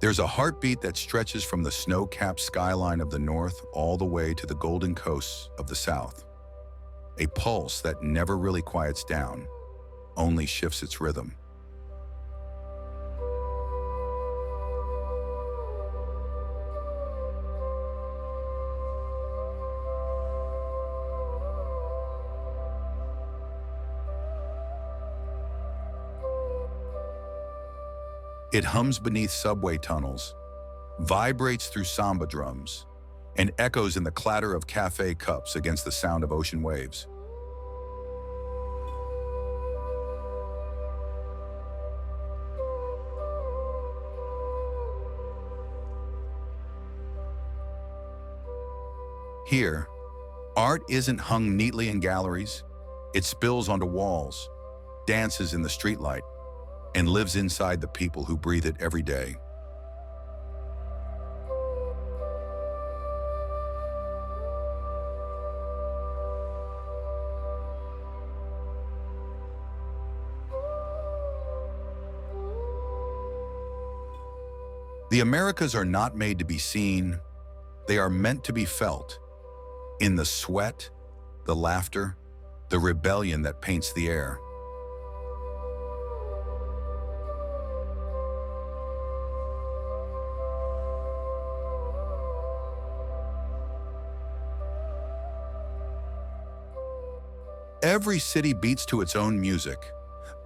There's a heartbeat that stretches from the snow-capped skyline of the north all the way to the golden coasts of the south. A pulse that never really quiets down, only shifts its rhythm. It hums beneath subway tunnels, vibrates through samba drums, and echoes in the clatter of cafe cups against the sound of ocean waves. Here, art isn't hung neatly in galleries. It spills onto walls, dances in the streetlight, and lives inside the people who breathe it every day. The Americas are not made to be seen, they are meant to be felt. In the sweat, the laughter, the rebellion that paints the air. Every city beats to its own music,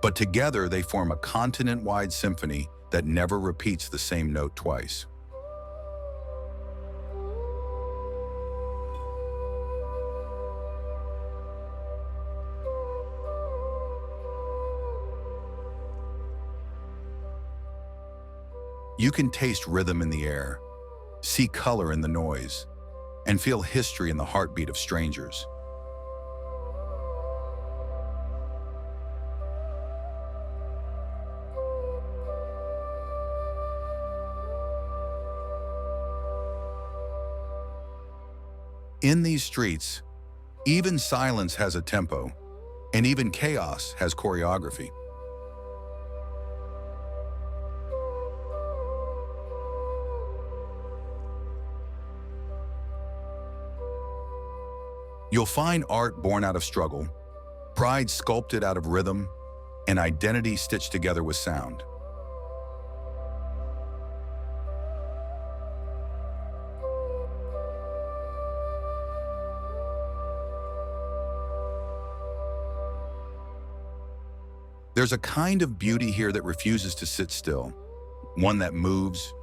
but together they form a continent-wide symphony that never repeats the same note twice. You can taste rhythm in the air, see color in the noise, and feel history in the heartbeat of strangers. In these streets, even silence has a tempo, and even chaos has choreography. You'll find art born out of struggle, pride sculpted out of rhythm, and identity stitched together with sound. There's a kind of beauty here that refuses to sit still, one that moves,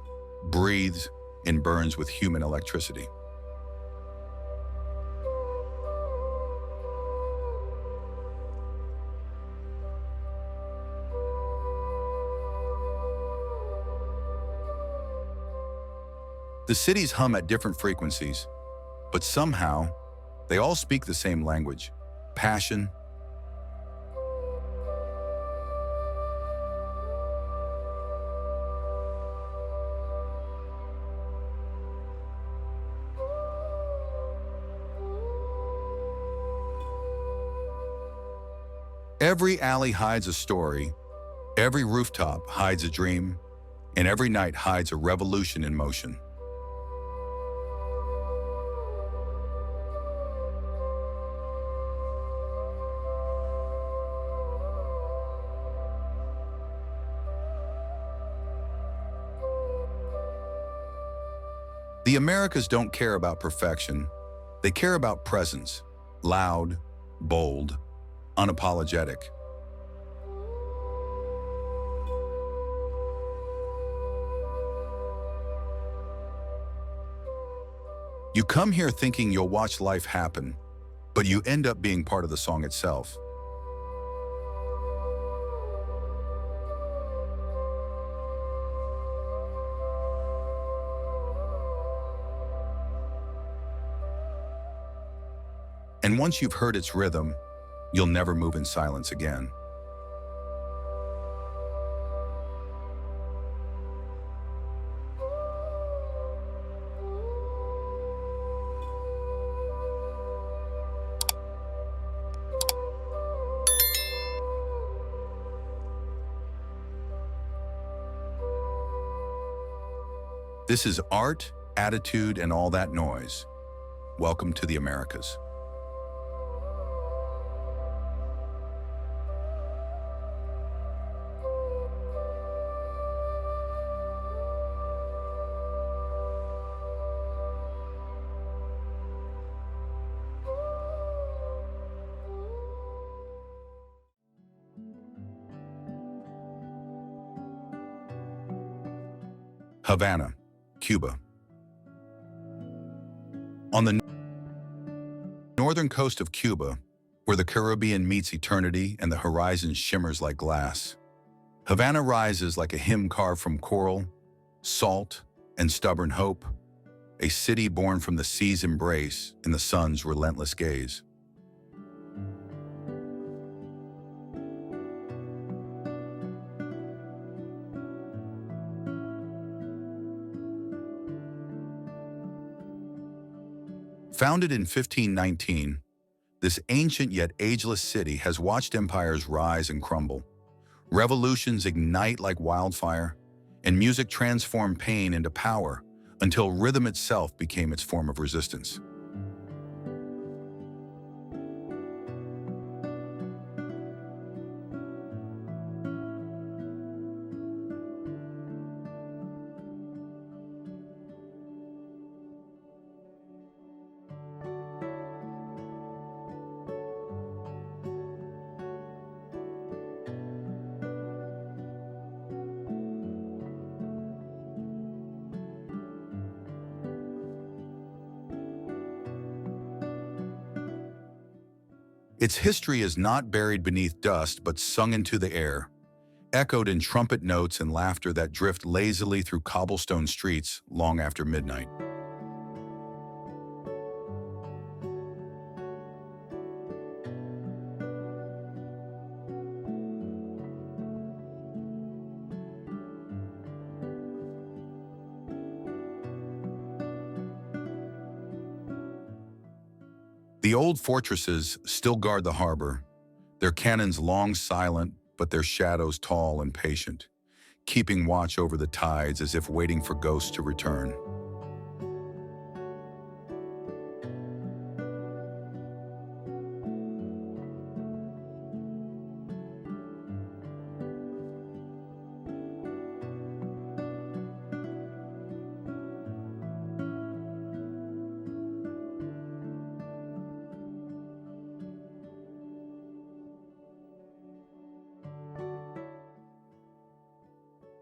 breathes, and burns with human electricity. The cities hum at different frequencies, but somehow, they all speak the same language: passion. Every alley hides a story, every rooftop hides a dream, and every night hides a revolution in motion. The Americas don't care about perfection. They care about presence, loud, bold, unapologetic. You come here thinking you'll watch life happen, but you end up being part of the song itself. And once you've heard its rhythm, you'll never move in silence again. This is art, attitude, and all that noise. Welcome to the Americas. Havana, Cuba. On the northern coast of Cuba, where the Caribbean meets eternity and the horizon shimmers like glass, Havana rises like a hymn carved from coral, salt, and stubborn hope, a city born from the sea's embrace and the sun's relentless gaze. Founded in 1519, this ancient yet ageless city has watched empires rise and crumble, revolutions ignite like wildfire, and music transform pain into power until rhythm itself became its form of resistance. Its history is not buried beneath dust but sung into the air, echoed in trumpet notes and laughter that drift lazily through cobblestone streets long after midnight. The old fortresses still guard the harbor, their cannons long silent, but their shadows tall and patient, keeping watch over the tides as if waiting for ghosts to return.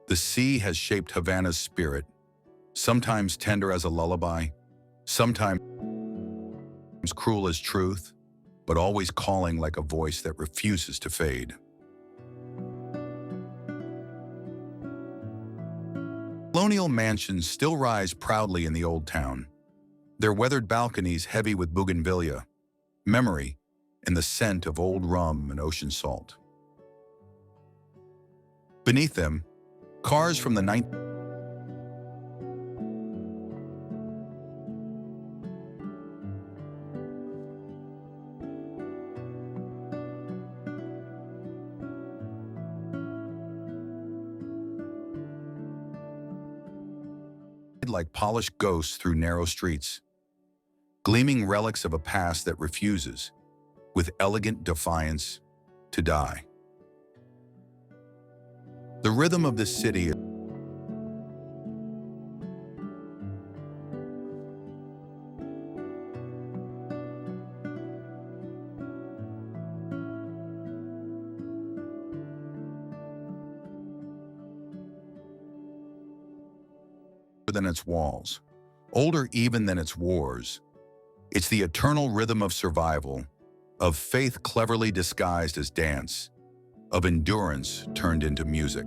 The sea has shaped Havana's spirit, sometimes tender as a lullaby, sometimes cruel as truth, but always calling like a voice that refuses to fade. Colonial mansions still rise proudly in the old town, their weathered balconies heavy with bougainvillea, memory, and the scent of old rum and ocean salt. Beneath them, cars from the 19th like polished ghosts through narrow streets, gleaming relics of a past that refuses, with elegant defiance, to die. The rhythm of this city is than its walls, older even than its wars. It's the eternal rhythm of survival, of faith cleverly disguised as dance, of endurance turned into music.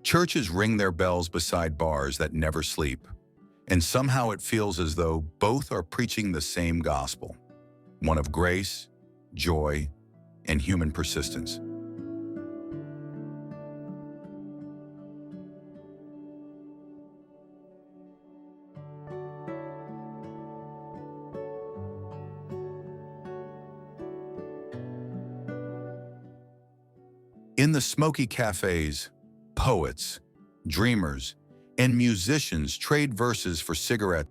Churches ring their bells beside bars that never sleep, and somehow it feels as though both are preaching the same gospel, one of grace, joy, and human persistence. In the smoky cafes, poets, dreamers, and musicians trade verses for cigarettes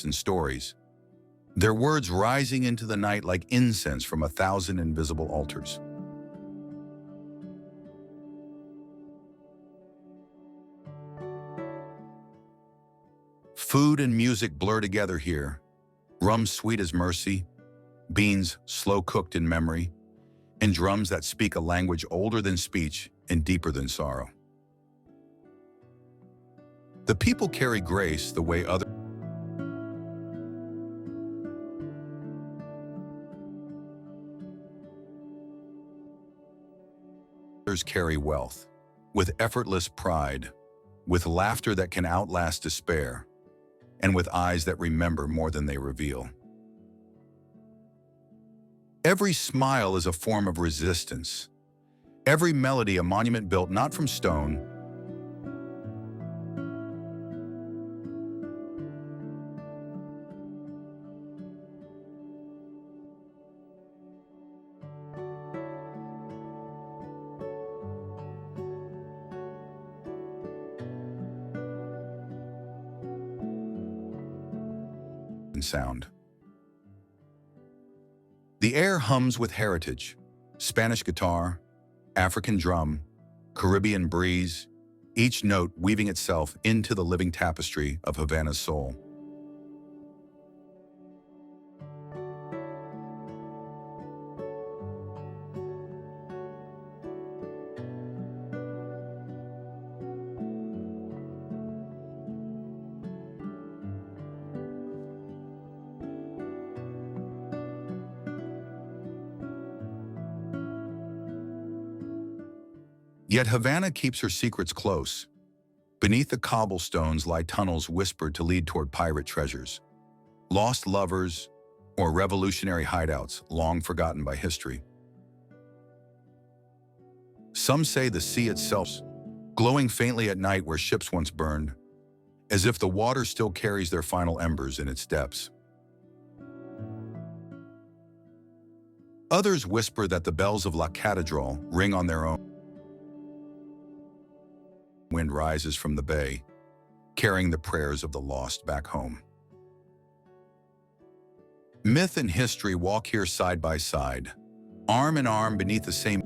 and stories, their words rising into the night like incense from 1,000 invisible altars. Food and music blur together here, rum sweet as mercy, beans slow-cooked in memory, and drums that speak a language older than speech and deeper than sorrow. The people carry grace the way others carry wealth, with effortless pride, with laughter that can outlast despair, and with eyes that remember more than they reveal. Every smile is a form of resistance, every melody a monument built not from stone, and sound. The air hums with heritage, Spanish guitar, African drum, Caribbean breeze, each note weaving itself into the living tapestry of Havana's soul. Yet Havana keeps her secrets close. Beneath the cobblestones lie tunnels whispered to lead toward pirate treasures, lost lovers, or revolutionary hideouts long forgotten by history. Some say the sea itself, glowing faintly at night where ships once burned, as if the water still carries their final embers in its depths. Others whisper that the bells of La Catedral ring on their own. Wind rises from the bay, carrying the prayers of the lost back home. Myth and history walk here side by side, arm in arm beneath the same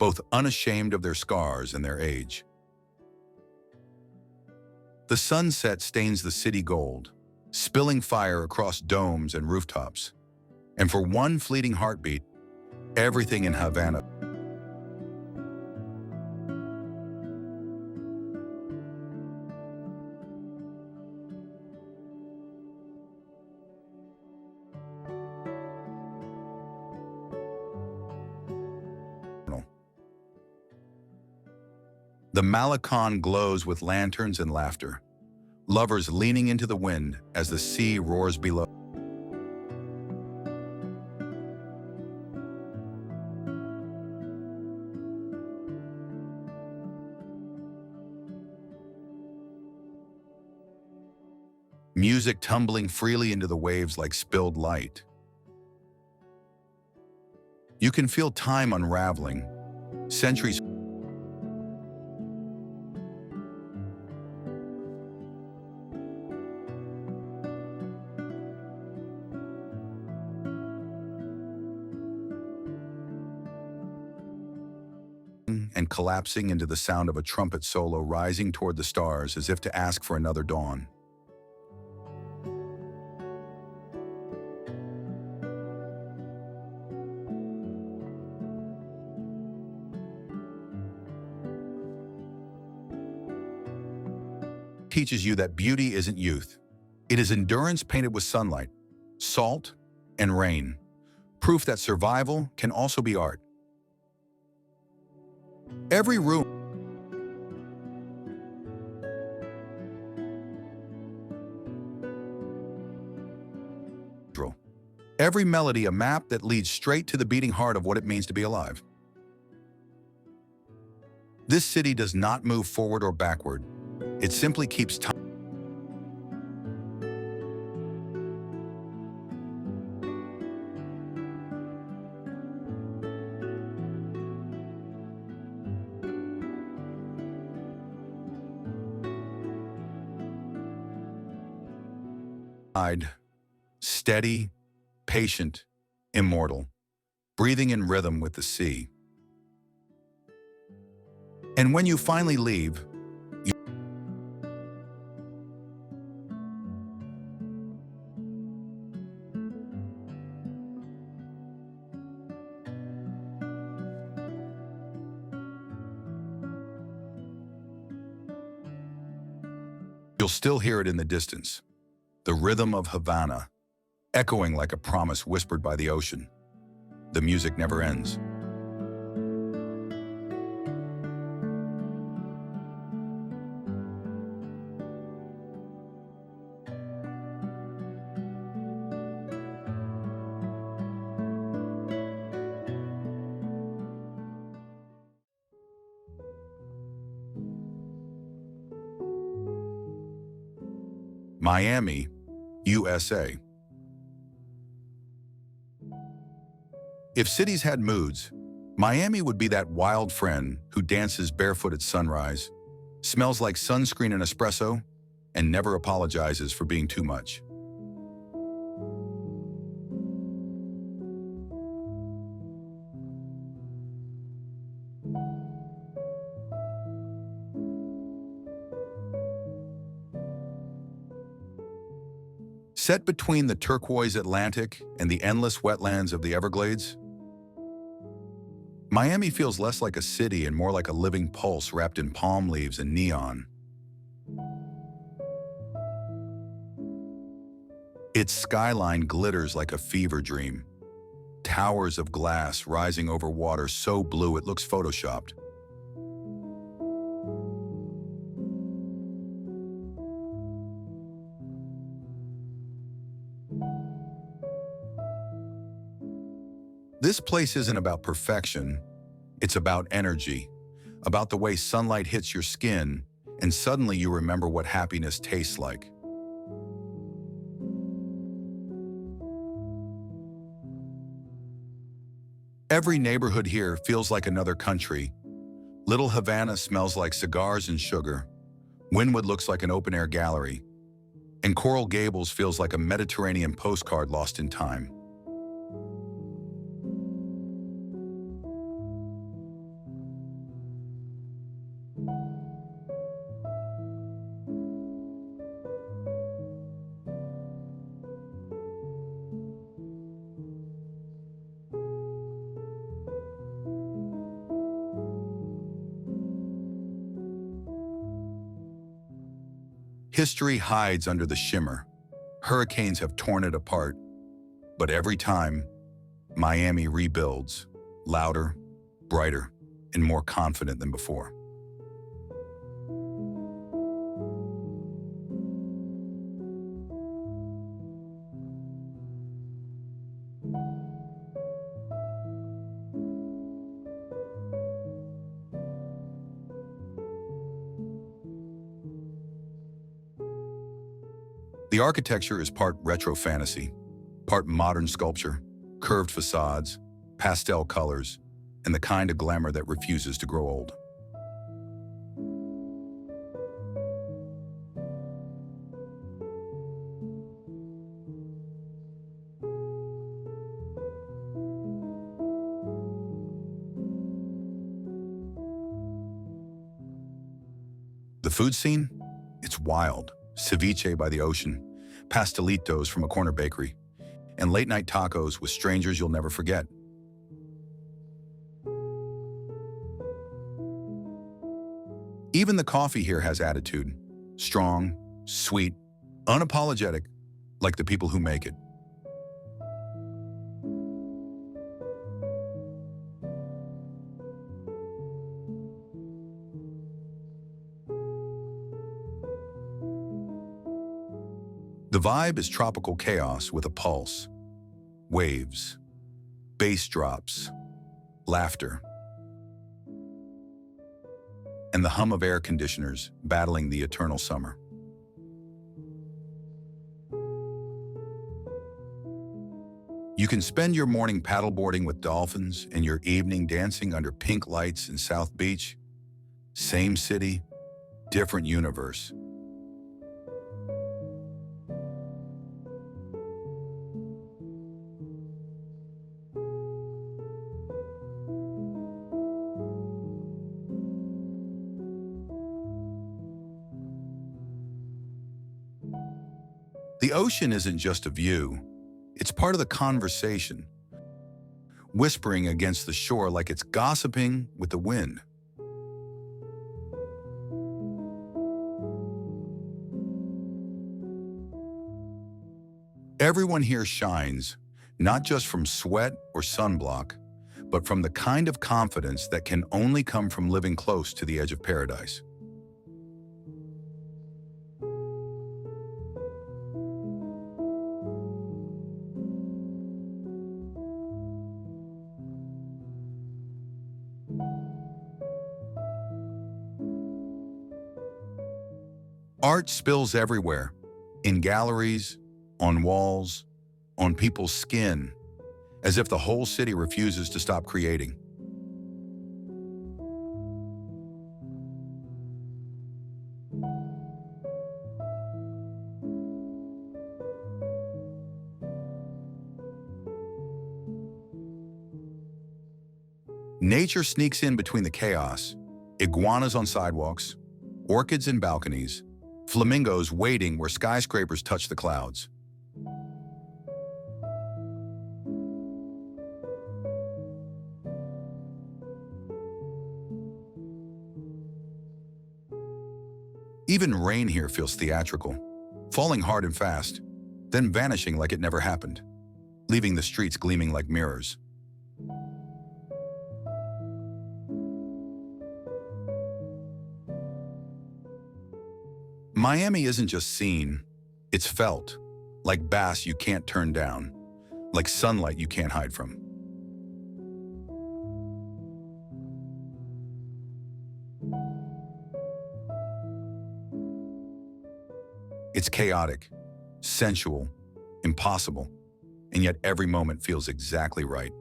both unashamed of their scars and their age. The sunset stains the city gold, spilling fire across domes and rooftops. And for one fleeting heartbeat, everything in Havana The Malecon glows with lanterns and laughter, lovers leaning into the wind as the sea roars below. Music tumbling freely into the waves like spilled light. You can feel time unraveling, centuries and collapsing into the sound of a trumpet solo rising toward the stars as if to ask for another dawn. Teaches you that beauty isn't youth. It is endurance painted with sunlight, salt, and rain. Proof that survival can also be art. Every room, every melody a map that leads straight to the beating heart of what it means to be alive. This city does not move forward or backward. It simply keeps time. Steady, patient, immortal, breathing in rhythm with the sea. And when you finally leave, you'll still hear it in the distance, the rhythm of Havana, echoing like a promise whispered by the ocean. The music never ends. Miami, USA. If cities had moods, Miami would be that wild friend who dances barefoot at sunrise, smells like sunscreen and espresso, and never apologizes for being too much. Set between the turquoise Atlantic and the endless wetlands of the Everglades, Miami feels less like a city and more like a living pulse wrapped in palm leaves and neon. Its skyline glitters like a fever dream. Towers of glass rising over water so blue it looks photoshopped. This place isn't about perfection, it's about energy, about the way sunlight hits your skin, and suddenly you remember what happiness tastes like. Every neighborhood here feels like another country. Little Havana smells like cigars and sugar. Wynwood looks like an open-air gallery. And Coral Gables feels like a Mediterranean postcard lost in time. History hides under the shimmer. Hurricanes have torn it apart. But every time, Miami rebuilds, louder, brighter, and more confident than before. The architecture is part retro fantasy, part modern sculpture, curved facades, pastel colors, and the kind of glamour that refuses to grow old. The food scene? It's wild. Ceviche by the ocean, pastelitos from a corner bakery, and late-night tacos with strangers you'll never forget. Even the coffee here has attitude. Strong, sweet, unapologetic, like the people who make it. The vibe is tropical chaos with a pulse. Waves, bass drops, laughter, and the hum of air conditioners battling the eternal summer. You can spend your morning paddleboarding with dolphins and your evening dancing under pink lights in South Beach. Same city, different universe. The ocean isn't just a view, it's part of the conversation, whispering against the shore like it's gossiping with the wind. Everyone here shines, not just from sweat or sunblock, but from the kind of confidence that can only come from living close to the edge of paradise. Art spills everywhere, in galleries, on walls, on people's skin, as if the whole city refuses to stop creating. Nature sneaks in between the chaos, iguanas on sidewalks, orchids in balconies, flamingos waiting where skyscrapers touch the clouds. Even rain here feels theatrical, falling hard and fast, then vanishing like it never happened, leaving the streets gleaming like mirrors. Miami isn't just seen, it's felt, like bass you can't turn down, like sunlight you can't hide from. It's chaotic, sensual, impossible, and yet every moment feels exactly right.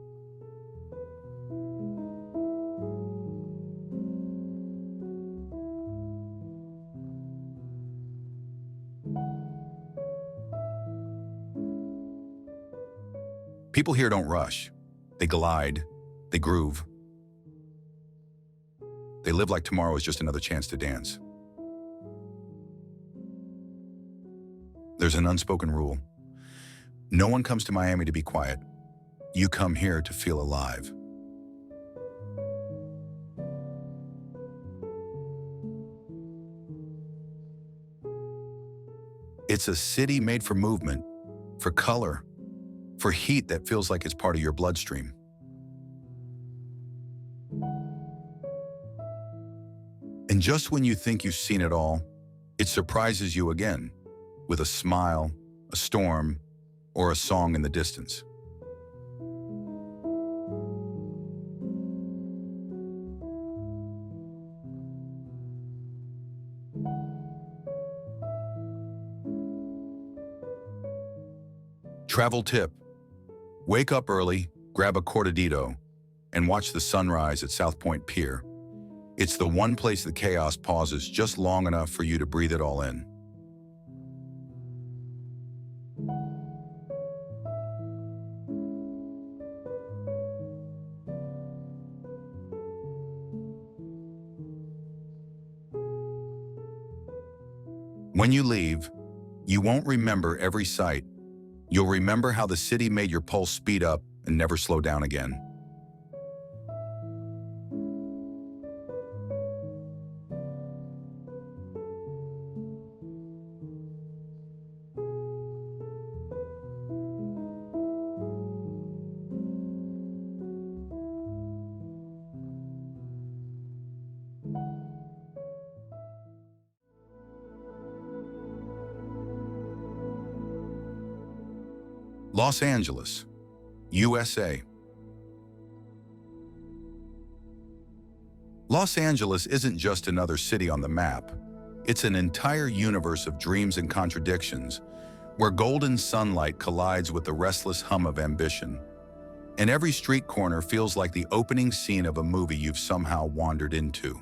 People here don't rush. They glide, they groove. They live like tomorrow is just another chance to dance. There's an unspoken rule. No one comes to Miami to be quiet. You come here to feel alive. It's a city made for movement, for color, for heat that feels like it's part of your bloodstream. And just when you think you've seen it all, it surprises you again, with a smile, a storm, or a song in the distance. Travel tip: wake up early, grab a cortadito, and watch the sunrise at South Point Pier. It's the one place the chaos pauses just long enough for you to breathe it all in. When you leave, you won't remember every sight. You'll remember how the city made your pulse speed up and never slow down again. Los Angeles, USA. Los Angeles isn't just another city on the map. It's an entire universe of dreams and contradictions, where golden sunlight collides with the restless hum of ambition. And every street corner feels like the opening scene of a movie you've somehow wandered into.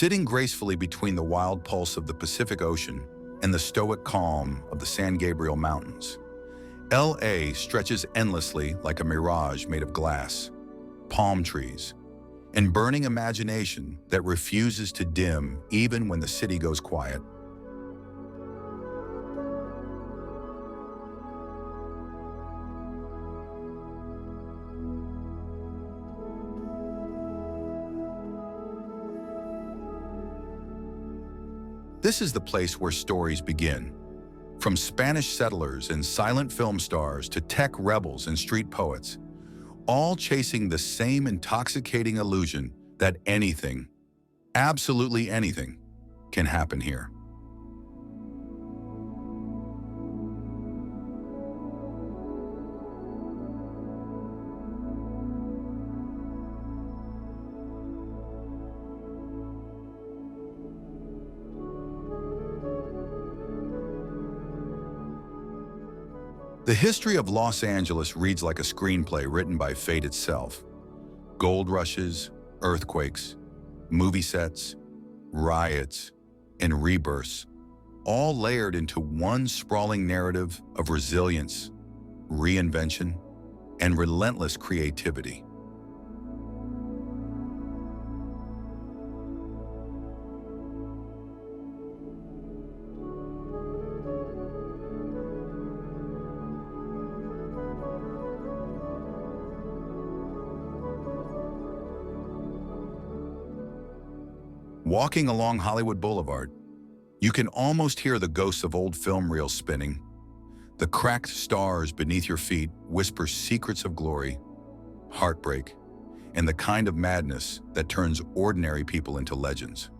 Sitting gracefully between the wild pulse of the Pacific Ocean and the stoic calm of the San Gabriel Mountains, LA stretches endlessly like a mirage made of glass, palm trees, and burning imagination that refuses to dim even when the city goes quiet. This is the place where stories begin. From Spanish settlers and silent film stars to tech rebels and street poets, all chasing the same intoxicating illusion that anything, absolutely anything, can happen here. The history of Los Angeles reads like a screenplay written by fate itself. Gold rushes, earthquakes, movie sets, riots, and rebirths, all layered into one sprawling narrative of resilience, reinvention, and relentless creativity. Walking along Hollywood Boulevard, you can almost hear the ghosts of old film reels spinning. The cracked stars beneath your feet whisper secrets of glory, heartbreak, and the kind of madness that turns ordinary people into legends.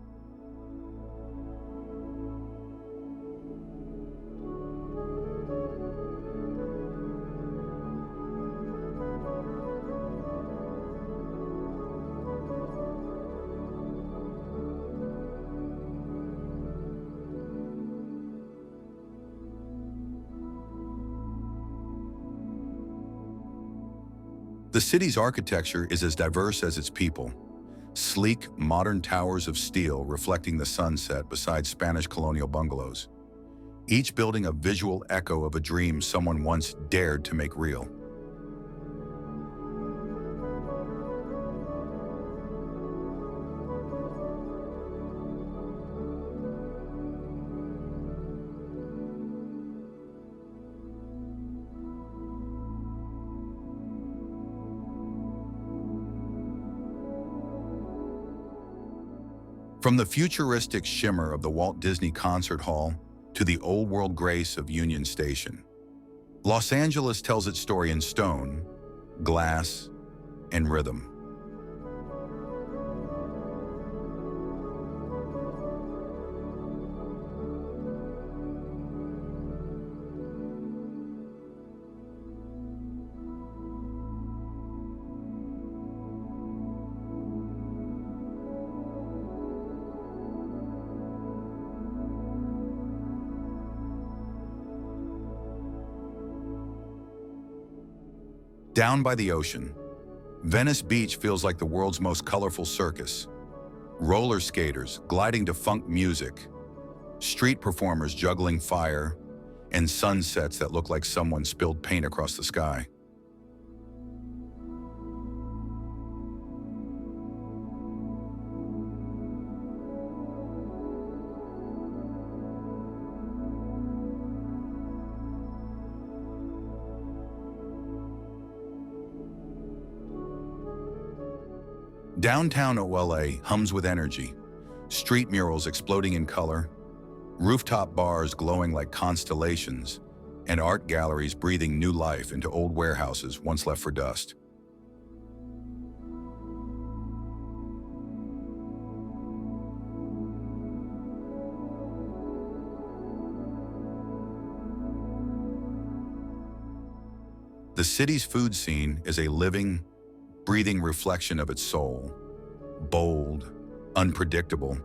The city's architecture is as diverse as its people. Sleek, modern towers of steel reflecting the sunset beside Spanish colonial bungalows, each building a visual echo of a dream someone once dared to make real. From the futuristic shimmer of the Walt Disney Concert Hall to the old-world grace of Union Station, Los Angeles tells its story in stone, glass, and rhythm. Down by the ocean, Venice Beach feels like the world's most colorful circus. Roller skaters gliding to funk music, street performers juggling fire, and sunsets that look like someone spilled paint across the sky. Downtown OLA hums with energy, street murals exploding in color, rooftop bars glowing like constellations, and art galleries breathing new life into old warehouses once left for dust. The city's food scene is a living, breathing reflection of its soul, bold, unpredictable,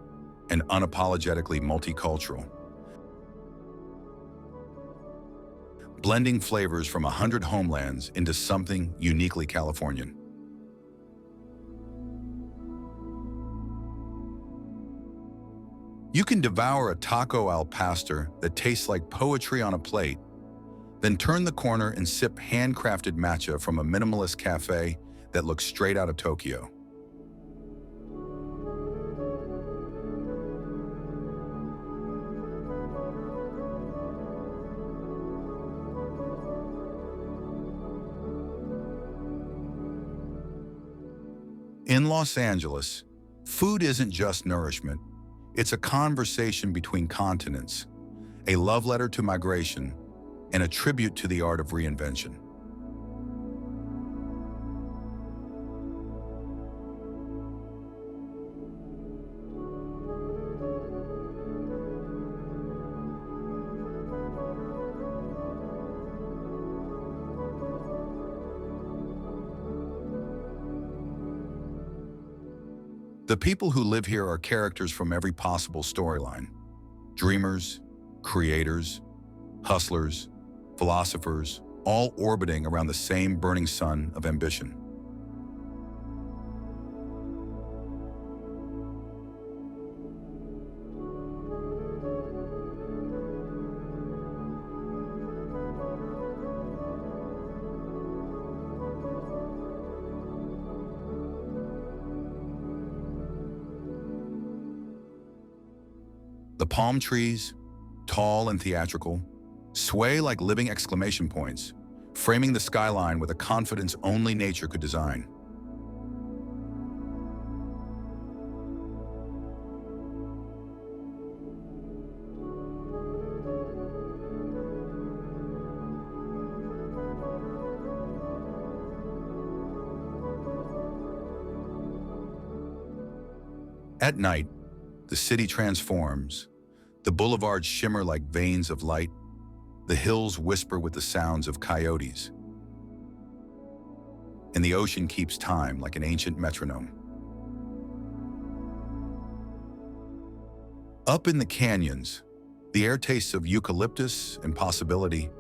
and unapologetically multicultural. Blending flavors from 100 homelands into something uniquely Californian. You can devour a taco al pastor that tastes like poetry on a plate, then turn the corner and sip handcrafted matcha from a minimalist cafe that looks straight out of Tokyo. In Los Angeles, food isn't just nourishment, it's a conversation between continents, a love letter to migration, and a tribute to the art of reinvention. The people who live here are characters from every possible storyline. Dreamers, creators, hustlers, philosophers, all orbiting around the same burning sun of ambition. The palm trees, tall and theatrical, sway like living exclamation points, framing the skyline with a confidence only nature could design. At night, the city transforms. The boulevards shimmer like veins of light. The hills whisper with the sounds of coyotes. And the ocean keeps time like an ancient metronome. Up in the canyons, the air tastes of eucalyptus and possibility.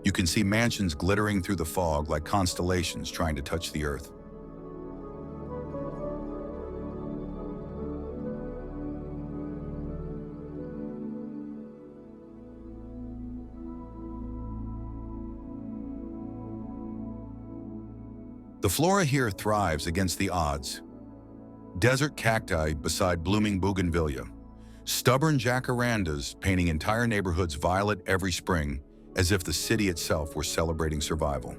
You can see mansions glittering through the fog like constellations trying to touch the earth. The flora here thrives against the odds. Desert cacti beside blooming bougainvillea, stubborn jacarandas painting entire neighborhoods violet every spring, as if the city itself were celebrating survival.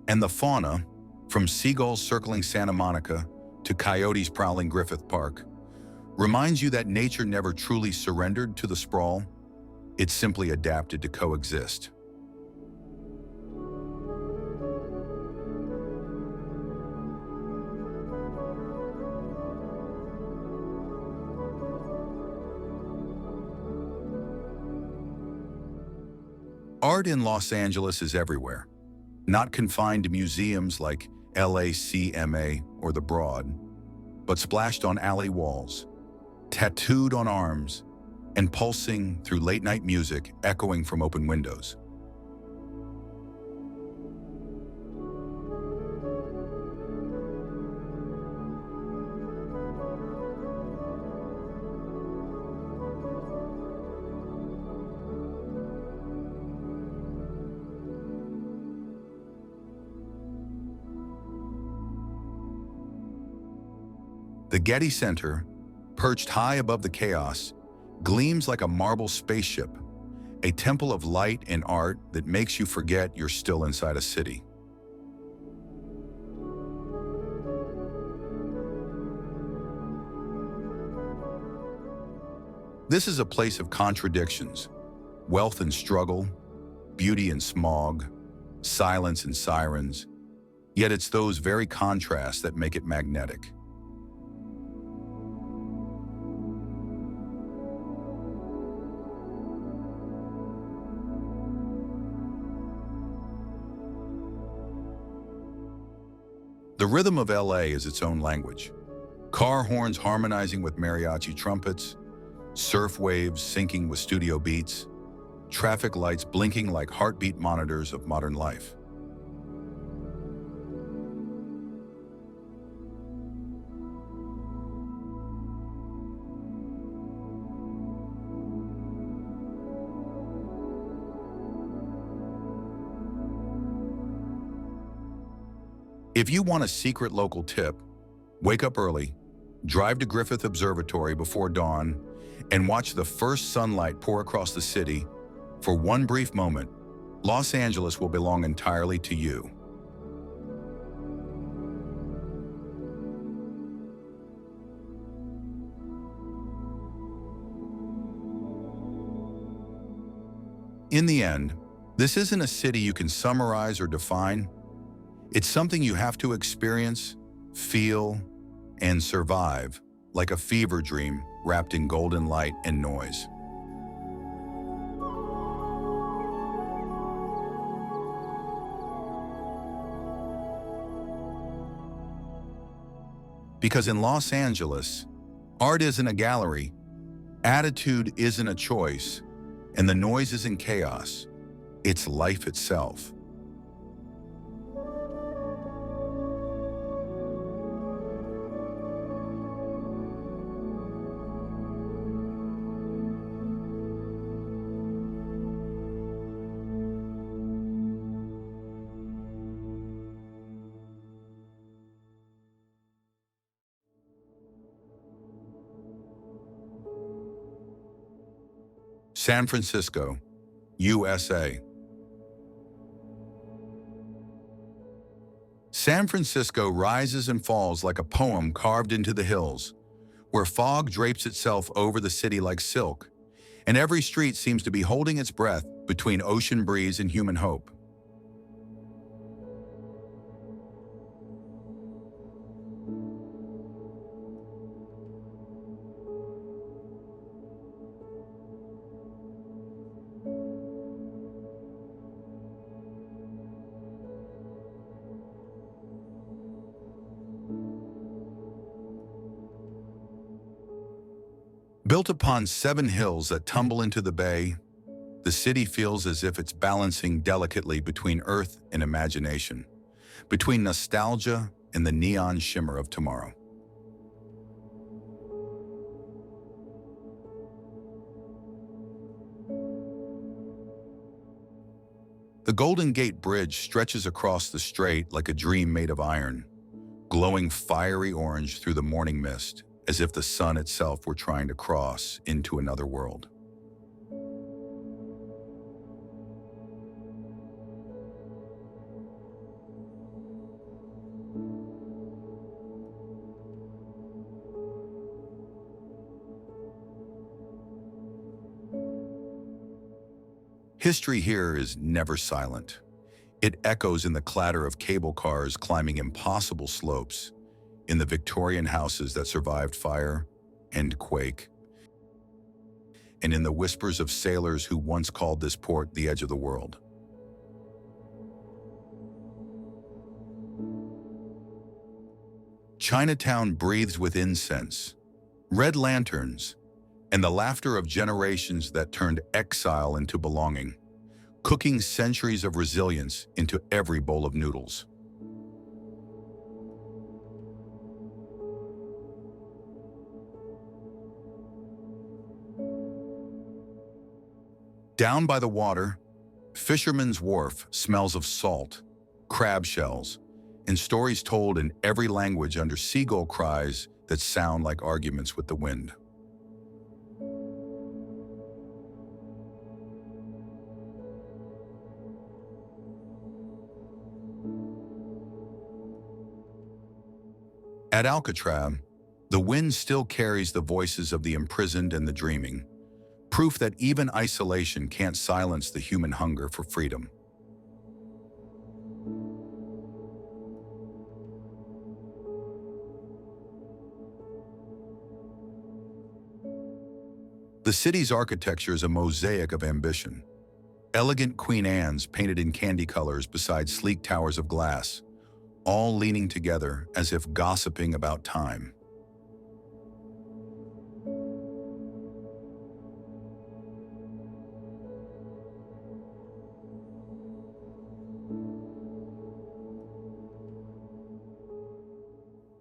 And the fauna, from seagulls circling Santa Monica to coyotes prowling Griffith Park, reminds you that nature never truly surrendered to the sprawl. It simply adapted to coexist. Art in Los Angeles is everywhere, not confined to museums like LACMA or the Broad, but splashed on alley walls, tattooed on arms, and pulsing through late-night music echoing from open windows. The Getty Center, perched high above the chaos, gleams like a marble spaceship, a temple of light and art that makes you forget you're still inside a city. This is a place of contradictions, wealth and struggle, beauty and smog, silence and sirens, yet it's those very contrasts that make it magnetic. The rhythm of LA is its own language. Car horns harmonizing with mariachi trumpets, surf waves syncing with studio beats, traffic lights blinking like heartbeat monitors of modern life. If you want a secret local tip, wake up early, drive to Griffith Observatory before dawn, and watch the first sunlight pour across the city. For one brief moment, Los Angeles will belong entirely to you. In the end, this isn't a city you can summarize or define. It's something you have to experience, feel, and survive, like a fever dream wrapped in golden light and noise. Because in Los Angeles, art isn't a gallery, attitude isn't a choice, and the noise isn't chaos. It's life itself. San Francisco, USA. San Francisco rises and falls like a poem carved into the hills, where fog drapes itself over the city like silk, and every street seems to be holding its breath between ocean breeze and human hope. Built upon 7 hills that tumble into the bay, the city feels as if it's balancing delicately between earth and imagination, between nostalgia and the neon shimmer of tomorrow. The Golden Gate Bridge stretches across the strait like a dream made of iron, glowing fiery orange through the morning mist, as if the sun itself were trying to cross into another world. History here is never silent. It echoes in the clatter of cable cars climbing impossible slopes, in the Victorian houses that survived fire and quake, and in the whispers of sailors who once called this port the edge of the world. Chinatown breathes with incense, red lanterns, and the laughter of generations that turned exile into belonging, cooking centuries of resilience into every bowl of noodles. Down by the water, Fisherman's Wharf smells of salt, crab shells, and stories told in every language under seagull cries that sound like arguments with the wind. At Alcatraz, the wind still carries the voices of the imprisoned and the dreaming, proof that even isolation can't silence the human hunger for freedom. The city's architecture is a mosaic of ambition. Elegant Queen Anne's painted in candy colors beside sleek towers of glass, all leaning together as if gossiping about time.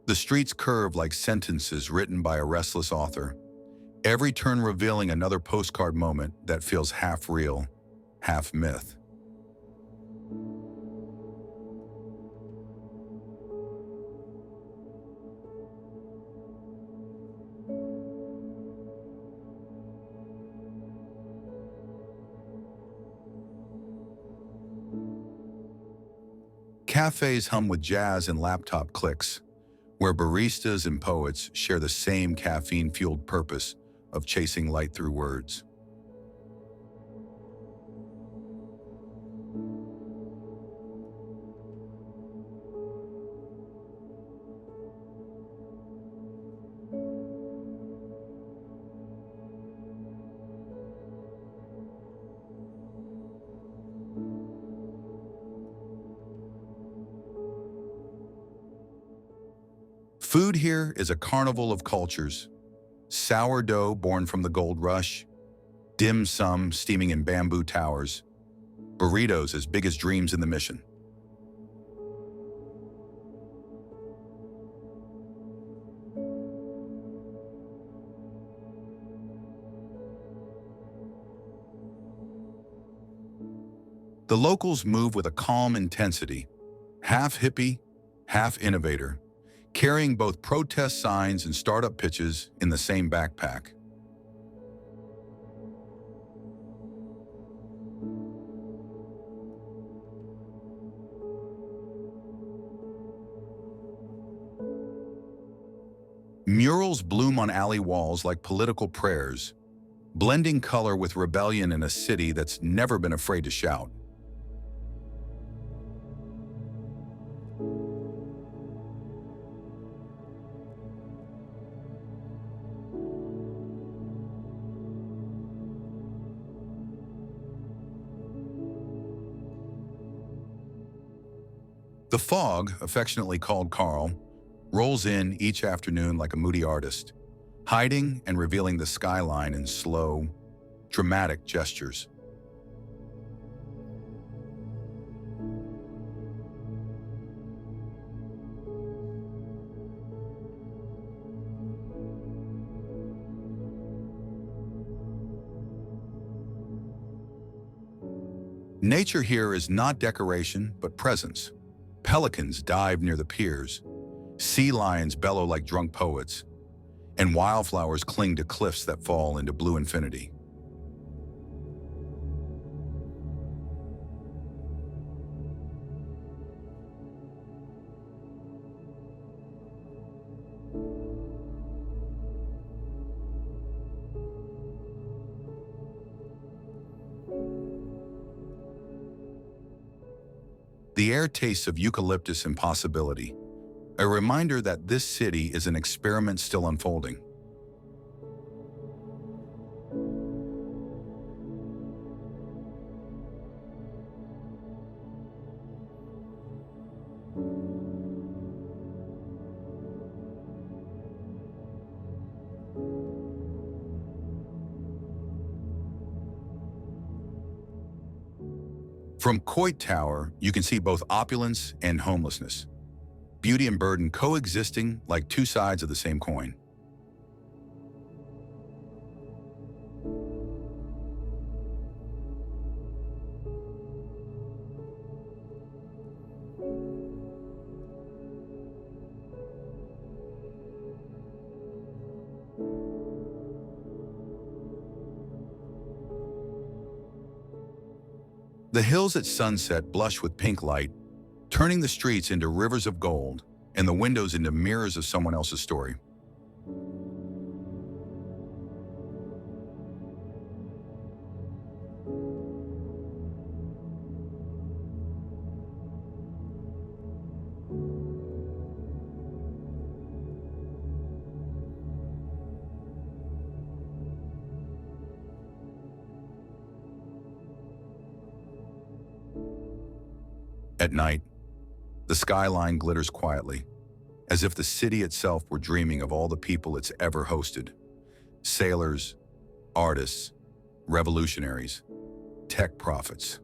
The streets curve like sentences written by a restless author, every turn revealing another postcard moment that feels half real, half myth. Cafes hum with jazz and laptop clicks, where baristas and poets share the same caffeine-fueled purpose of chasing light through words. Food here is a carnival of cultures. Sourdough born from the gold rush, dim sum steaming in bamboo towers, burritos as big as dreams in the mission. The locals move with a calm intensity, half hippie, half innovator, carrying both protest signs and startup pitches in the same backpack. Murals bloom on alley walls like political prayers, blending color with rebellion in a city that's never been afraid to shout. The fog, affectionately called Carl, rolls in each afternoon like a moody artist, hiding and revealing the skyline in slow, dramatic gestures. Nature here is not decoration, but presence. Pelicans dive near the piers, sea lions bellow like drunk poets, and wildflowers cling to cliffs that fall into blue infinity. The air tastes of eucalyptus and possibility, a reminder that this city is an experiment still unfolding. From Coit Tower, you can see both opulence and homelessness, beauty and burden coexisting like two sides of the same coin. The hills at sunset blush with pink light, turning the streets into rivers of gold and the windows into mirrors of someone else's story. At night, the skyline glitters quietly, as if the city itself were dreaming of all the people it's ever hosted. Sailors, artists, revolutionaries, tech prophets.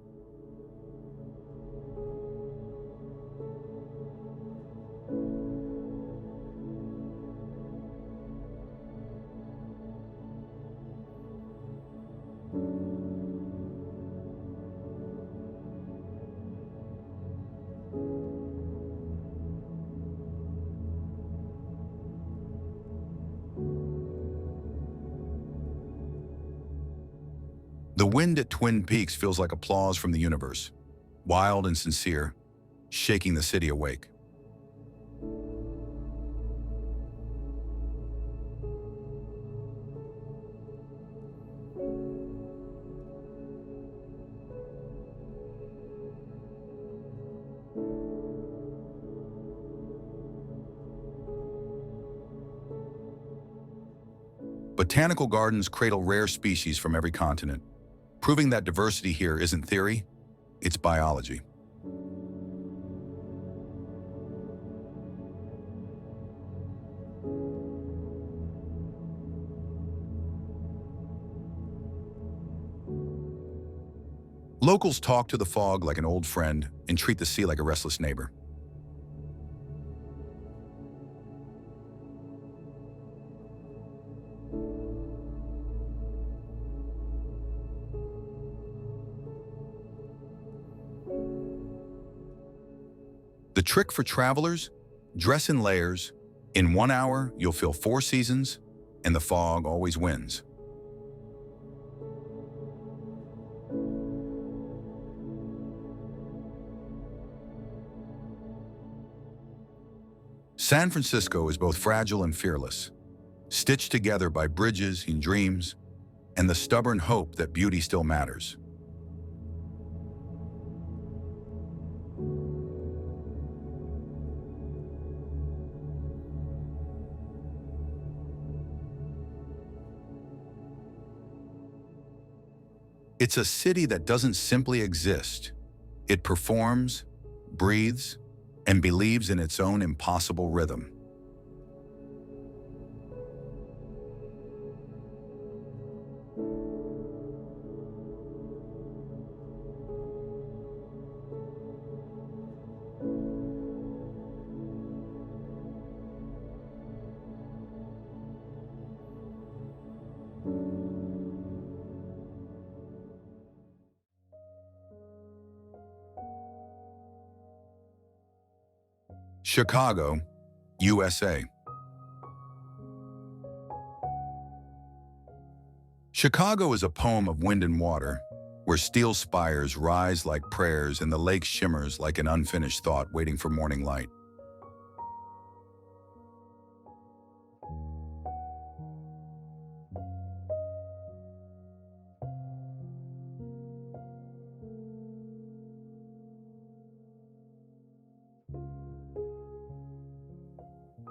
The wind at Twin Peaks feels like applause from the universe, wild and sincere, shaking the city awake. Botanical gardens cradle rare species from every continent, proving that diversity here isn't theory, it's biology. Locals talk to the fog like an old friend and treat the sea like a restless neighbor. The trick for travelers? Dress in layers. In 1 hour, you'll feel 4 seasons, and the fog always wins. San Francisco is both fragile and fearless, stitched together by bridges and dreams, and the stubborn hope that beauty still matters. It's a city that doesn't simply exist. It performs, breathes, and believes in its own impossible rhythm. Chicago, USA. Chicago is a poem of wind and water, where steel spires rise like prayers and the lake shimmers like an unfinished thought waiting for morning light.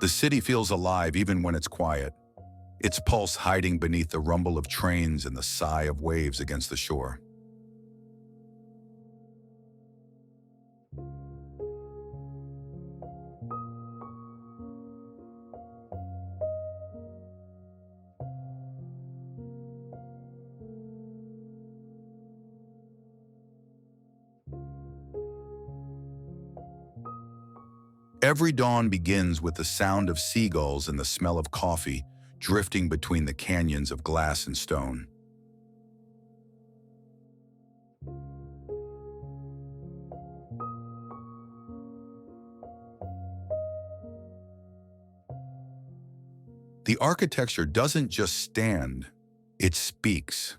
The city feels alive even when it's quiet, its pulse hiding beneath the rumble of trains and the sigh of waves against the shore. Every dawn begins with the sound of seagulls and the smell of coffee drifting between the canyons of glass and stone. The architecture doesn't just stand, it speaks.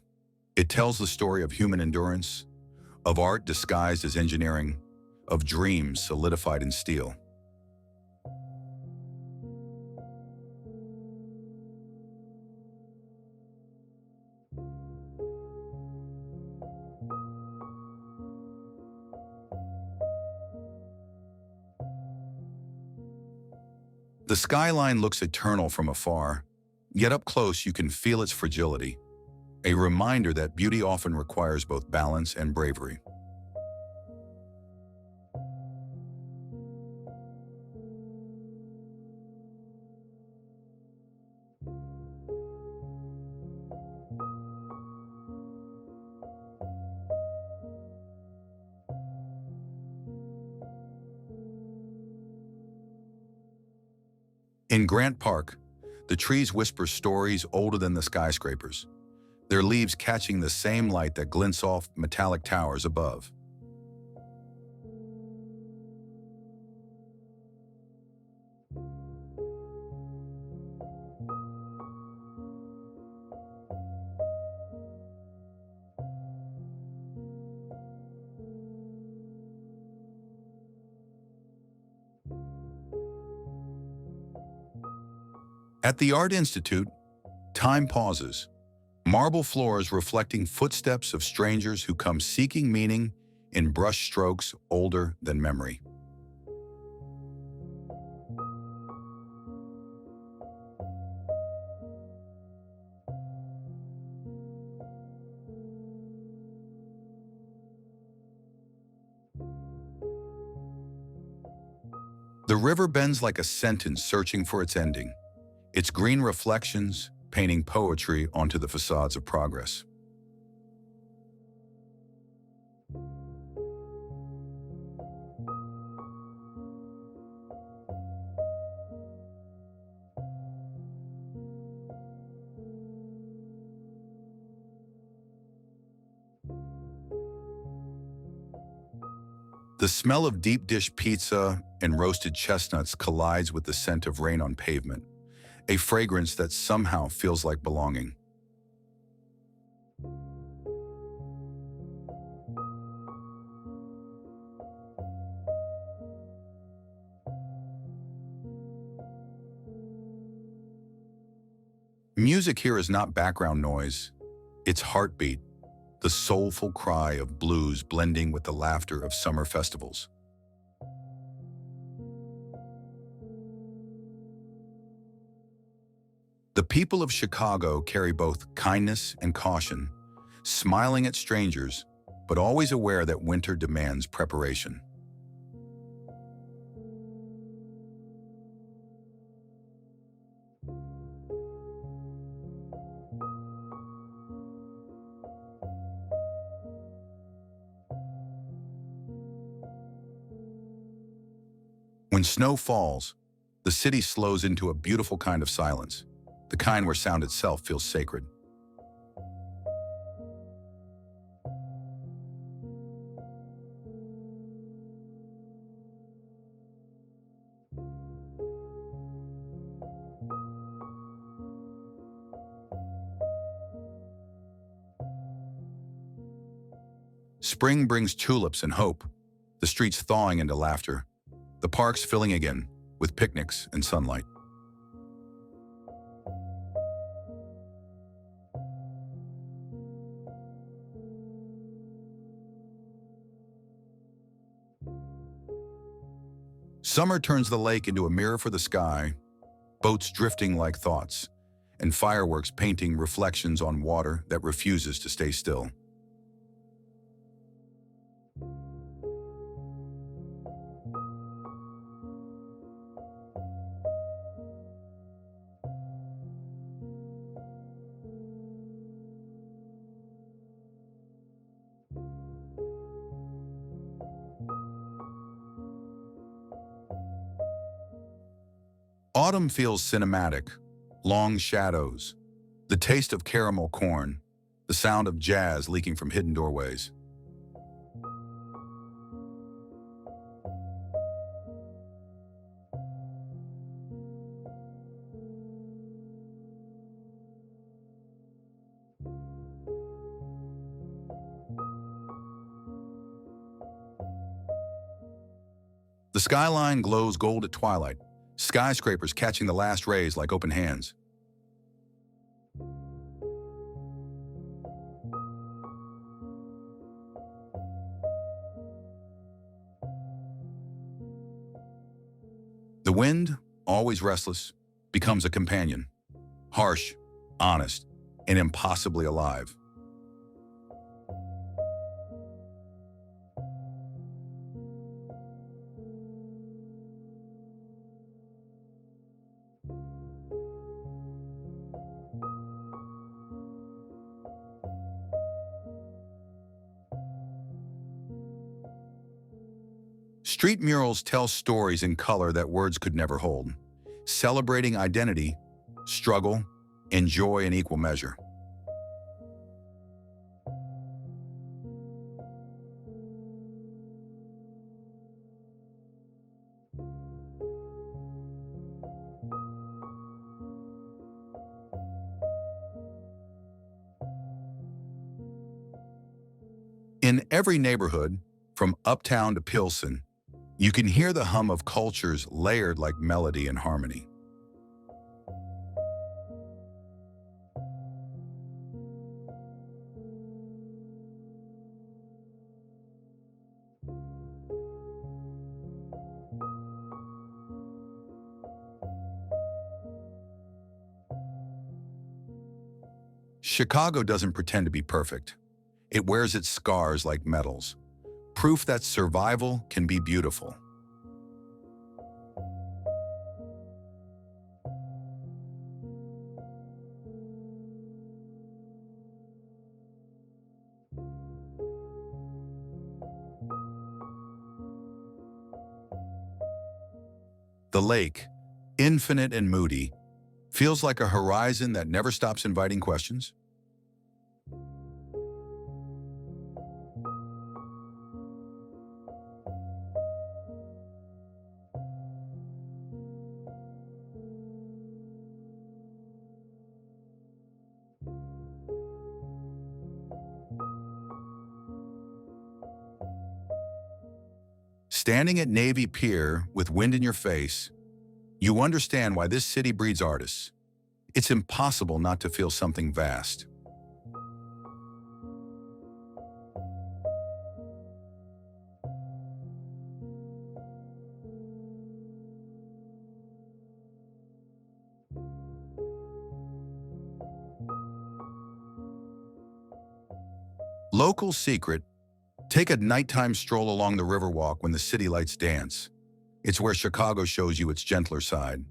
It tells the story of human endurance, of art disguised as engineering, of dreams solidified in steel. The skyline looks eternal from afar, yet up close you can feel its fragility, a reminder that beauty often requires both balance and bravery. In Grant Park, the trees whisper stories older than the skyscrapers, their leaves catching the same light that glints off metallic towers above. At the Art Institute, time pauses, marble floors reflecting footsteps of strangers who come seeking meaning in brush strokes older than memory. The river bends like a sentence searching for its ending, its green reflections painting poetry onto the facades of progress. The smell of deep dish pizza and roasted chestnuts collides with the scent of rain on pavement, a fragrance that somehow feels like belonging. Music here is not background noise, it's heartbeat, the soulful cry of blues blending with the laughter of summer festivals. The people of Chicago carry both kindness and caution, smiling at strangers, but always aware that winter demands preparation. When snow falls, the city slows into a beautiful kind of silence, the kind where sound itself feels sacred. Spring brings tulips and hope, the streets thawing into laughter, the parks filling again with picnics and sunlight. Summer turns the lake into a mirror for the sky, boats drifting like thoughts, and fireworks painting reflections on water that refuses to stay still. Autumn feels cinematic, long shadows, the taste of caramel corn, the sound of jazz leaking from hidden doorways. The skyline glows gold at twilight, skyscrapers catching the last rays like open hands. The wind, always restless, becomes a companion, harsh, honest, and impossibly alive. Street murals tell stories in color that words could never hold, celebrating identity, struggle, and joy in equal measure. In every neighborhood, from uptown to Pilsen, you can hear the hum of cultures layered like melody and harmony. Chicago doesn't pretend to be perfect. It wears its scars like medals, proof that survival can be beautiful. The lake, infinite and moody, feels like a horizon that never stops inviting questions. Standing at Navy Pier with wind in your face, you understand why this city breeds artists. It's impossible not to feel something vast. Local secret: take a nighttime stroll along the Riverwalk when the city lights dance. It's where Chicago shows you its gentler side.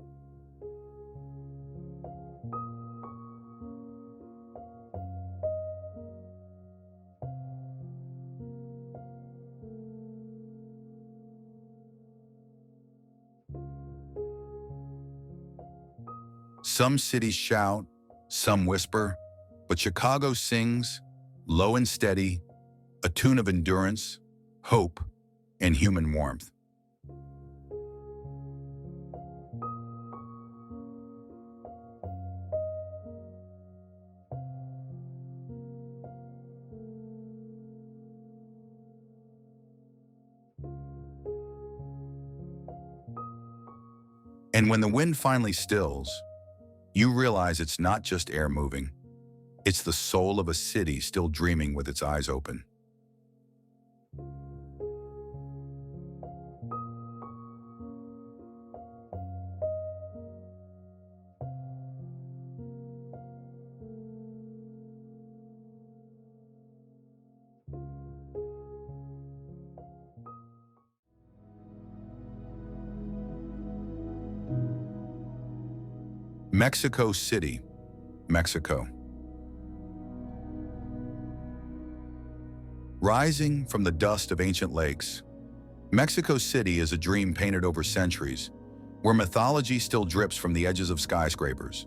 Some cities shout, some whisper, but Chicago sings, low and steady, a tune of endurance, hope, and human warmth. And when the wind finally stills, you realize it's not just air moving. It's the soul of a city still dreaming with its eyes open. Mexico City, Mexico. Rising from the dust of ancient lakes, Mexico City is a dream painted over centuries, where mythology still drips from the edges of skyscrapers.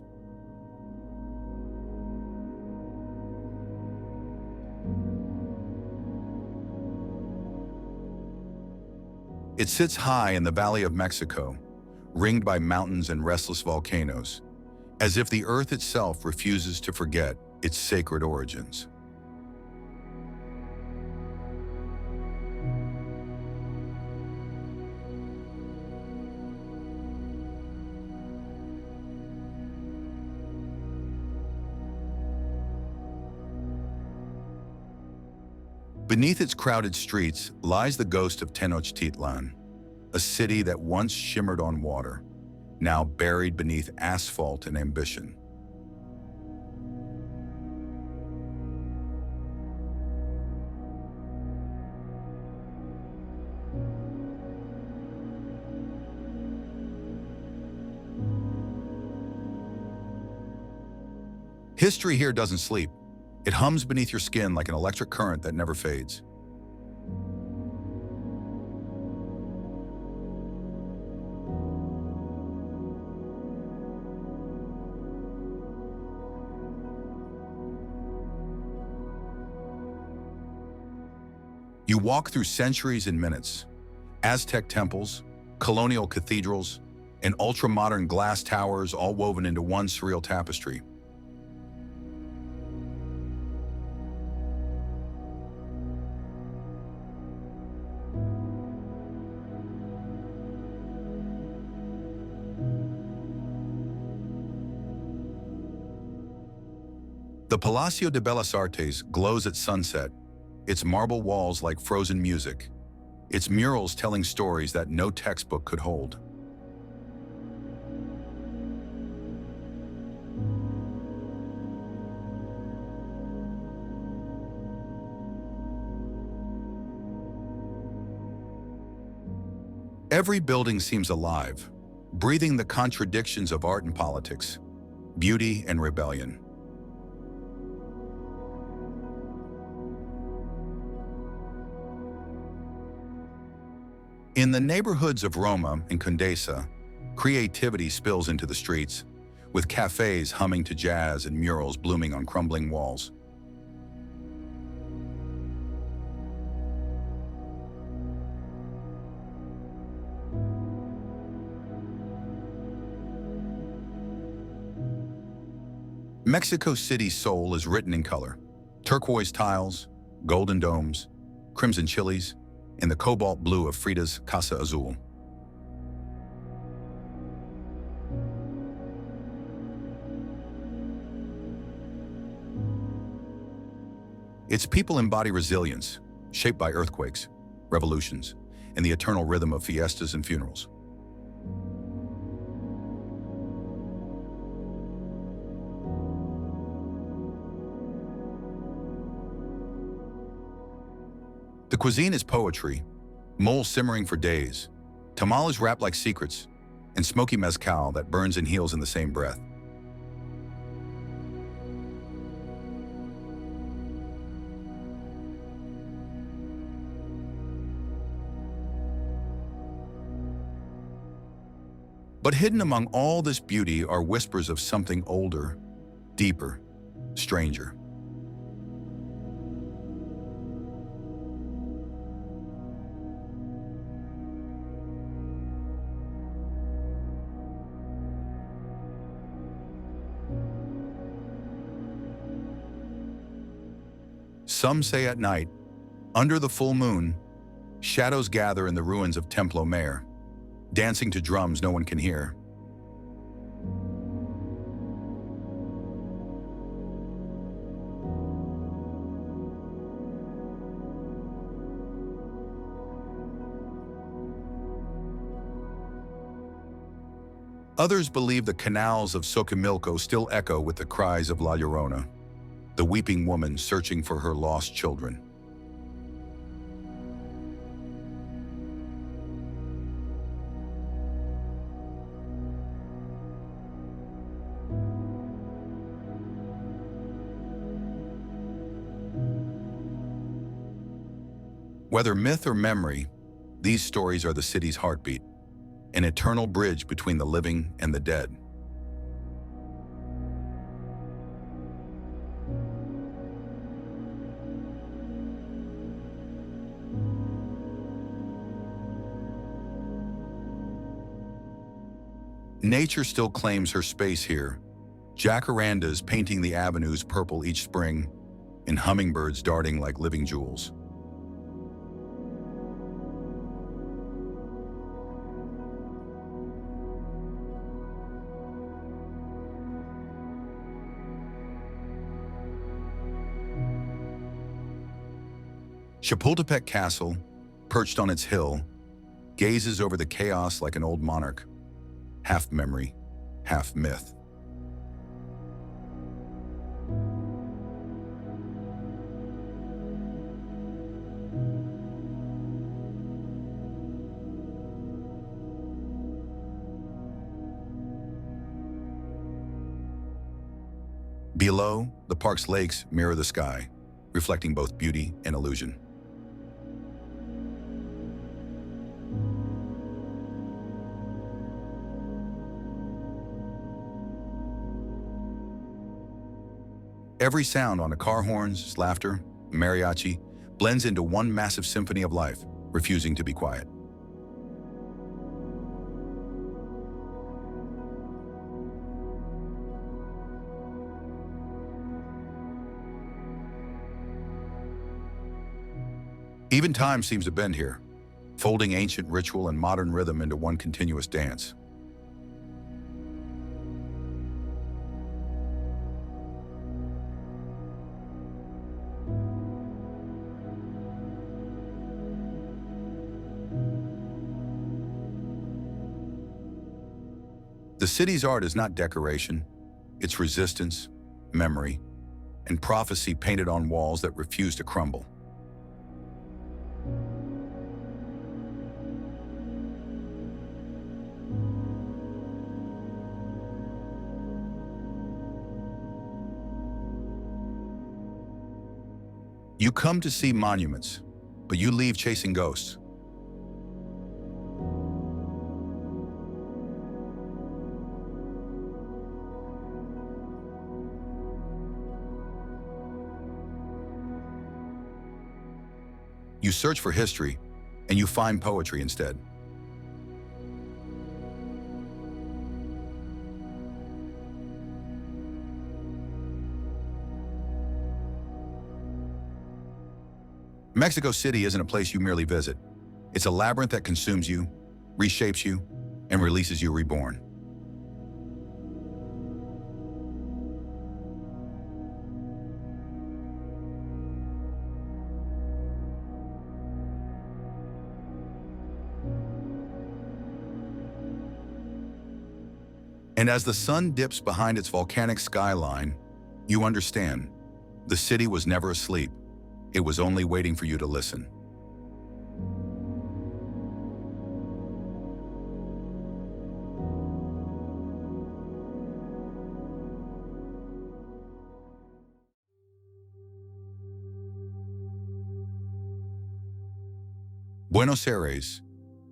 It sits high in the Valley of Mexico, ringed by mountains and restless volcanoes, as if the earth itself refuses to forget its sacred origins. Beneath its crowded streets lies the ghost of Tenochtitlan, a city that once shimmered on water, now buried beneath asphalt and ambition. History here doesn't sleep. It hums beneath your skin like an electric current that never fades. You walk through centuries in minutes. Aztec temples, colonial cathedrals, and ultra-modern glass towers all woven into one surreal tapestry. The Palacio de Bellas Artes glows at sunset, its marble walls like frozen music, its murals telling stories that no textbook could hold. Every building seems alive, breathing the contradictions of art and politics, beauty and rebellion. In the neighborhoods of Roma and Condesa, creativity spills into the streets, with cafes humming to jazz and murals blooming on crumbling walls. Mexico City's soul is written in color. Turquoise tiles, golden domes, crimson chilies, and the cobalt blue of Frida's Casa Azul. Its people embody resilience, shaped by earthquakes, revolutions, and the eternal rhythm of fiestas and funerals. The cuisine is poetry, mole simmering for days, tamales wrapped like secrets, and smoky mezcal that burns and heals in the same breath. But hidden among all this beauty are whispers of something older, deeper, stranger. Some say at night, under the full moon, shadows gather in the ruins of Templo Mayor, dancing to drums no one can hear. Others believe the canals of Xochimilco still echo with the cries of La Llorona, the weeping woman searching for her lost children. Whether myth or memory, these stories are the city's heartbeat, an eternal bridge between the living and the dead. Nature still claims her space here. Jacarandas painting the avenues purple each spring, and hummingbirds darting like living jewels. Chapultepec Castle, perched on its hill, gazes over the chaos like an old monarch, half memory, half myth. Below, the park's lakes mirror the sky, reflecting both beauty and illusion. Every sound on the car horns, laughter, mariachi blends into one massive symphony of life, refusing to be quiet. Even time seems to bend here, folding ancient ritual and modern rhythm into one continuous dance. The city's art is not decoration, it's resistance, memory, and prophecy painted on walls that refuse to crumble. You come to see monuments, but you leave chasing ghosts. You search for history, and you find poetry instead. Mexico City isn't a place you merely visit. It's a labyrinth that consumes you, reshapes you, and releases you reborn. And as the sun dips behind its volcanic skyline, you understand, the city was never asleep. It was only waiting for you to listen. Buenos Aires,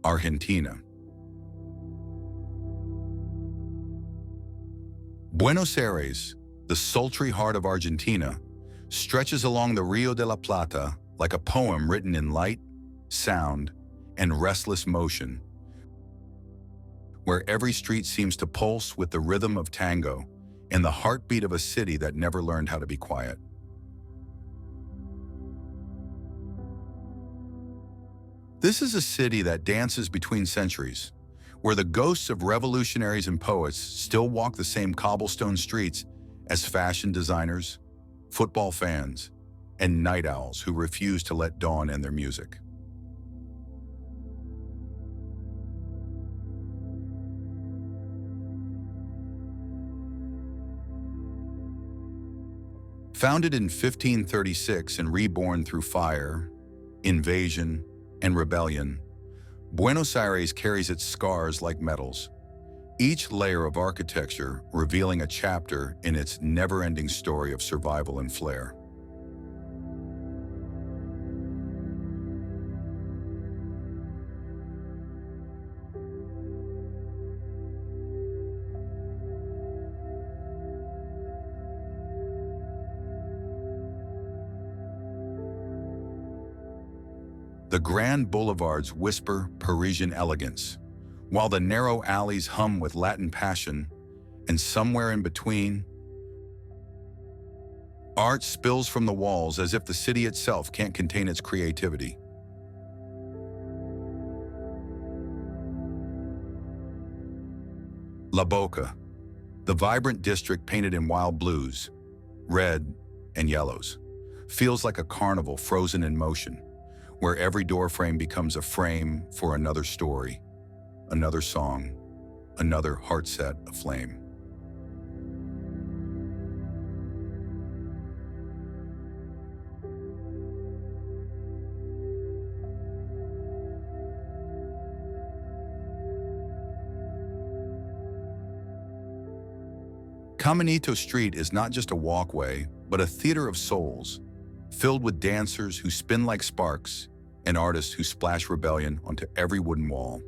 Argentina. Buenos Aires, the sultry heart of Argentina, stretches along the Rio de la Plata like a poem written in light, sound, and restless motion, where every street seems to pulse with the rhythm of tango and the heartbeat of a city that never learned how to be quiet. This is a city that dances between centuries, where the ghosts of revolutionaries and poets still walk the same cobblestone streets as fashion designers, football fans, and night owls who refuse to let dawn end their music. Founded in 1536 and reborn through fire, invasion, and rebellion, Buenos Aires carries its scars like medals, each layer of architecture revealing a chapter in its never-ending story of survival and flair. The grand boulevards whisper Parisian elegance, while the narrow alleys hum with Latin passion, and somewhere in between, art spills from the walls as if the city itself can't contain its creativity. La Boca, the vibrant district painted in wild blues, red, and yellows, feels like a carnival frozen in motion, where every doorframe becomes a frame for another story, another song, another heart set aflame. Caminito Street is not just a walkway, but a theater of souls, filled with dancers who spin like sparks and artists who splash rebellion onto every wooden wall.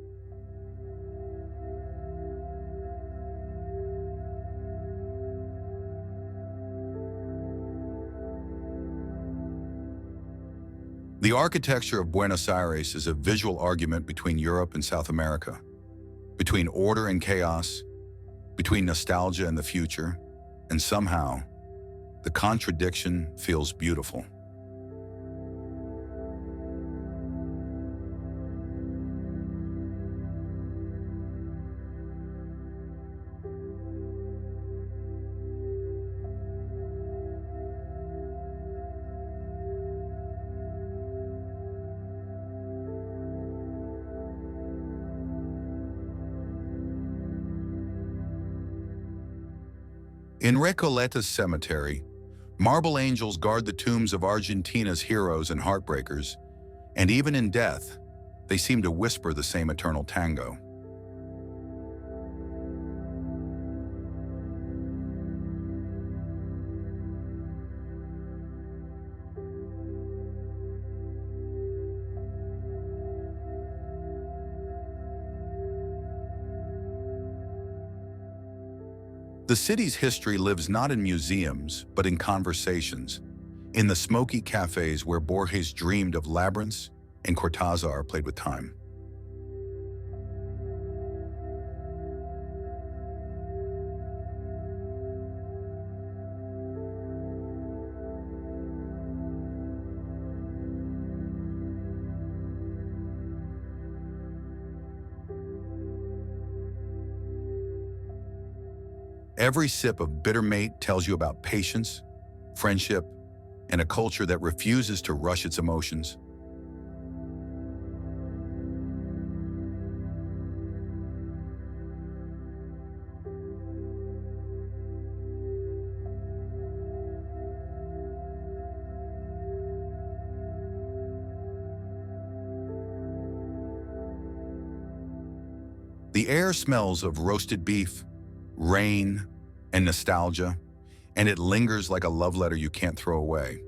The architecture of Buenos Aires is a visual argument between Europe and South America, between order and chaos, between nostalgia and the future, and somehow, the contradiction feels beautiful. In Recoleta's cemetery, marble angels guard the tombs of Argentina's heroes and heartbreakers, and even in death, they seem to whisper the same eternal tango. The city's history lives not in museums, but in conversations, in the smoky cafes where Borges dreamed of labyrinths and Cortázar played with time. Every sip of bitter mate tells you about patience, friendship, and a culture that refuses to rush its emotions. The air smells of roasted beef, rain, and nostalgia, and it lingers like a love letter you can't throw away.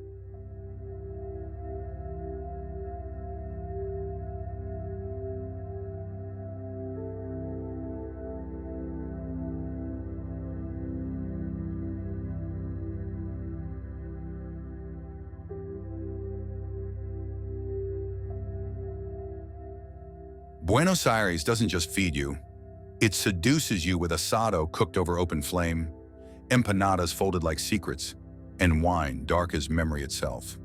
Buenos Aires doesn't just feed you, it seduces you with asado cooked over open flame, empanadas folded like secrets, and wine dark as memory itself.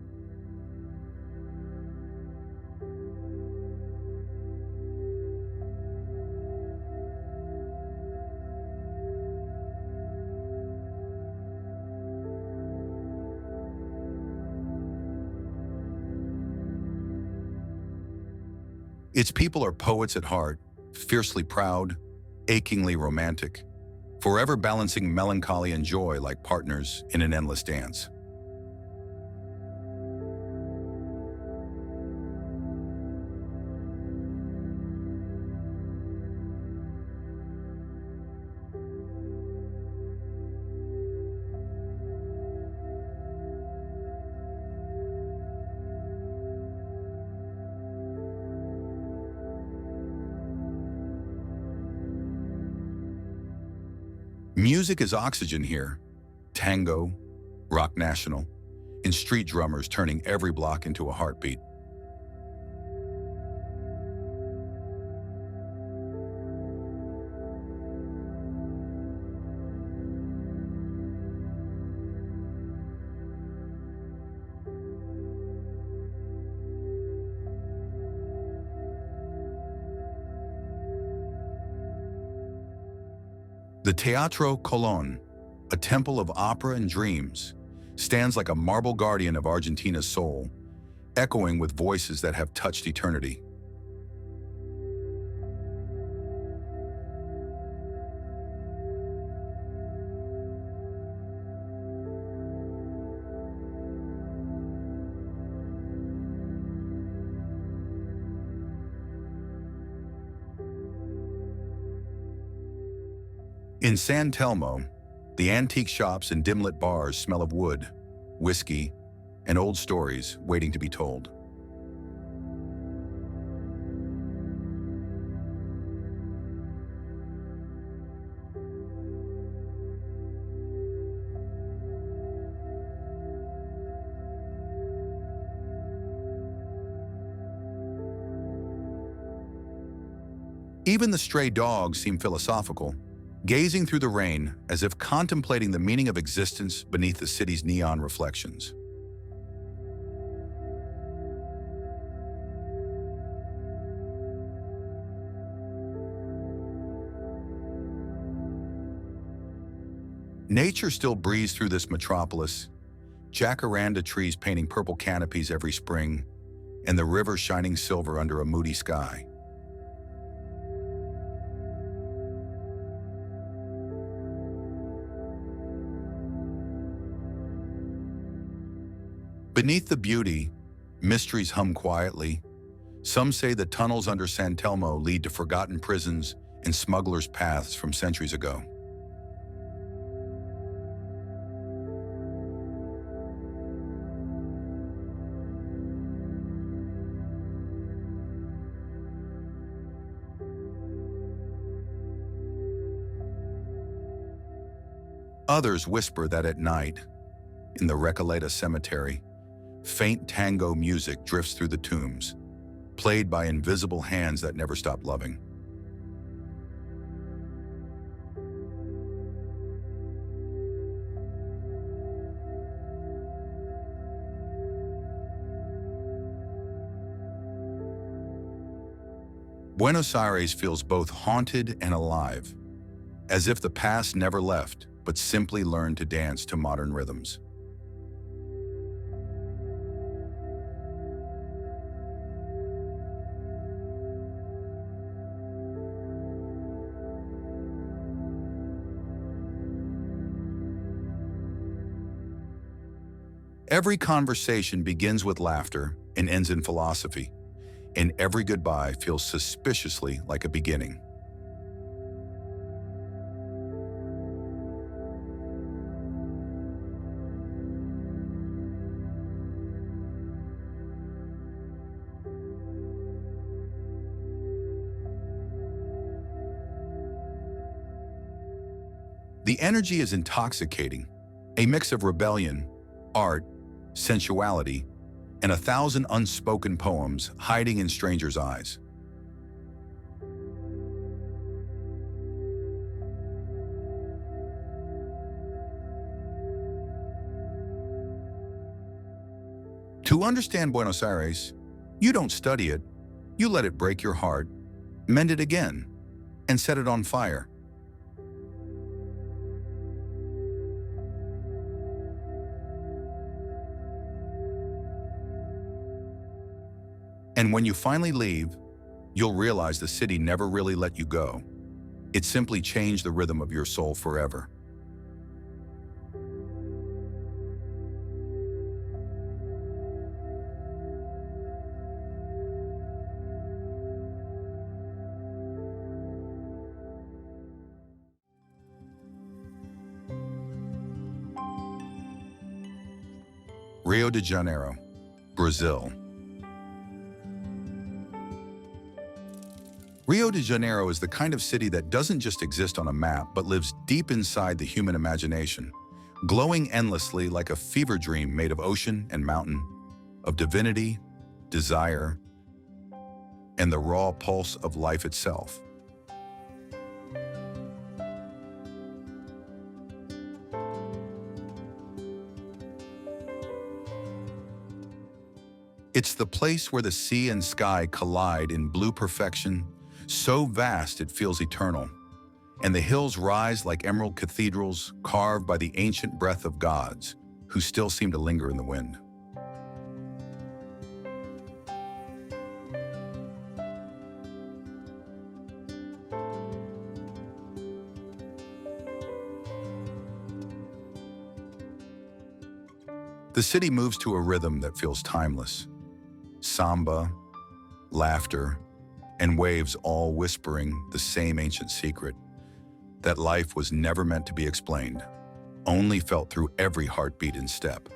Its people are poets at heart, fiercely proud, achingly romantic, forever balancing melancholy and joy like partners in an endless dance. Music is oxygen here. Tango, rock national, and street drummers turning every block into a heartbeat. The Teatro Colón, a temple of opera and dreams, stands like a marble guardian of Argentina's soul, echoing with voices that have touched eternity. In San Telmo, the antique shops and dim-lit bars smell of wood, whiskey, and old stories waiting to be told. Even the stray dogs seem philosophical, gazing through the rain as if contemplating the meaning of existence beneath the city's neon reflections. Nature still breathes through this metropolis, jacaranda trees painting purple canopies every spring, and the river shining silver under a moody sky. Beneath the beauty, mysteries hum quietly. Some say the tunnels under San Telmo lead to forgotten prisons and smugglers' paths from centuries ago. Others whisper that at night, in the Recoleta cemetery, faint tango music drifts through the tombs, played by invisible hands that never stop loving. Buenos Aires feels both haunted and alive, as if the past never left, but simply learned to dance to modern rhythms. Every conversation begins with laughter and ends in philosophy, and every goodbye feels suspiciously like a beginning. The energy is intoxicating, a mix of rebellion, art, sensuality, and 1,000 unspoken poems hiding in strangers' eyes. To understand Buenos Aires, you don't study it, you let it break your heart, mend it again, and set it on fire. And when you finally leave, you'll realize the city never really let you go. It simply changed the rhythm of your soul forever. Rio de Janeiro, Brazil. Rio de Janeiro is the kind of city that doesn't just exist on a map, but lives deep inside the human imagination, glowing endlessly like a fever dream made of ocean and mountain, of divinity, desire, and the raw pulse of life itself. It's the place where the sea and sky collide in blue perfection, so vast it feels eternal, and the hills rise like emerald cathedrals carved by the ancient breath of gods who still seem to linger in the wind. The city moves to a rhythm that feels timeless. Samba, laughter, and waves all whispering the same ancient secret, that life was never meant to be explained, only felt through every heartbeat and step.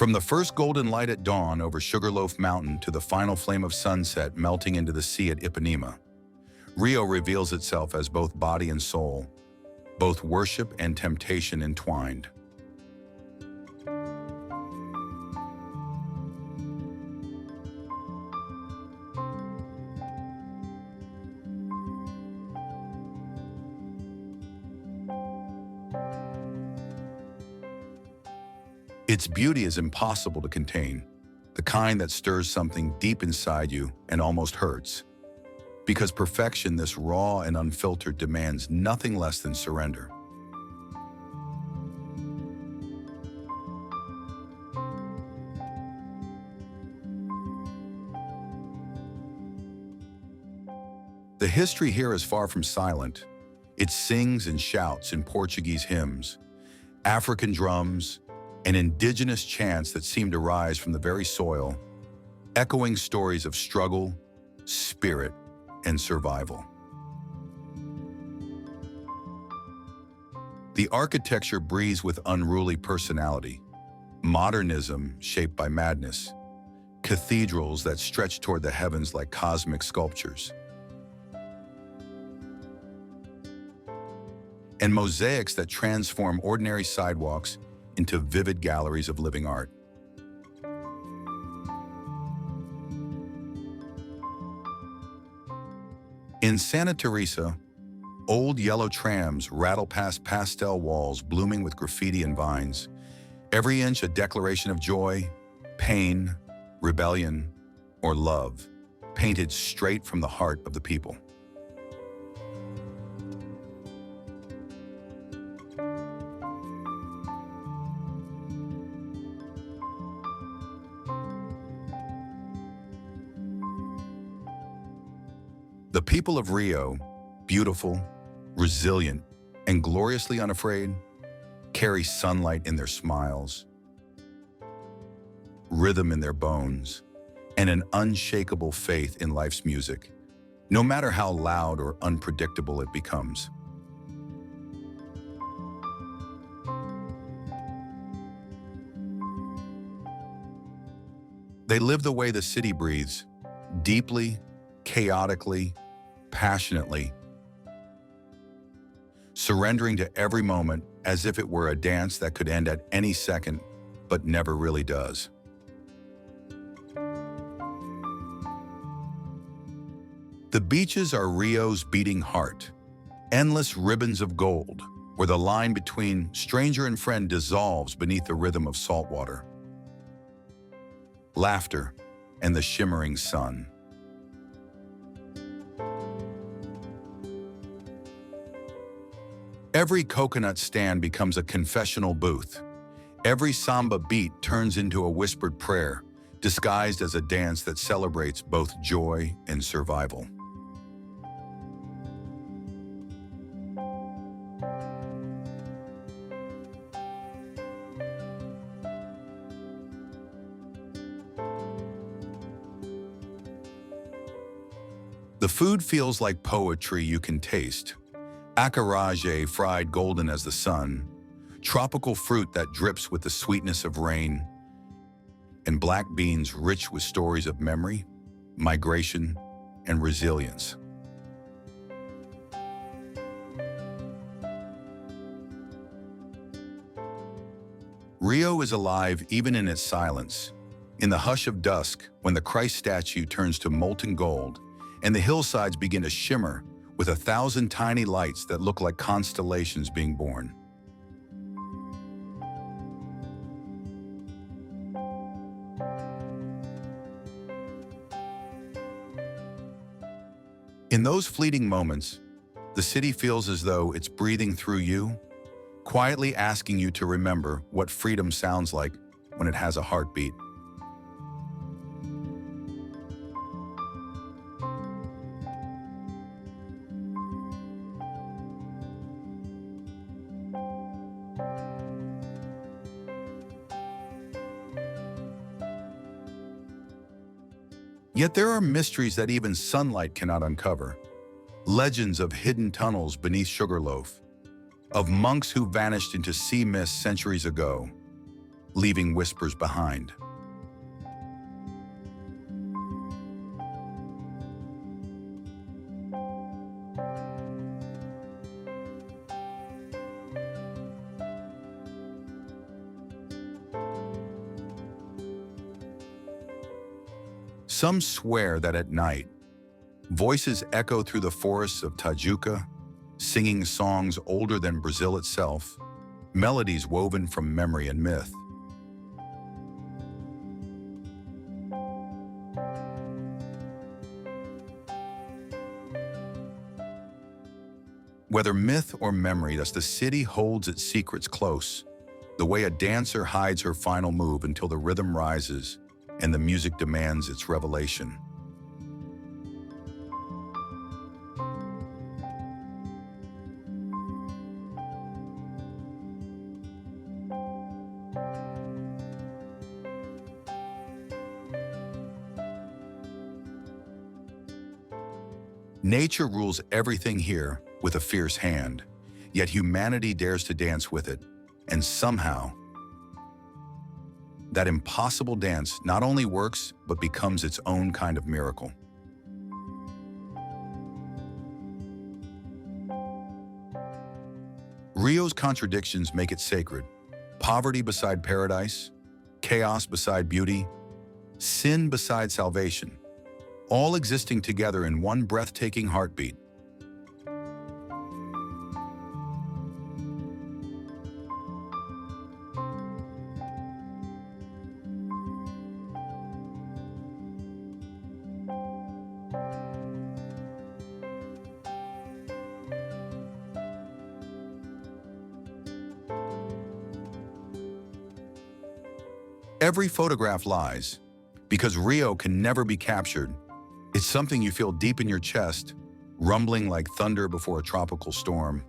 From the first golden light at dawn over Sugarloaf Mountain to the final flame of sunset melting into the sea at Ipanema, Rio reveals itself as both body and soul, both worship and temptation entwined. Its beauty is impossible to contain, the kind that stirs something deep inside you and almost hurts. Because perfection, this raw and unfiltered, demands nothing less than surrender. The history here is far from silent. It sings and shouts in Portuguese hymns, African drums, and indigenous chants that seem to rise from the very soil, echoing stories of struggle, spirit, and survival. The architecture breathes with unruly personality, modernism shaped by madness, cathedrals that stretch toward the heavens like cosmic sculptures, and mosaics that transform ordinary sidewalks into vivid galleries of living art. In Santa Teresa, old yellow trams rattle past pastel walls blooming with graffiti and vines, every inch a declaration of joy, pain, rebellion, or love, painted straight from the heart of the people. The people of Rio, beautiful, resilient, and gloriously unafraid, carry sunlight in their smiles, rhythm in their bones, and an unshakable faith in life's music, no matter how loud or unpredictable it becomes. They live the way the city breathes, deeply, chaotically, passionately, surrendering to every moment as if it were a dance that could end at any second, but never really does. The beaches are Rio's beating heart, endless ribbons of gold, where the line between stranger and friend dissolves beneath the rhythm of salt water, laughter, and the shimmering sun. Every coconut stand becomes a confessional booth. Every samba beat turns into a whispered prayer, disguised as a dance that celebrates both joy and survival. The food feels like poetry you can taste. Acarajé fried golden as the sun, tropical fruit that drips with the sweetness of rain, and black beans rich with stories of memory, migration, and resilience. Rio is alive even in its silence. In the hush of dusk, when the Christ statue turns to molten gold, and the hillsides begin to shimmer with 1,000 tiny lights that look like constellations being born. In those fleeting moments, The city feels as though it's breathing through you, quietly asking you to remember what freedom sounds like when it has a heartbeat. Yet there are mysteries that even sunlight cannot uncover. Legends of hidden tunnels beneath Sugarloaf, of monks who vanished into sea mist centuries ago, leaving whispers behind. Some swear that at night, voices echo through the forests of Tajuca, singing songs older than Brazil itself, melodies woven from memory and myth. Whether myth or memory, thus the city holds its secrets close, the way a dancer hides her final move until the rhythm rises and the music demands its revelation. Nature rules everything here with a fierce hand, yet humanity dares to dance with it, and somehow, that impossible dance not only works, but becomes its own kind of miracle. Rio's contradictions make it sacred. Poverty beside paradise, chaos beside beauty, sin beside salvation, all existing together in one breathtaking heartbeat. Every photograph lies, because Rio can never be captured. It's something you feel deep in your chest, rumbling like thunder before a tropical storm.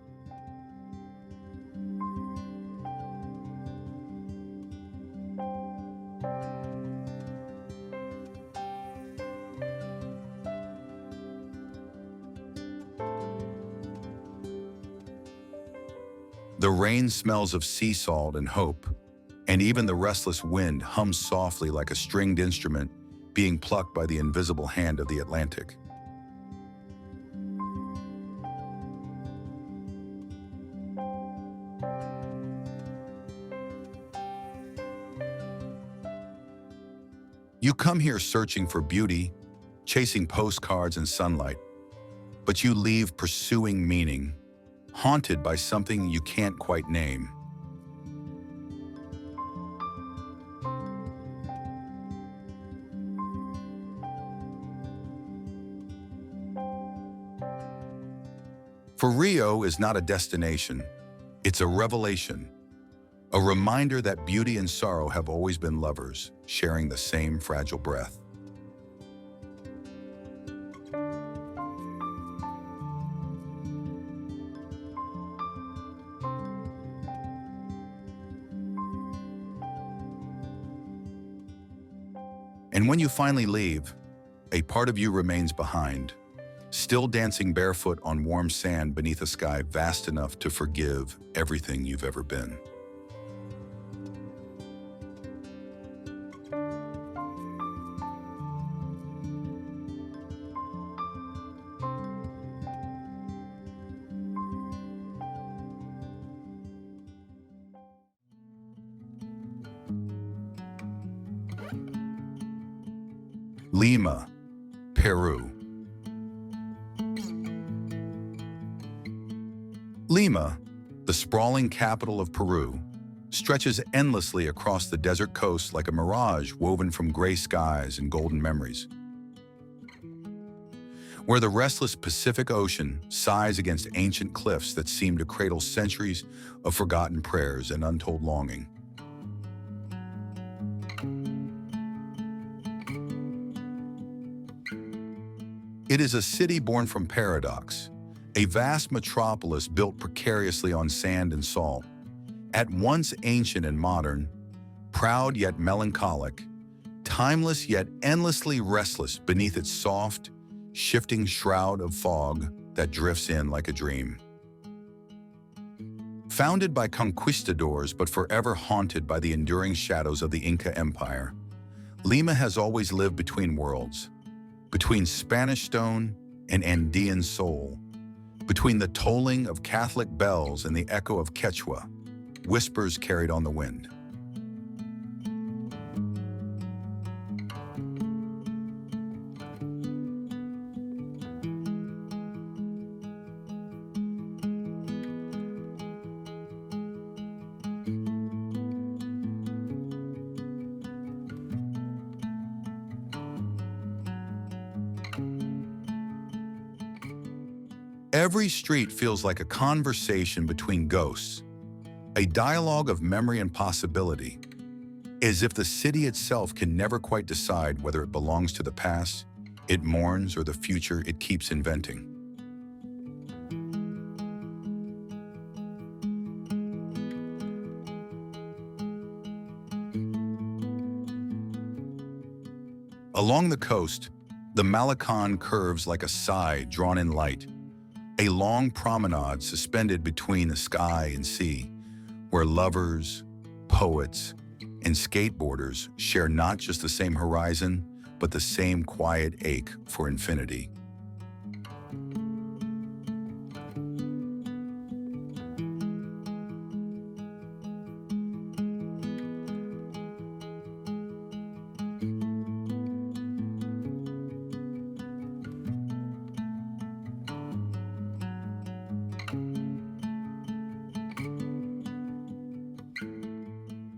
The rain smells of sea salt and hope, and even the restless wind hums softly like a stringed instrument being plucked by the invisible hand of the Atlantic. You come here searching for beauty, chasing postcards and sunlight, but you leave pursuing meaning, haunted by something you can't quite name. For Rio is not a destination, it's a revelation, a reminder that beauty and sorrow have always been lovers, sharing the same fragile breath. And when you finally leave, a part of you remains behind, still dancing barefoot on warm sand beneath a sky vast enough to forgive everything you've ever been. Lima, Peru. Lima, the sprawling capital of Peru, stretches endlessly across the desert coast like a mirage woven from gray skies and golden memories. where the restless Pacific Ocean sighs against ancient cliffs that seem to cradle centuries of forgotten prayers and untold longing. It is a city born from paradox, a vast metropolis built precariously on sand and salt, at once ancient and modern, proud yet melancholic, timeless yet endlessly restless beneath its soft, shifting shroud of fog that drifts in like a dream. Founded by conquistadors but forever haunted by the enduring shadows of the Inca Empire, Lima has always lived between worlds, between Spanish stone and Andean soul, between the tolling of Catholic bells and the echo of Quechua, whispers carried on the wind. Every street feels like a conversation between ghosts, a dialogue of memory and possibility, as if the city itself can never quite decide whether it belongs to the past it mourns or the future it keeps inventing. Along the coast, the Malecon curves like a sigh drawn in light, a long promenade suspended between the sky and sea, where lovers, poets, and skateboarders share not just the same horizon, but the same quiet ache for infinity.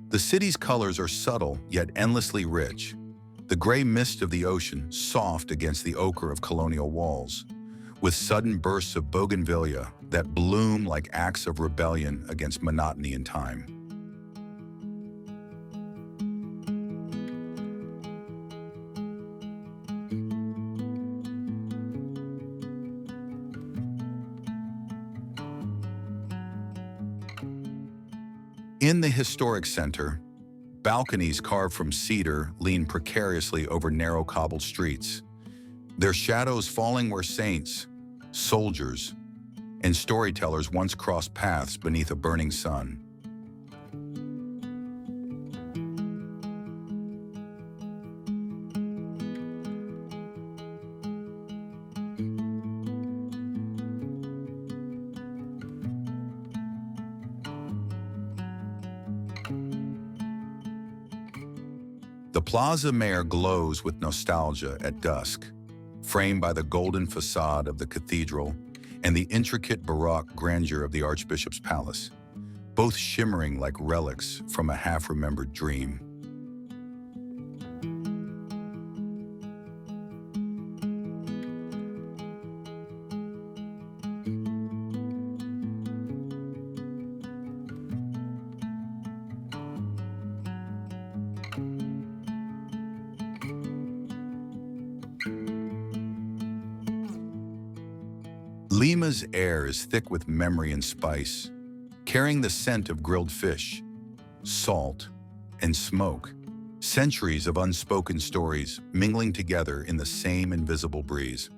The city's colors are subtle yet endlessly rich, the gray mist of the ocean soft against the ochre of colonial walls, with sudden bursts of bougainvillea that bloom like acts of rebellion against monotony and time. In the historic center, balconies carved from cedar lean precariously over narrow cobbled streets, their shadows falling where saints, soldiers, and storytellers once crossed paths beneath a burning sun. The Plaza Mayor glows with nostalgia at dusk, framed by the golden facade of the cathedral and the intricate Baroque grandeur of the Archbishop's palace, both shimmering like relics from a half-remembered dream. Lima's air is thick with memory and spice, carrying the scent of grilled fish, salt, and smoke, centuries of unspoken stories mingling together in the same invisible breeze.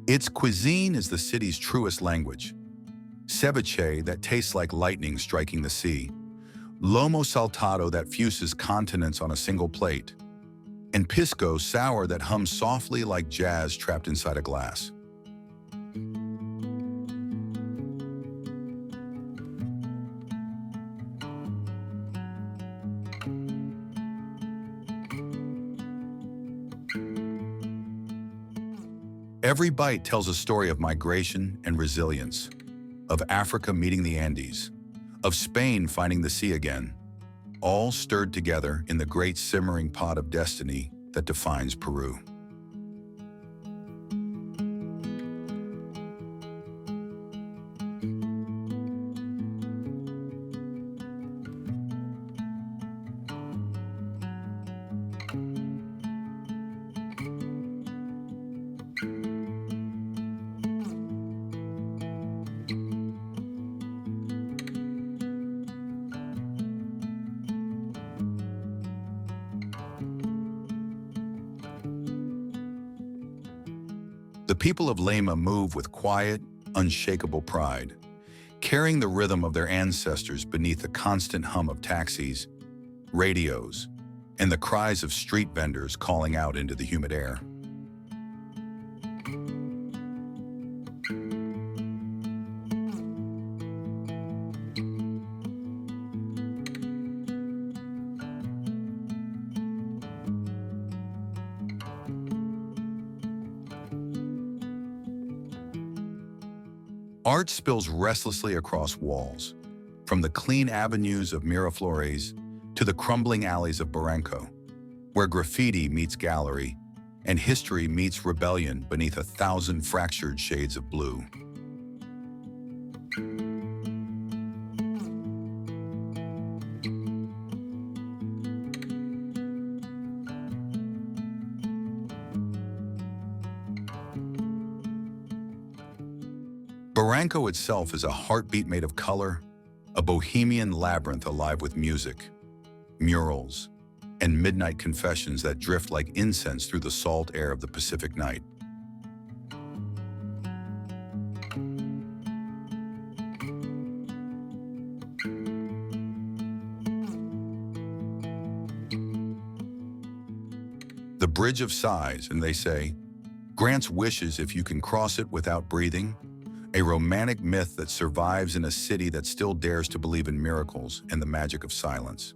Its cuisine is the city's truest language. Ceviche that tastes like lightning striking the sea, lomo saltado that fuses continents on a single plate, and pisco sour that hums softly like jazz trapped inside a glass. Every bite tells a story of migration and resilience, of Africa meeting the Andes, of Spain finding the sea again, all stirred together in the great simmering pot of destiny that defines Peru. The people of Lima move with quiet, unshakable pride, carrying the rhythm of their ancestors beneath the constant hum of taxis, radios, and the cries of street vendors calling out into the humid air. Art spills restlessly across walls, from the clean avenues of Miraflores to the crumbling alleys of Barranco, where graffiti meets gallery and history meets rebellion beneath 1,000 fractured shades of blue. Barranco itself is a heartbeat made of color, a bohemian labyrinth alive with music, murals, and midnight confessions that drift like incense through the salt air of the Pacific night. The Bridge of Sighs, and they say, grants wishes if you can cross it without breathing, a romantic myth that survives in a city that still dares to believe in miracles and the magic of silence.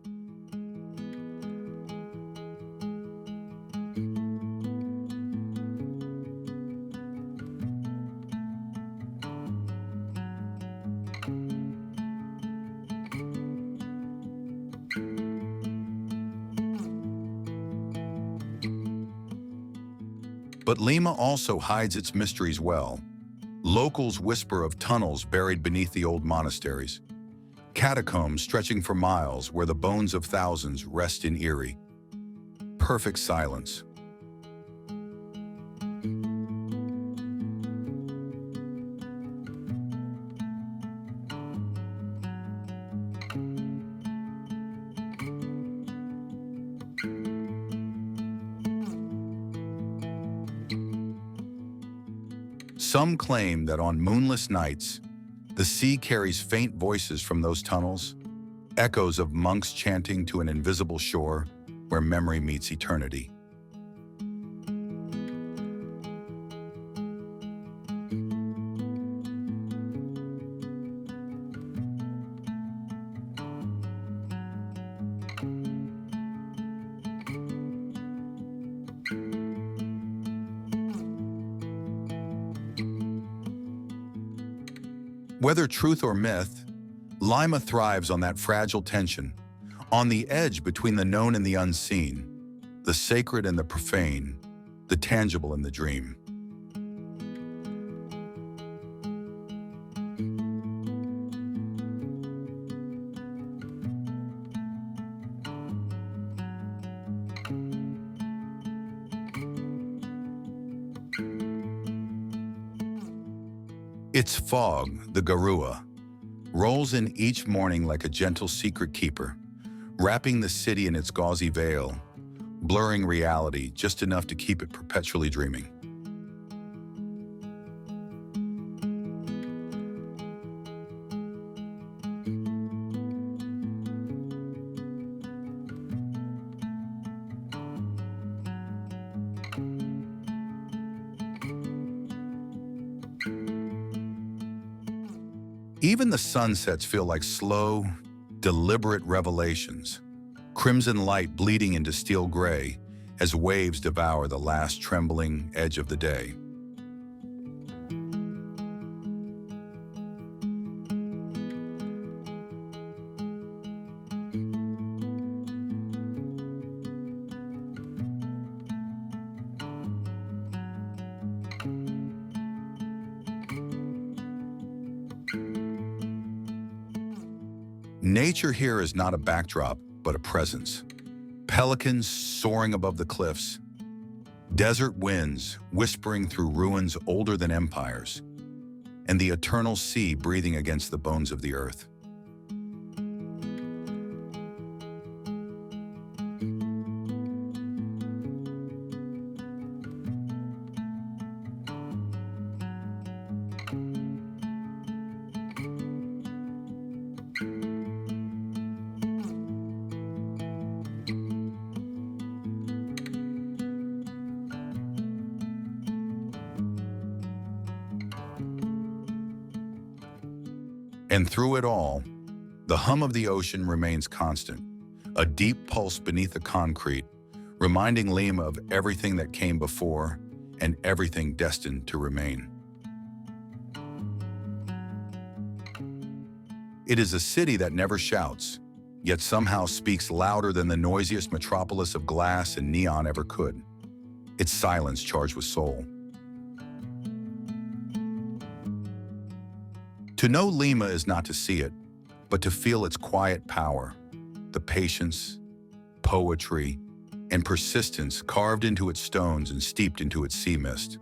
But Lima also hides its mysteries well. Locals whisper of tunnels buried beneath the old monasteries, catacombs stretching for miles where the bones of thousands rest in eerie, perfect silence. Some claim that on moonless nights, the sea carries faint voices from those tunnels, echoes of monks chanting to an invisible shore where memory meets eternity. Whether truth or myth, Lima thrives on that fragile tension, on the edge between the known and the unseen, the sacred and the profane, the tangible and the dream. Its fog, the garua, rolls in each morning like a gentle secret keeper, wrapping the city in its gauzy veil, blurring reality just enough to keep it perpetually dreaming. Even the sunsets feel like slow, deliberate revelations, crimson light bleeding into steel gray as waves devour the last trembling edge of the day. Nature here is not a backdrop, but a presence. Pelicans soaring above the cliffs, desert winds whispering through ruins older than empires, and the eternal sea breathing against the bones of the earth. And through it all, the hum of the ocean remains constant, a deep pulse beneath the concrete, reminding Lima of everything that came before and everything destined to remain. It is a city that never shouts, yet somehow speaks louder than the noisiest metropolis of glass and neon ever could. Its silence charged with soul. To know Lima is not to see it, but to feel its quiet power, the patience, poetry, and persistence carved into its stones and steeped into its sea mist.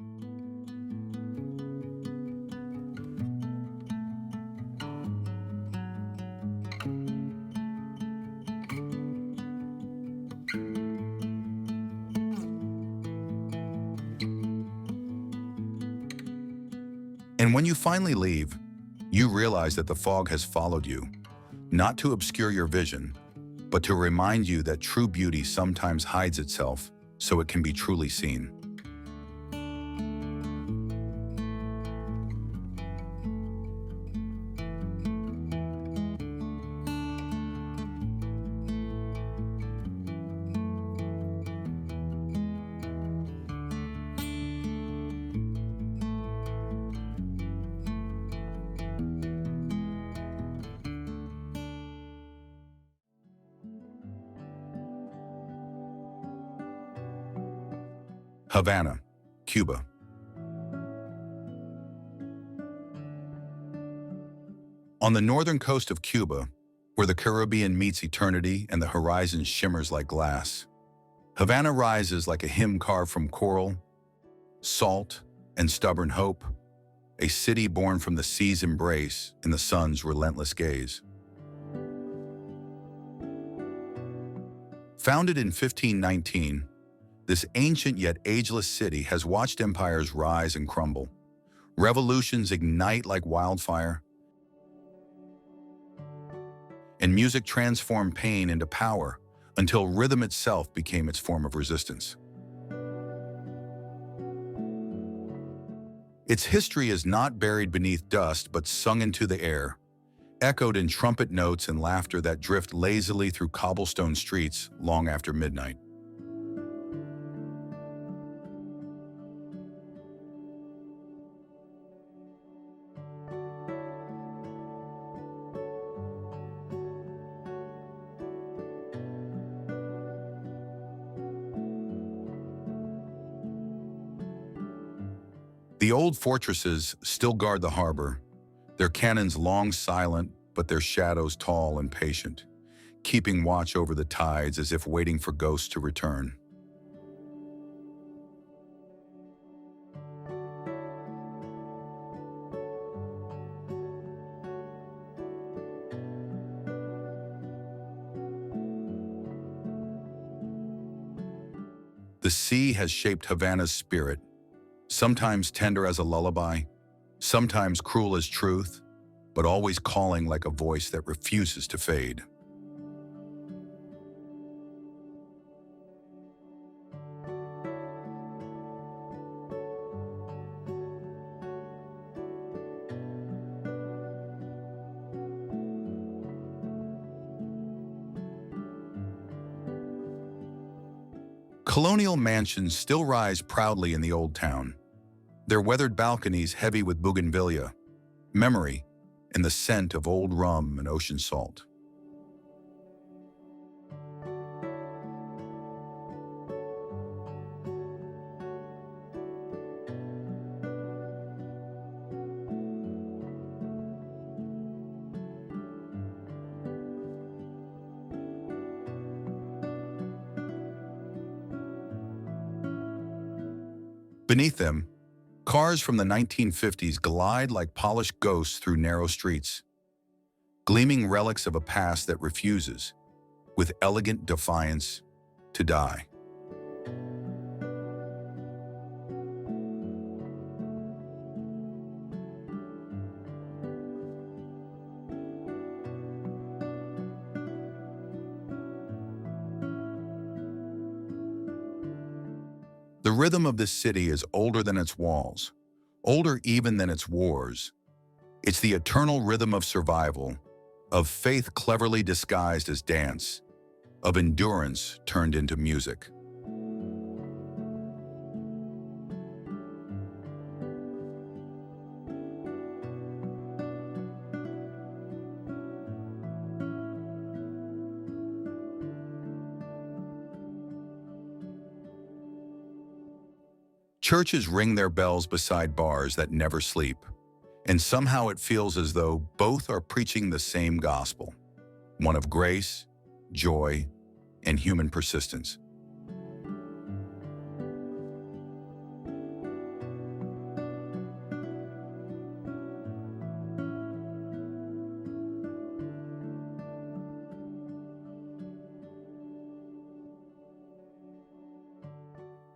And when you finally leave, you realize that the fog has followed you, not to obscure your vision, but to remind you that true beauty sometimes hides itself so it can be truly seen. Havana, Cuba. On the northern coast of Cuba, where the Caribbean meets eternity and the horizon shimmers like glass, Havana rises like a hymn carved from coral, salt, and stubborn hope, a city born from the sea's embrace and the sun's relentless gaze. Founded in 1519, this ancient yet ageless city has watched empires rise and crumble, revolutions ignite like wildfire, and music transformed pain into power until rhythm itself became its form of resistance. Its history is not buried beneath dust but sung into the air, echoed in trumpet notes and laughter that drift lazily through cobblestone streets long after midnight. The old fortresses still guard the harbor, their cannons long silent, but their shadows tall and patient, keeping watch over the tides as if waiting for ghosts to return. The sea has shaped Havana's spirit, sometimes tender as a lullaby, sometimes cruel as truth, but always calling like a voice that refuses to fade. Colonial mansions still rise proudly in the old town, their weathered balconies heavy with bougainvillea, memory, and the scent of old rum and ocean salt. Beneath them, cars from the 1950s glide like polished ghosts through narrow streets, gleaming relics of a past that refuses, with elegant defiance, to die. The rhythm of this city is older than its walls, older even than its wars. It's the eternal rhythm of survival, of faith cleverly disguised as dance, of endurance turned into music. Churches ring their bells beside bars that never sleep, and somehow it feels as though both are preaching the same gospel, one of grace, joy, and human persistence.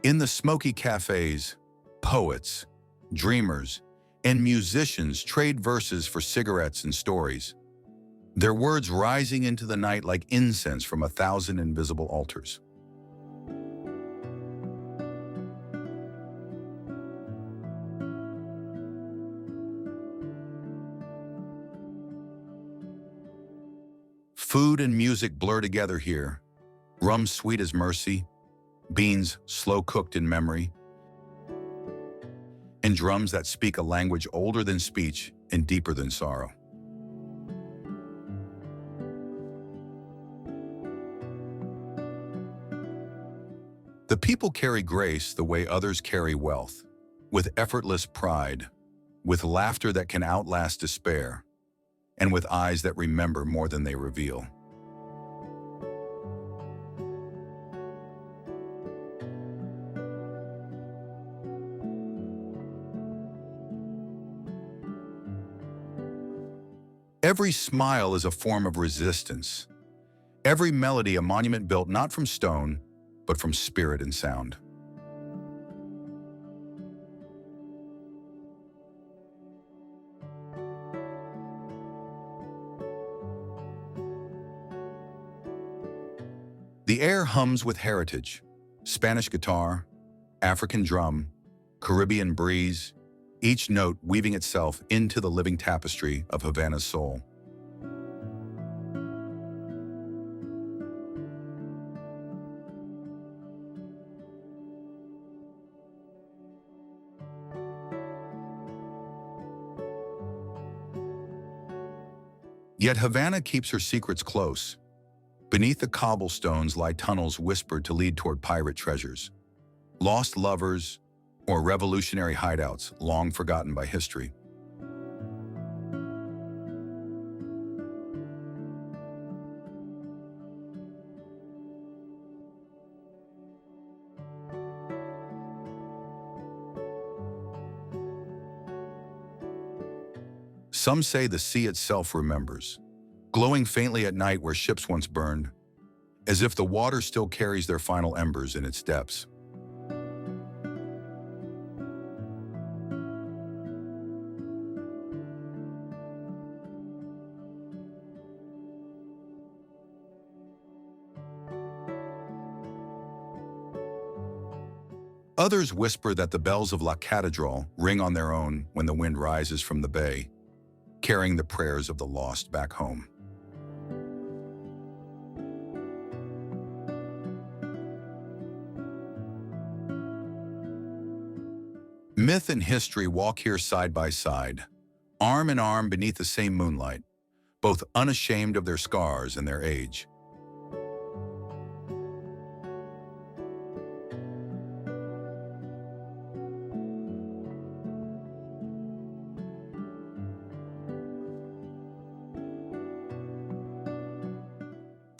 In the smoky cafes, poets, dreamers, and musicians trade verses for cigarettes and stories, their words rising into the night like incense from 1,000 invisible altars. Food and music blur together here, rum sweet as mercy, beans slow-cooked in memory, and drums that speak a language older than speech and deeper than sorrow. The people carry grace the way others carry wealth, with effortless pride, with laughter that can outlast despair, and with eyes that remember more than they reveal. Every smile is a form of resistance. Every melody a monument built not from stone, but from spirit and sound. The air hums with heritage, Spanish guitar, African drum, Caribbean breeze, each note weaving itself into the living tapestry of Havana's soul. Yet Havana keeps her secrets close. Beneath the cobblestones lie tunnels whispered to lead toward pirate treasures, lost lovers, or revolutionary hideouts long forgotten by history. Some say the sea itself remembers, glowing faintly at night where ships once burned, as if the water still carries their final embers in its depths. Others whisper that the bells of La Catedral ring on their own when the wind rises from the bay, carrying the prayers of the lost back home. Myth and history walk here side by side, arm in arm beneath the same moonlight, both unashamed of their scars and their age.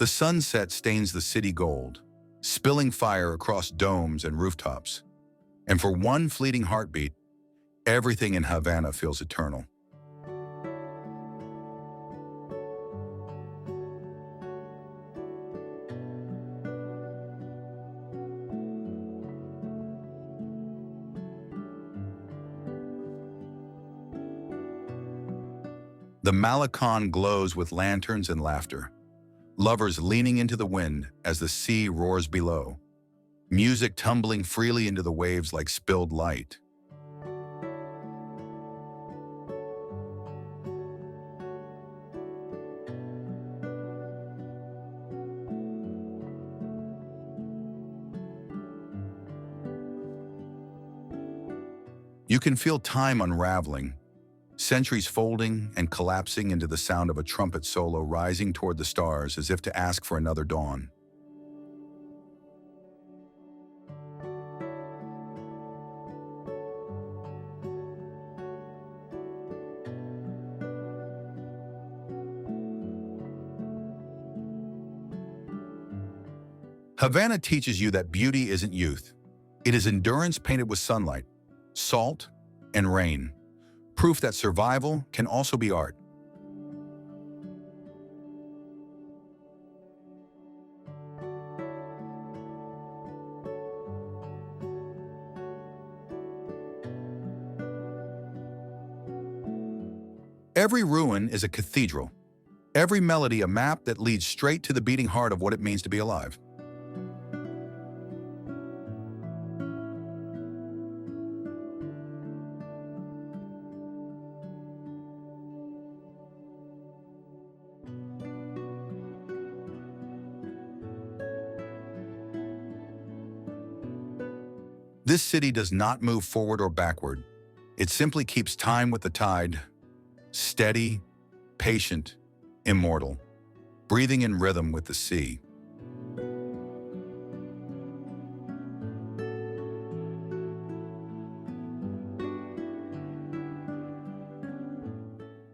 The sunset stains the city gold, spilling fire across domes and rooftops, And for one fleeting heartbeat, everything in Havana feels eternal. The Malecon glows with lanterns and laughter, lovers leaning into the wind as the sea roars below, music tumbling freely into the waves like spilled light. You can feel time unraveling, centuries folding and collapsing into the sound of a trumpet solo rising toward the stars as if to ask for another dawn. Havana teaches you that beauty isn't youth. It is endurance painted with sunlight, salt, and rain. Proof that survival can also be art. Every ruin is a cathedral. Every melody a map that leads straight to the beating heart of what it means to be alive. This city does not move forward or backward. It simply keeps time with the tide, steady, patient, immortal, breathing in rhythm with the sea.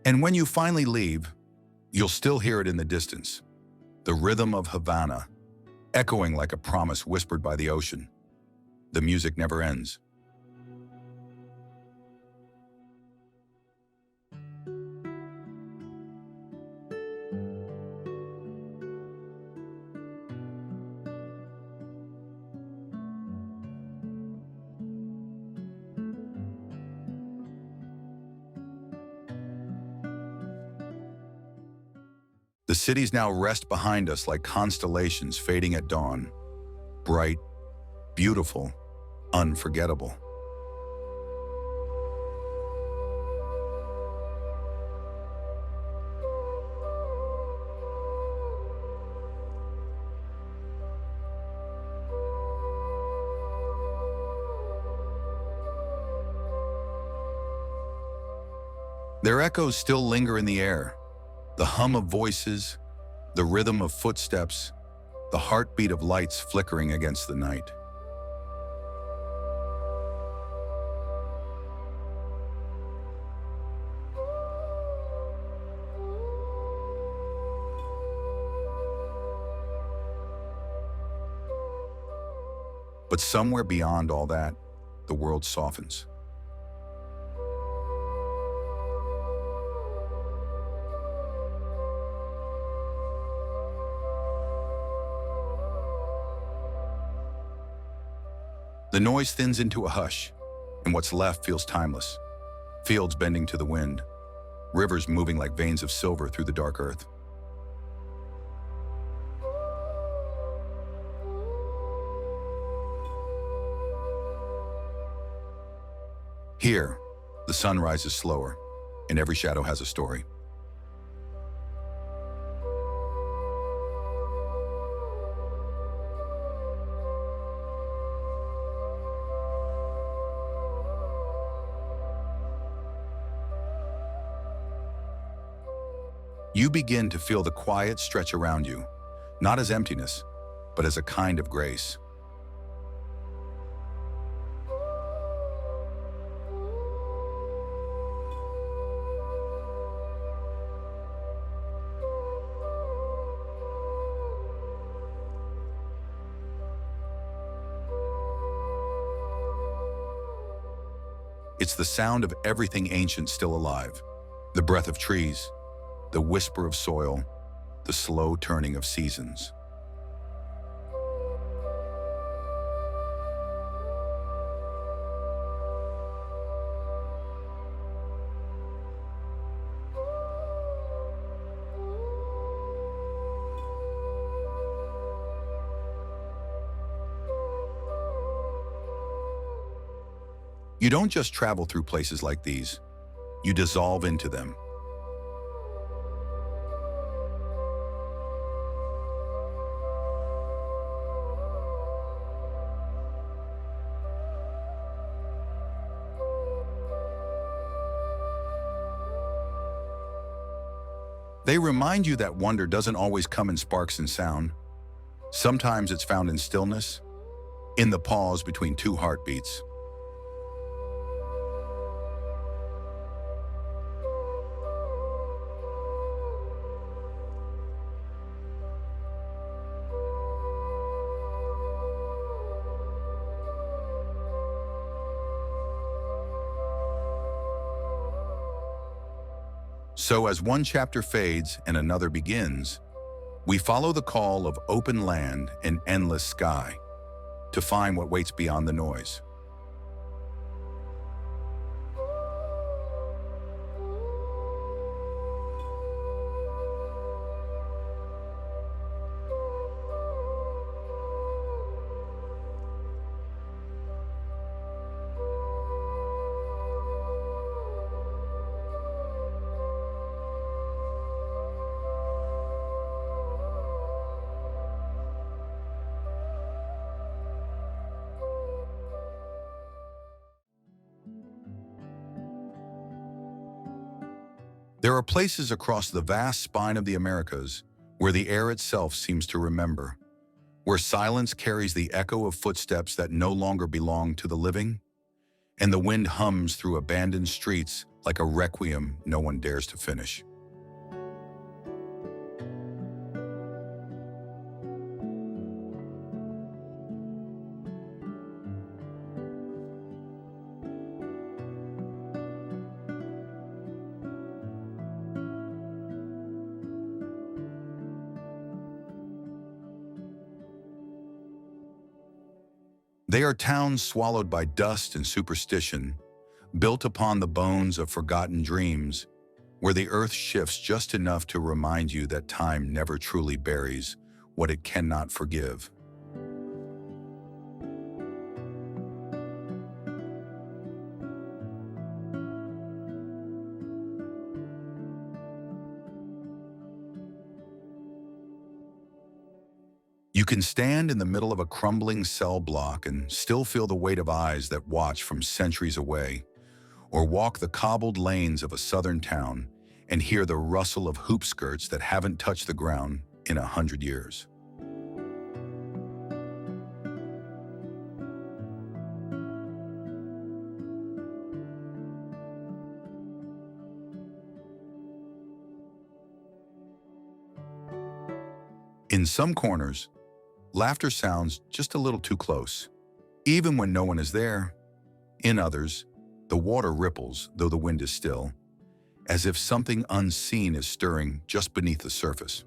And when you finally leave, you'll still hear it in the distance, the rhythm of Havana, echoing like a promise whispered by the ocean. The music never ends. The cities now rest behind us like constellations fading at dawn, bright, beautiful, unforgettable. Their echoes still linger in the air, the hum of voices, the rhythm of footsteps, the heartbeat of lights flickering against the night. But somewhere beyond all that, the world softens. The noise thins into a hush, and what's left feels timeless. Fields bending to the wind, rivers moving like veins of silver through the dark earth. Here, the sun rises slower, and every shadow has a story. You begin to feel the quiet stretch around you, not as emptiness, but as a kind of grace. It's the sound of everything ancient still alive. The breath of trees, the whisper of soil, the slow turning of seasons. You don't just travel through places like these, you dissolve into them. They remind you that wonder doesn't always come in sparks and sound. Sometimes it's found in stillness, in the pause between two heartbeats. So as one chapter fades and another begins, we follow the call of open land and endless sky to find what waits beyond the noise. There are places across the vast spine of the Americas where the air itself seems to remember, where silence carries the echo of footsteps that no longer belong to the living, and the wind hums through abandoned streets like a requiem no one dares to finish. They are towns swallowed by dust and superstition, built upon the bones of forgotten dreams, where the earth shifts just enough to remind you that time never truly buries what it cannot forgive. You can stand in the middle of a crumbling cell block and still feel the weight of eyes that watch from centuries away, or walk the cobbled lanes of a southern town and hear the rustle of hoop skirts that haven't touched the ground in 100 years. In some corners, laughter sounds just a little too close, even when no one is there. In others, the water ripples, though the wind is still, as if something unseen is stirring just beneath the surface.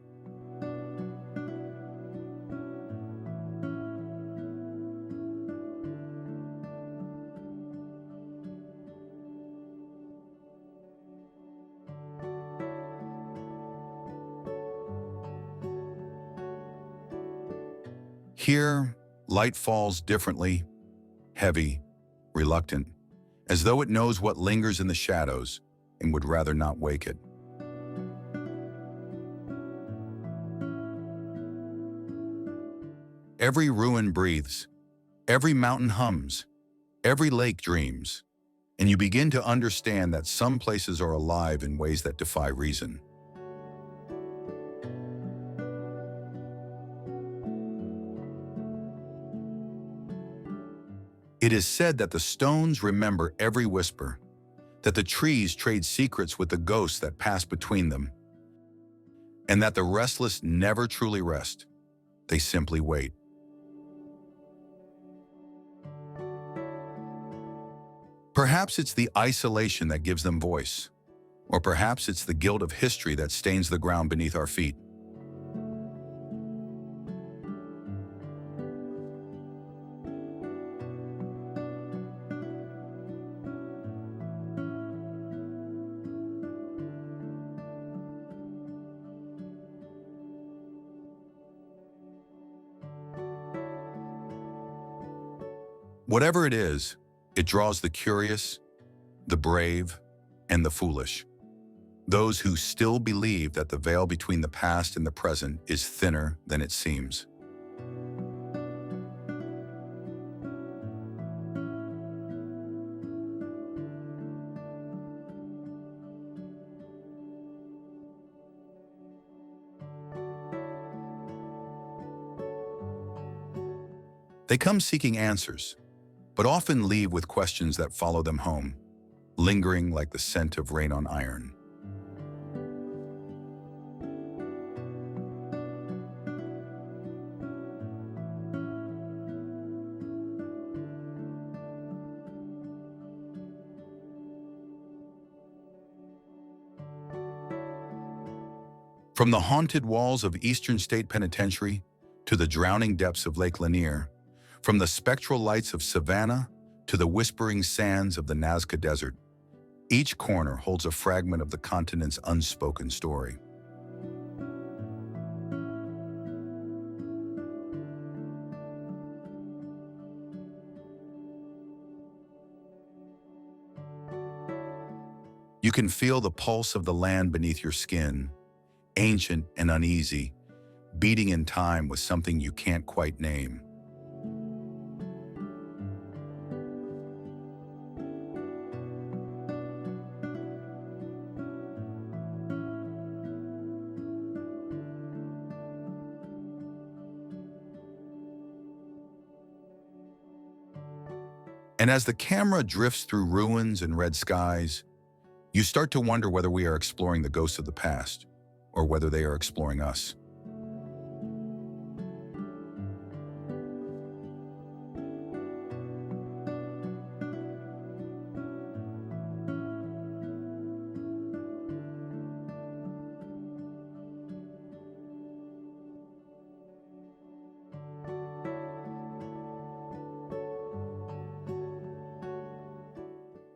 Here, light falls differently, heavy, reluctant, as though it knows what lingers in the shadows and would rather not wake it. Every ruin breathes, every mountain hums, every lake dreams, and you begin to understand that some places are alive in ways that defy reason. It is said that the stones remember every whisper, that the trees trade secrets with the ghosts that pass between them, and that the restless never truly rest. They simply wait. Perhaps it's the isolation that gives them voice, or perhaps it's the guilt of history that stains the ground beneath our feet. Whatever it is, it draws the curious, the brave, and the foolish. Those who still believe that the veil between the past and the present is thinner than it seems. They come seeking answers, but often leave with questions that follow them home, lingering like the scent of rain on iron. From the haunted walls of Eastern State Penitentiary to the drowning depths of Lake Lanier, from the spectral lights of Savannah to the whispering sands of the Nazca Desert, each corner holds a fragment of the continent's unspoken story. You can feel the pulse of the land beneath your skin, ancient and uneasy, beating in time with something you can't quite name. And as the camera drifts through ruins and red skies, you start to wonder whether we are exploring the ghosts of the past, or whether they are exploring us.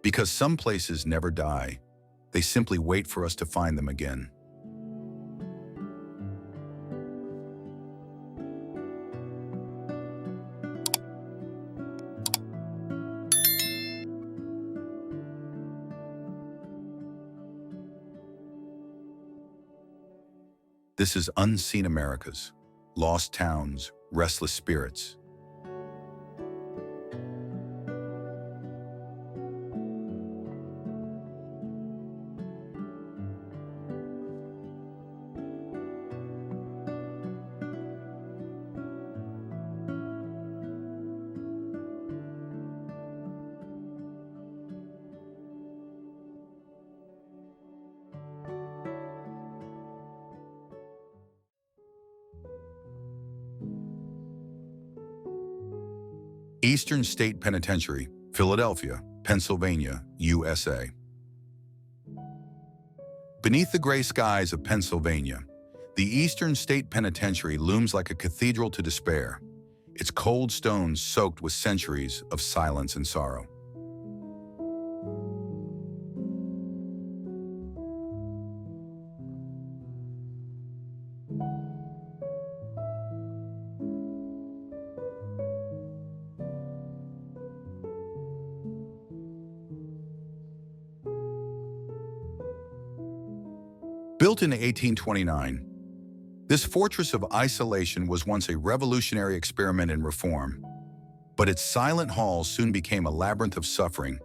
Because some places never die, they simply wait for us to find them again. This is Unseen Americas, lost towns, restless spirits. Eastern State Penitentiary, Philadelphia, Pennsylvania, USA. Beneath the gray skies of Pennsylvania, the Eastern State Penitentiary looms like a cathedral to despair, its cold stones soaked with centuries of silence and sorrow. Built in 1829, this fortress of isolation was once a revolutionary experiment in reform, but its silent halls soon became a labyrinth of suffering,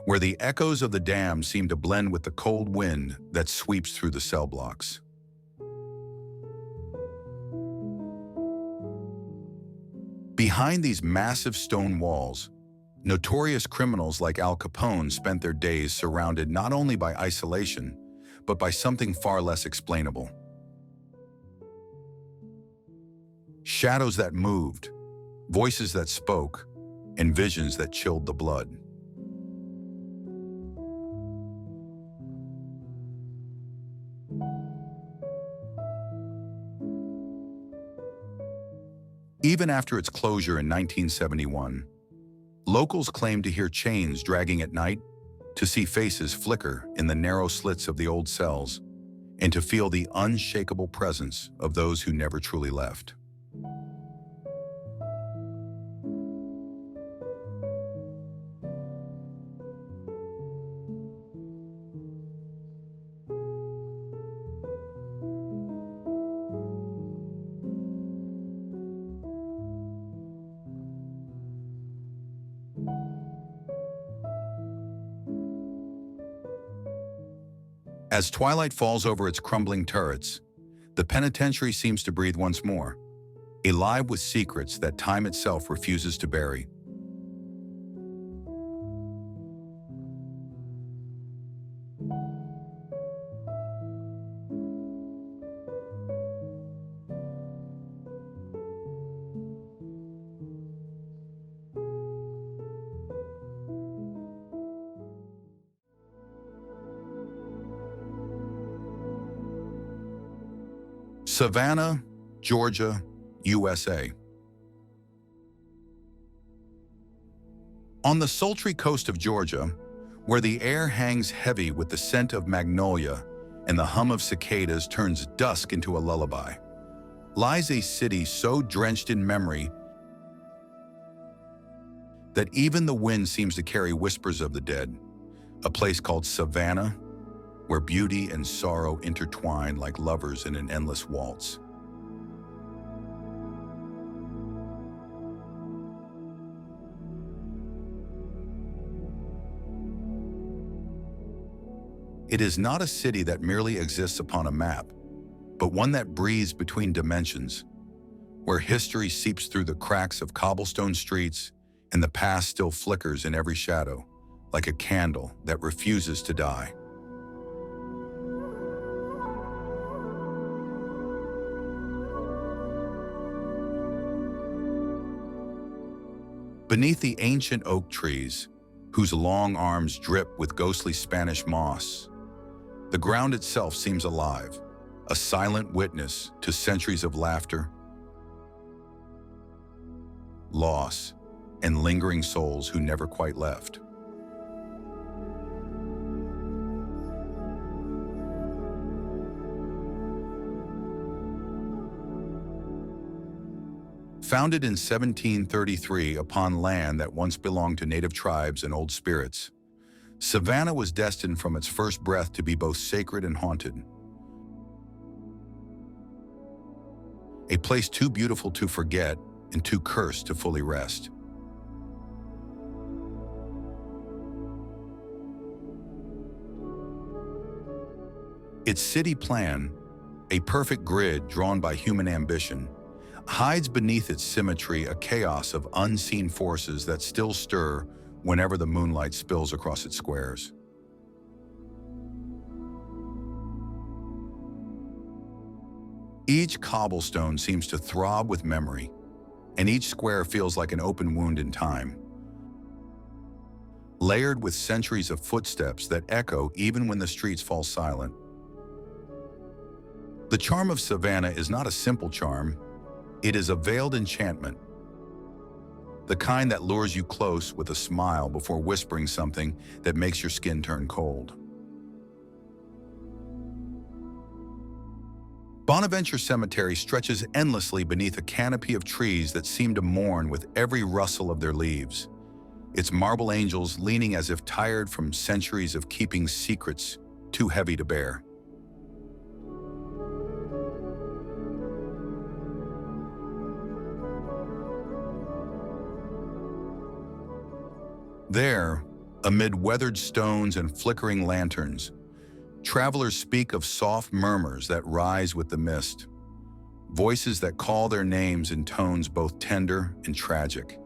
where the echoes of the dam seemed to blend with the cold wind that sweeps through the cell blocks. Behind these massive stone walls, notorious criminals like Al Capone spent their days surrounded not only by isolation, but by something far less explainable. Shadows that moved, voices that spoke, and visions that chilled the blood. Even after its closure in 1971, locals claim to hear chains dragging at night, to see faces flicker in the narrow slits of the old cells, and to feel the unshakable presence of those who never truly left. As twilight falls over its crumbling turrets, the penitentiary seems to breathe once more, alive with secrets that time itself refuses to bury. Savannah, Georgia, USA. On the sultry coast of Georgia, where the air hangs heavy with the scent of magnolia and the hum of cicadas turns dusk into a lullaby, lies a city so drenched in memory that even the wind seems to carry whispers of the dead, a place called Savannah, where beauty and sorrow intertwine like lovers in an endless waltz. It is not a city that merely exists upon a map, but one that breathes between dimensions, where history seeps through the cracks of cobblestone streets and the past still flickers in every shadow, like a candle that refuses to die. Beneath the ancient oak trees, whose long arms drip with ghostly Spanish moss, the ground itself seems alive, a silent witness to centuries of laughter, loss, and lingering souls who never quite left. Founded in 1733 upon land that once belonged to native tribes and old spirits, Savannah was destined from its first breath to be both sacred and haunted. A place too beautiful to forget and too cursed to fully rest. Its city plan, a perfect grid drawn by human ambition, hides beneath its symmetry a chaos of unseen forces that still stir whenever the moonlight spills across its squares. Each cobblestone seems to throb with memory, and each square feels like an open wound in time, layered with centuries of footsteps that echo even when the streets fall silent. The charm of Savannah is not a simple charm. It is a veiled enchantment, the kind that lures you close with a smile before whispering something that makes your skin turn cold. Bonaventure Cemetery stretches endlessly beneath a canopy of trees that seem to mourn with every rustle of their leaves, its marble angels leaning as if tired from centuries of keeping secrets too heavy to bear. There, amid weathered stones and flickering lanterns, travelers speak of soft murmurs that rise with the mist, voices that call their names in tones both tender and tragic.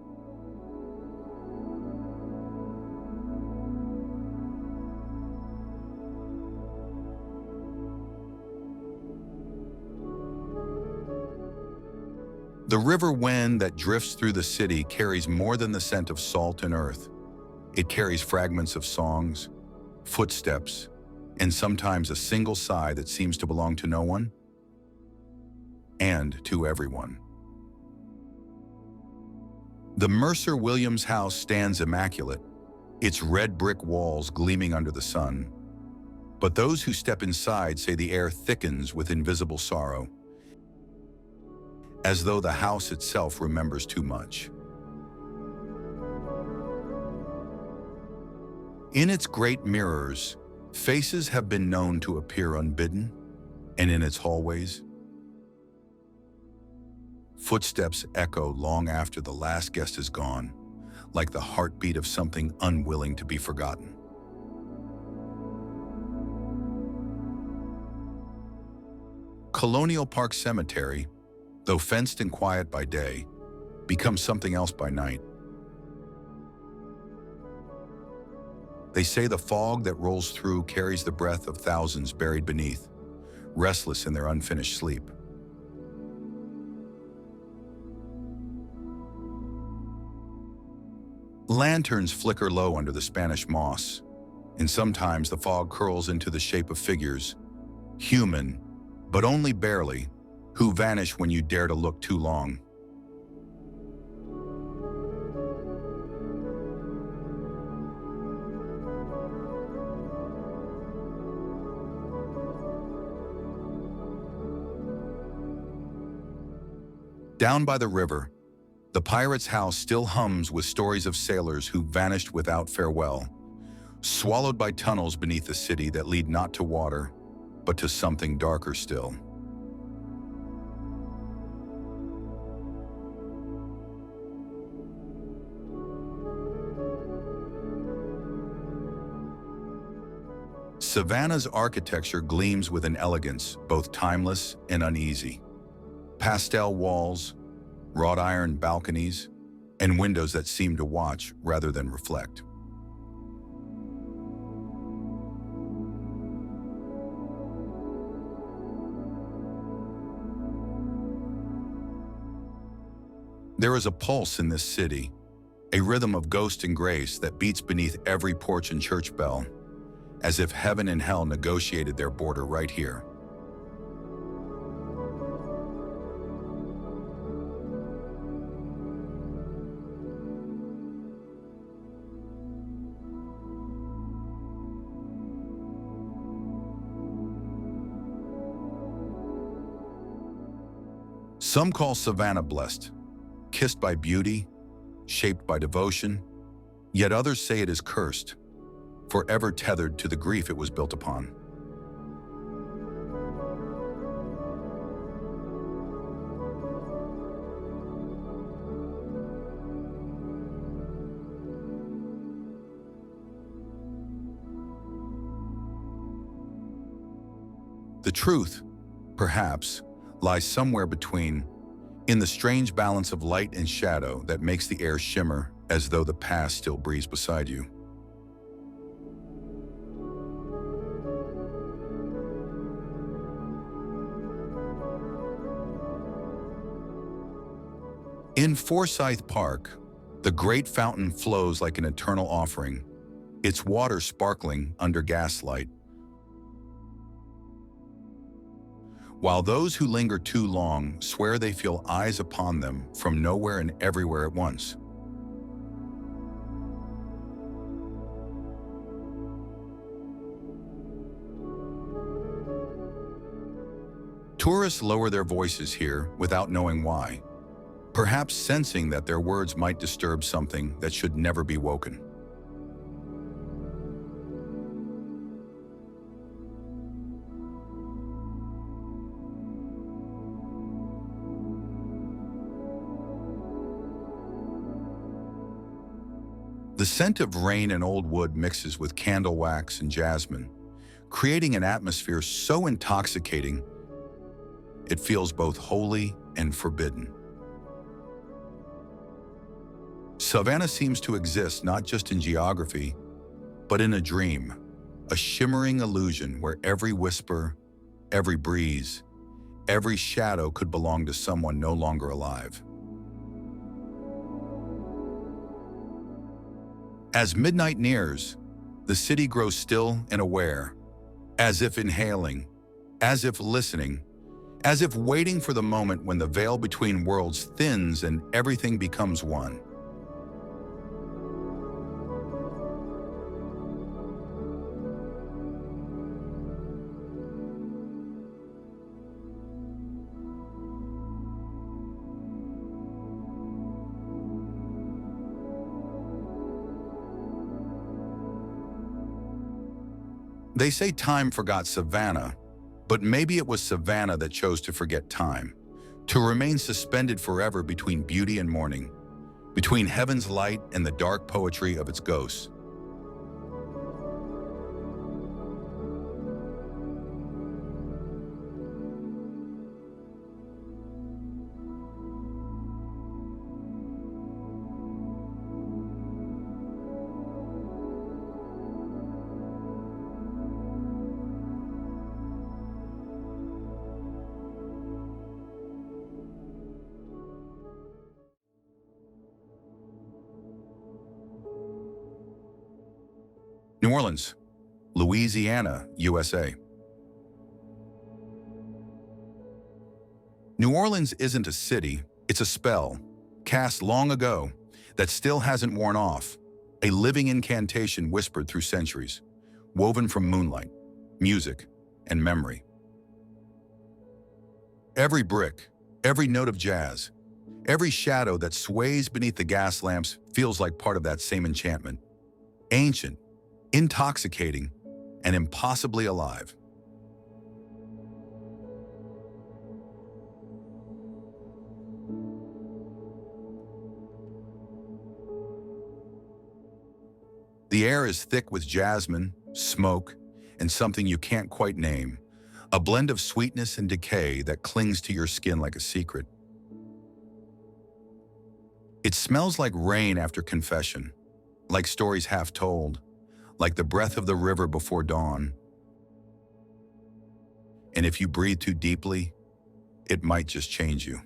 The river wind that drifts through the city carries more than the scent of salt and earth. It carries fragments of songs, footsteps, and sometimes a single sigh that seems to belong to no one and to everyone. The Mercer Williams house stands immaculate, its red brick walls gleaming under the sun. But those who step inside say the air thickens with invisible sorrow, as though the house itself remembers too much. In its great mirrors, faces have been known to appear unbidden, and in its hallways, footsteps echo long after the last guest is gone, like the heartbeat of something unwilling to be forgotten. Colonial Park Cemetery, though fenced and quiet by day, becomes something else by night. They say the fog that rolls through carries the breath of thousands buried beneath, restless in their unfinished sleep. Lanterns flicker low under the Spanish moss, and sometimes the fog curls into the shape of figures, human, but only barely, who vanish when you dare to look too long. Down by the river, the pirate's house still hums with stories of sailors who vanished without farewell, swallowed by tunnels beneath the city that lead not to water, but to something darker still. Savannah's architecture gleams with an elegance both timeless and uneasy. Pastel walls, wrought iron balconies, and windows that seem to watch rather than reflect. There is a pulse in this city, a rhythm of ghost and grace that beats beneath every porch and church bell, as if heaven and hell negotiated their border right here. Some call Savannah blessed, kissed by beauty, shaped by devotion, yet others say it is cursed, forever tethered to the grief it was built upon. The truth, perhaps, lies somewhere between, in the strange balance of light and shadow that makes the air shimmer as though the past still breathes beside you. In Forsyth Park, the great fountain flows like an eternal offering, its water sparkling under gaslight. While those who linger too long swear they feel eyes upon them from nowhere and everywhere at once. Tourists lower their voices here without knowing why, perhaps sensing that their words might disturb something that should never be woken. The scent of rain and old wood mixes with candle wax and jasmine, creating an atmosphere so intoxicating it feels both holy and forbidden. Savannah seems to exist not just in geography, but in a dream, a shimmering illusion where every whisper, every breeze, every shadow could belong to someone no longer alive. As midnight nears, the city grows still and aware, as if inhaling, as if listening, as if waiting for the moment when the veil between worlds thins and everything becomes one. They say time forgot Savannah, but maybe it was Savannah that chose to forget time, to remain suspended forever between beauty and mourning, between heaven's light and the dark poetry of its ghosts. New Orleans, Louisiana, USA. New Orleans isn't a city, it's a spell, cast long ago, that still hasn't worn off, a living incantation whispered through centuries, woven from moonlight, music, and memory. Every brick, every note of jazz, every shadow that sways beneath the gas lamps feels like part of that same enchantment. Ancient, intoxicating, and impossibly alive. The air is thick with jasmine, smoke, and something you can't quite name, a blend of sweetness and decay that clings to your skin like a secret. It smells like rain after confession, like stories half told, like the breath of the river before dawn. And if you breathe too deeply, it might just change you.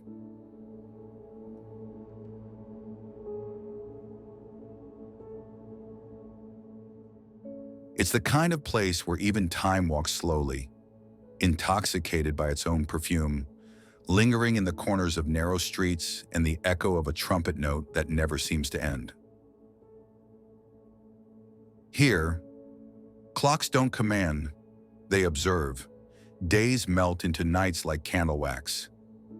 It's the kind of place where even time walks slowly, intoxicated by its own perfume, lingering in the corners of narrow streets and the echo of a trumpet note that never seems to end. Here, clocks don't command, they observe. Days melt into nights like candle wax,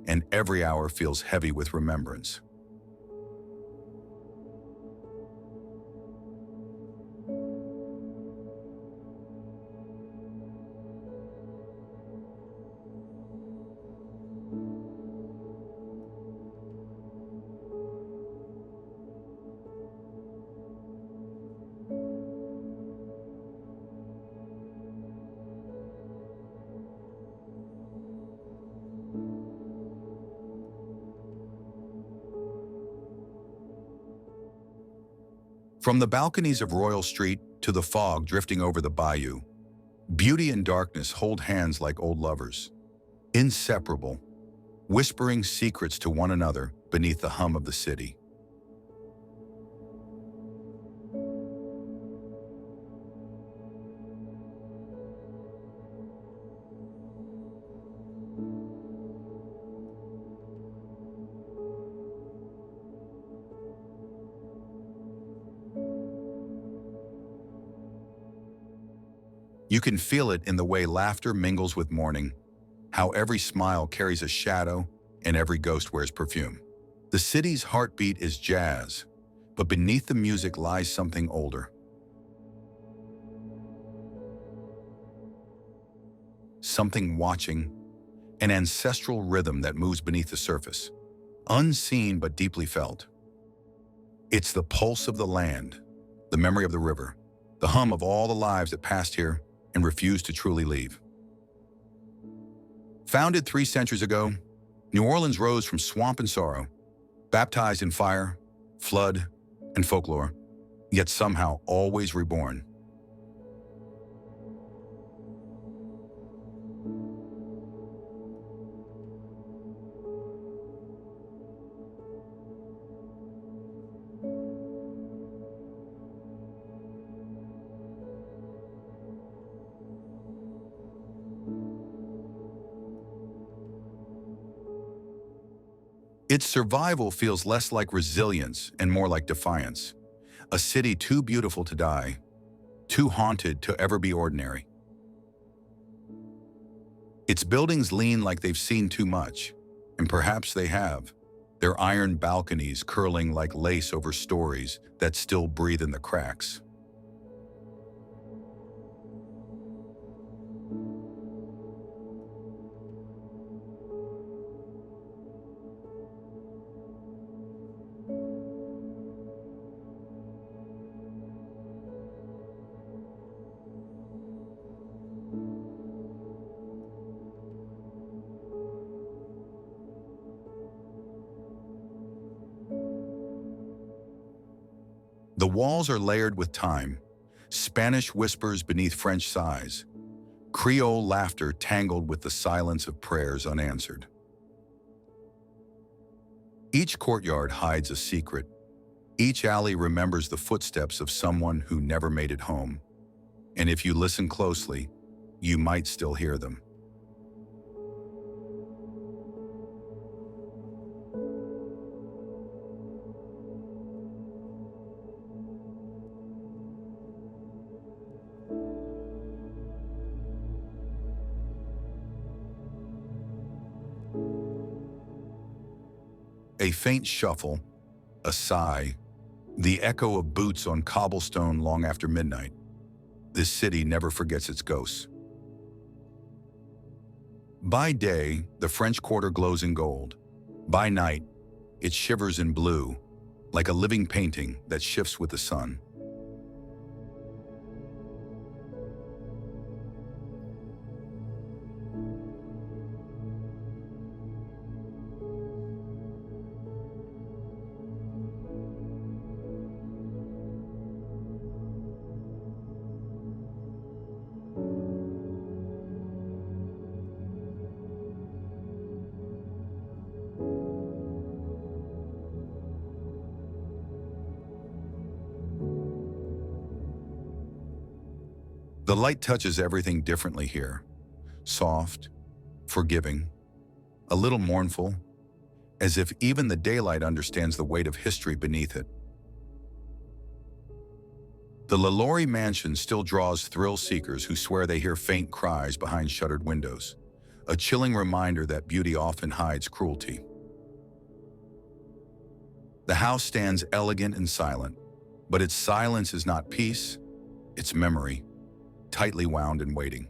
and every hour feels heavy with remembrance. From the balconies of Royal Street to the fog drifting over the bayou, beauty and darkness hold hands like old lovers, inseparable, whispering secrets to one another beneath the hum of the city. You can feel it in the way laughter mingles with mourning, how every smile carries a shadow and every ghost wears perfume. The city's heartbeat is jazz, but beneath the music lies something older. Something watching, an ancestral rhythm that moves beneath the surface, unseen but deeply felt. It's the pulse of the land, the memory of the river, the hum of all the lives that passed here and refused to truly leave. Founded 3 centuries ago, New Orleans rose from swamp and sorrow, baptized in fire, flood, and folklore, yet somehow always reborn. Its survival feels less like resilience and more like defiance. A city too beautiful to die, too haunted to ever be ordinary. Its buildings lean like they've seen too much, and perhaps they have, their iron balconies curling like lace over stories that still breathe in the cracks. The walls are layered with time, Spanish whispers beneath French sighs, Creole laughter tangled with the silence of prayers unanswered. Each courtyard hides a secret. Each alley remembers the footsteps of someone who never made it home. And if you listen closely, you might still hear them. A faint shuffle, a sigh, the echo of boots on cobblestone long after midnight. This city never forgets its ghosts. By day, the French Quarter glows in gold. By night, it shivers in blue, like a living painting that shifts with the sun. The light touches everything differently here. Soft, forgiving, a little mournful, as if even the daylight understands the weight of history beneath it. The LaLaurie mansion still draws thrill seekers who swear they hear faint cries behind shuttered windows, a chilling reminder that beauty often hides cruelty. The house stands elegant and silent, but its silence is not peace, it's memory, tightly wound and waiting.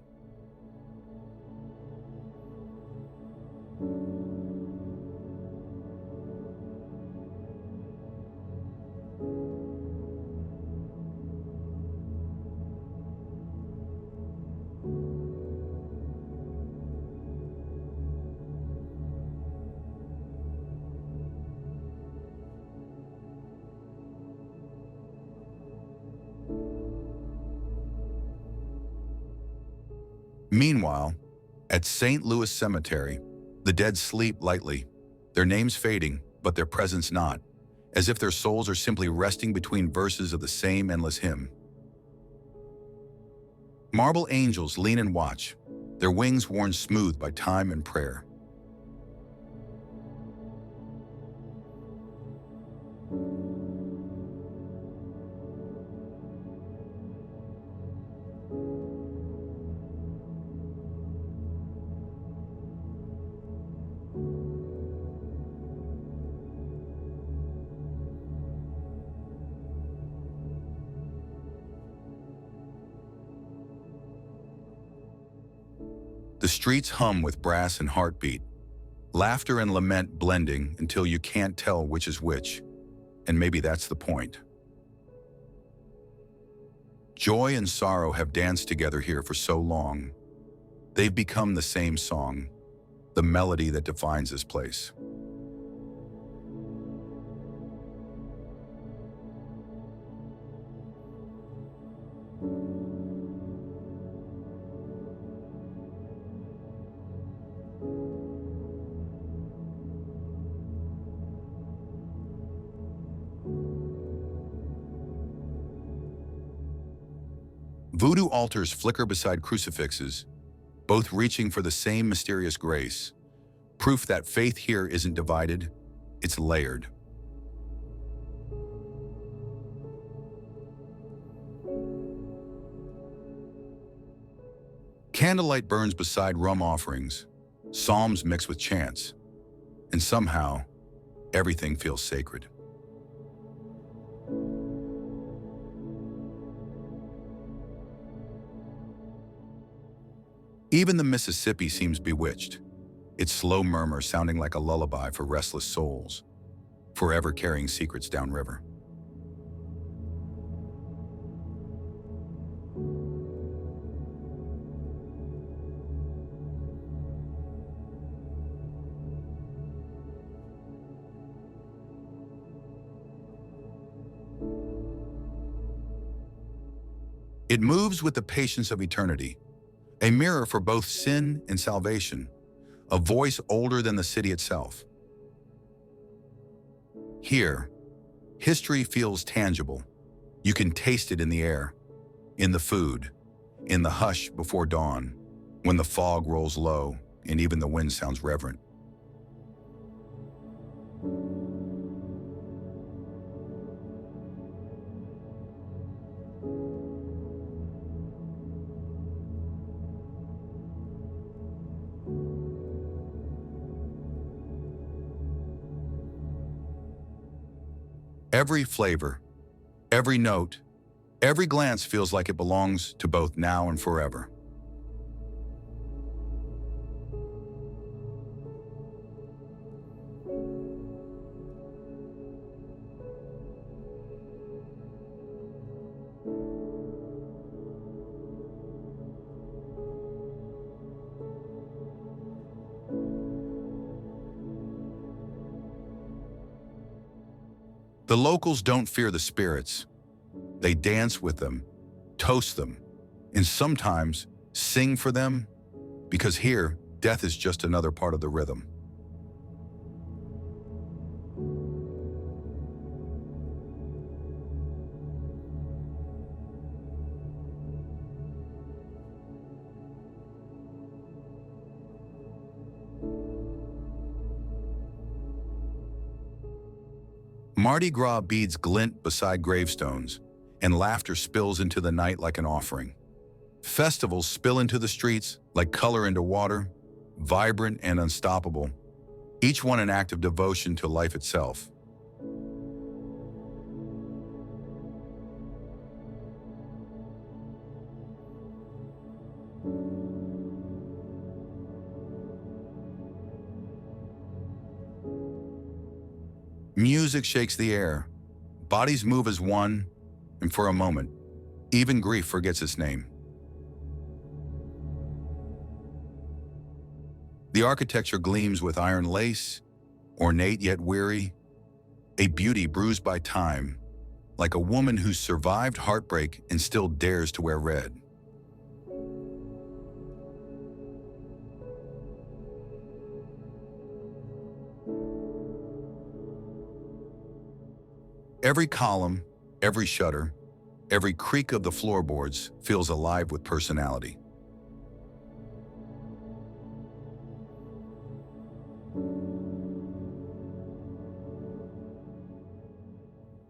Meanwhile, at St. Louis Cemetery, the dead sleep lightly, their names fading, but their presence not, as if their souls are simply resting between verses of the same endless hymn. Marble angels lean and watch, their wings worn smooth by time and prayer. The streets hum with brass and heartbeat, laughter and lament blending until you can't tell which is which, and maybe that's the point. Joy and sorrow have danced together here for so long. They've become the same song, the melody that defines this place. Voodoo altars flicker beside crucifixes, both reaching for the same mysterious grace, proof that faith here isn't divided, it's layered. Candlelight burns beside rum offerings, psalms mix with chants, and somehow, everything feels sacred. Even the Mississippi seems bewitched, its slow murmur sounding like a lullaby for restless souls, forever carrying secrets downriver. It moves with the patience of eternity, a mirror for both sin and salvation, a voice older than the city itself. Here, history feels tangible. You can taste it in the air, in the food, in the hush before dawn, when the fog rolls low and even the wind sounds reverent. Every flavor, every note, every glance feels like it belongs to both now and forever. The locals don't fear the spirits. They dance with them, toast them, and sometimes sing for them, because here, death is just another part of the rhythm. Mardi Gras beads glint beside gravestones, and laughter spills into the night like an offering. Festivals spill into the streets like color into water, vibrant and unstoppable, each one an act of devotion to life itself. Music shakes the air, bodies move as one, and for a moment, even grief forgets its name. The architecture gleams with iron lace, ornate yet weary, a beauty bruised by time, like a woman who's survived heartbreak and still dares to wear red. Every column, every shutter, every creak of the floorboards feels alive with personality.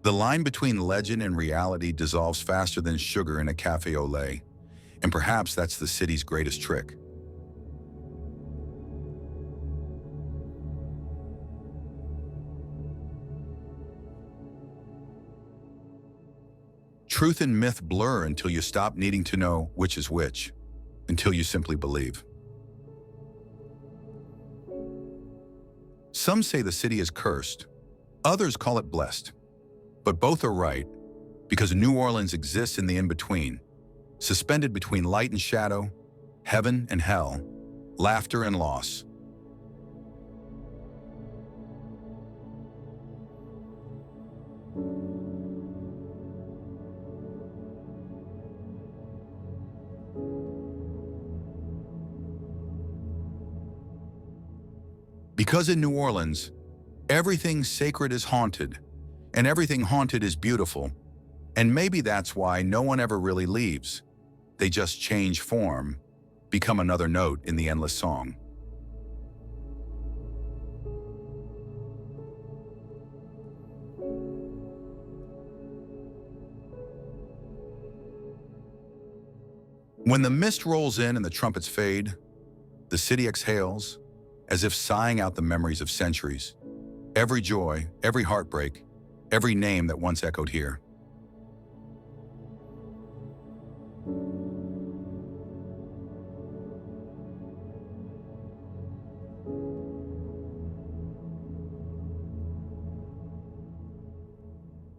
The line between legend and reality dissolves faster than sugar in a cafe au lait, and perhaps that's the city's greatest trick. Truth and myth blur until you stop needing to know which is which, until you simply believe. Some say the city is cursed, others call it blessed. But both are right, because New Orleans exists in the in-between, suspended between light and shadow, heaven and hell, laughter and loss. Because in New Orleans, everything sacred is haunted, and everything haunted is beautiful, and maybe that's why no one ever really leaves. They just change form, become another note in the endless song. When the mist rolls in and the trumpets fade, the city exhales, as if sighing out the memories of centuries. Every joy, every heartbreak, every name that once echoed here.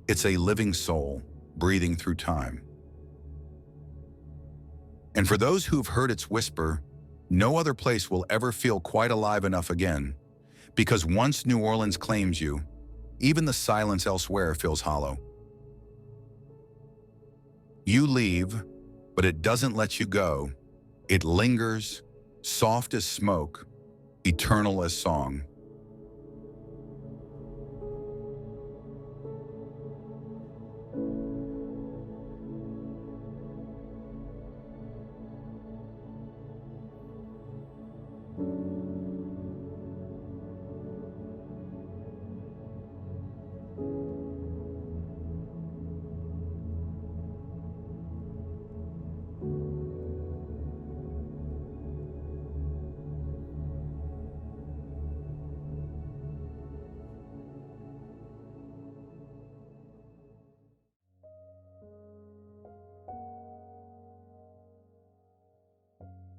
It's a living soul, breathing through time. And for those who've heard its whisper, no other place will ever feel quite alive enough again, because once New Orleans claims you, even the silence elsewhere feels hollow. You leave, But it doesn't let you go. It lingers, soft as smoke, eternal as song.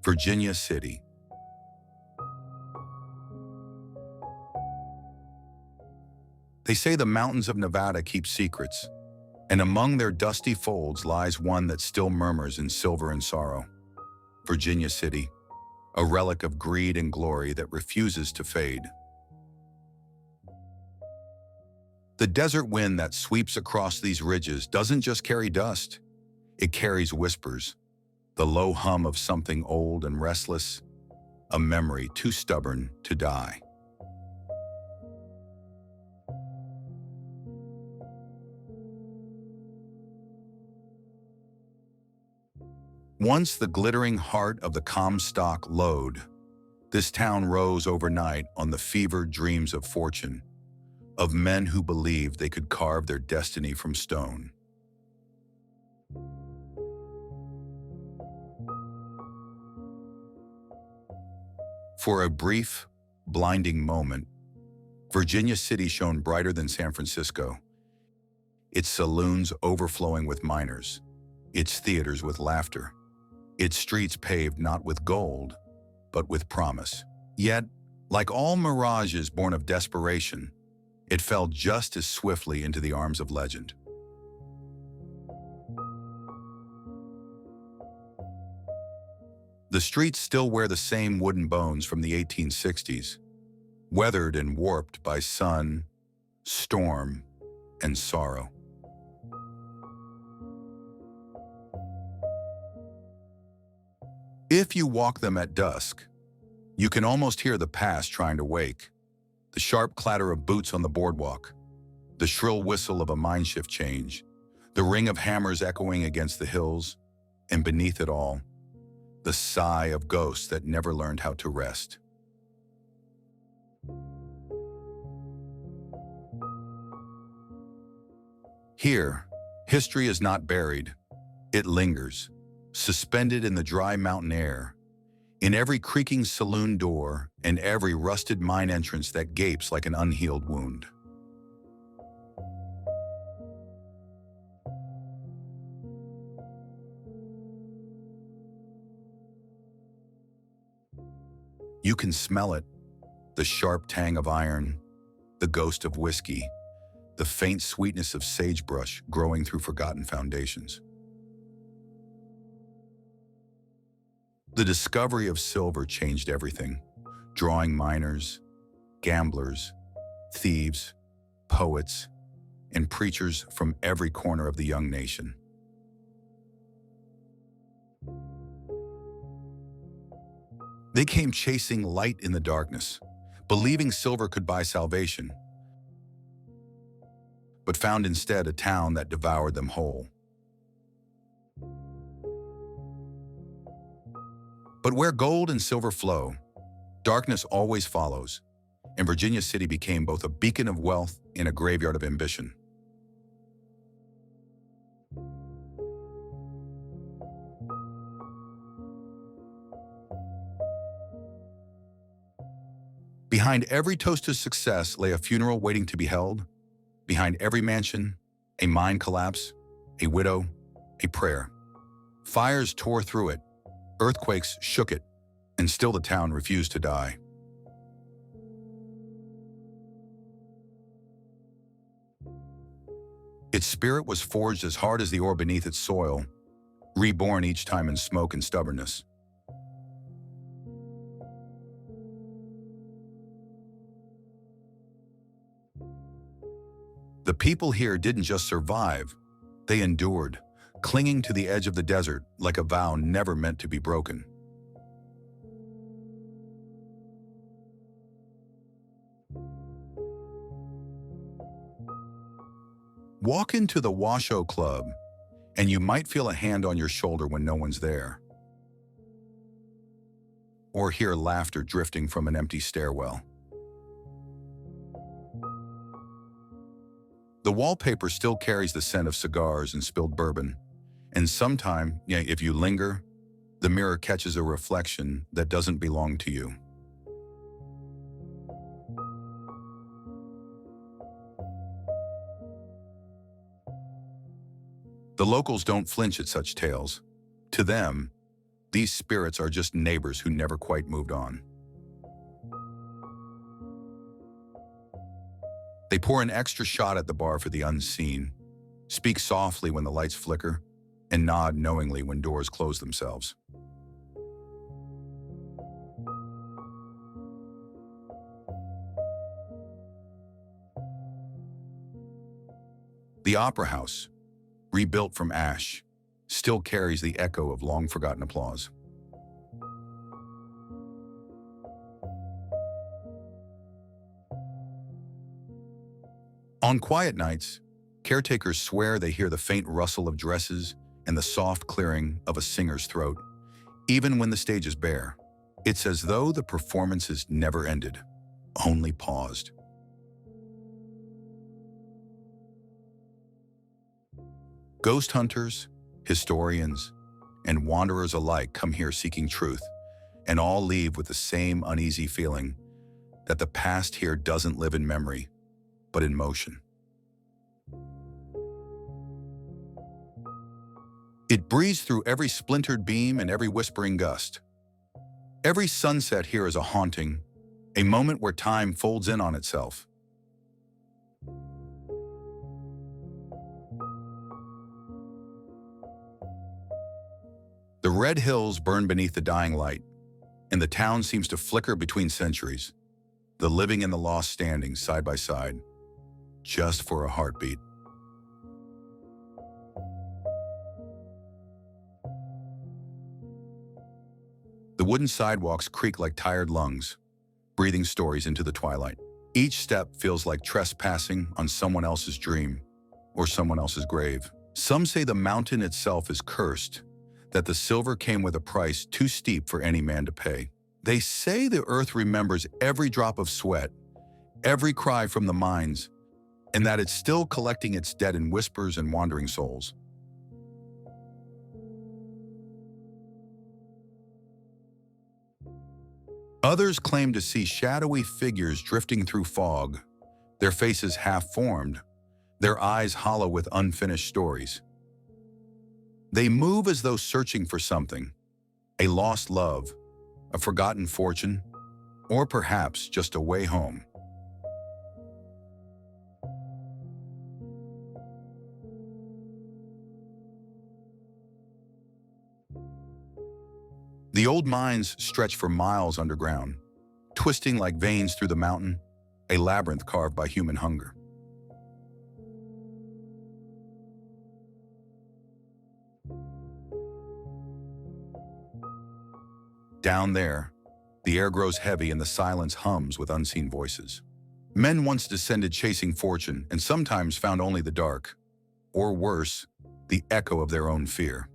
Virginia City. They say the mountains of Nevada keep secrets, and among their dusty folds lies one that still murmurs in silver and sorrow. Virginia City, a relic of greed and glory that refuses to fade. The desert wind that sweeps across these ridges doesn't just carry dust, it carries whispers, the low hum of something old and restless, a memory too stubborn to die. Once the glittering heart of the Comstock lode, this town rose overnight on the fevered dreams of fortune, of men who believed they could carve their destiny from stone. For a brief, blinding moment, Virginia City shone brighter than San Francisco, its saloons overflowing with miners, its theaters with laughter, its streets paved not with gold, but with promise. Yet, like all mirages born of desperation, it fell just as swiftly into the arms of legend. The streets still wear the same wooden bones from the 1860s, weathered and warped by sun, storm, and sorrow. If you walk them at dusk, you can almost hear the past trying to wake. The sharp clatter of boots on the boardwalk, the shrill whistle of a mineshift change, the ring of hammers echoing against the hills, and beneath it all, the sigh of ghosts that never learned how to rest. Here, history is not buried. It lingers, suspended in the dry mountain air, in every creaking saloon door and every rusted mine entrance that gapes like an unhealed wound. You can smell it, the sharp tang of iron, the ghost of whiskey, the faint sweetness of sagebrush growing through forgotten foundations. The discovery of silver changed everything, drawing miners, gamblers, thieves, poets, and preachers from every corner of the young nation. They came chasing light in the darkness, believing silver could buy salvation, but found instead a town that devoured them whole. But where gold and silver flow, darkness always follows, and Virginia City became both a beacon of wealth and a graveyard of ambition. Behind every toast to success lay a funeral waiting to be held. Behind every mansion, a mine collapse, a widow, a prayer. Fires tore through it, earthquakes shook it, and still the town refused to die. Its spirit was forged as hard as the ore beneath its soil, reborn each time in smoke and stubbornness. The people here didn't just survive, they endured, clinging to the edge of the desert like a vow never meant to be broken. Walk into the Washoe Club, and you might feel a hand on your shoulder when no one's there, or hear laughter drifting from an empty stairwell. The wallpaper still carries the scent of cigars and spilled bourbon, and sometime, if you linger, the mirror catches a reflection that doesn't belong to you. The locals don't flinch at such tales. To them, these spirits are just neighbors who never quite moved on. They pour an extra shot at the bar for the unseen, speak softly when the lights flicker, and nod knowingly when doors close themselves. The Opera House, rebuilt from ash, still carries the echo of long-forgotten applause. On quiet nights, caretakers swear they hear the faint rustle of dresses and the soft clearing of a singer's throat, even when the stage is bare. It's as though the performances never ended, only paused. Ghost hunters, historians, and wanderers alike come here seeking truth, and all leave with the same uneasy feeling that the past here doesn't live in memory, but in motion. It breathes through every splintered beam and every whispering gust. Every sunset here is a haunting, a moment where time folds in on itself. The red hills burn beneath the dying light, and the town seems to flicker between centuries, the living and the lost standing side by side, just for a heartbeat. The wooden sidewalks creak like tired lungs, breathing stories into the twilight. Each step feels like trespassing on someone else's dream or someone else's grave. Some say the mountain itself is cursed, that the silver came with a price too steep for any man to pay. They say the earth remembers every drop of sweat, every cry from the mines, and that it's still collecting its dead in whispers and wandering souls. Others claim to see shadowy figures drifting through fog, their faces half-formed, their eyes hollow with unfinished stories. They move as though searching for something, a lost love, a forgotten fortune, or perhaps just a way home. The old mines stretch for miles underground, twisting like veins through the mountain, a labyrinth carved by human hunger. Down there, the air grows heavy and the silence hums with unseen voices. Men once descended chasing fortune and sometimes found only the dark, or worse, the echo of their own fear.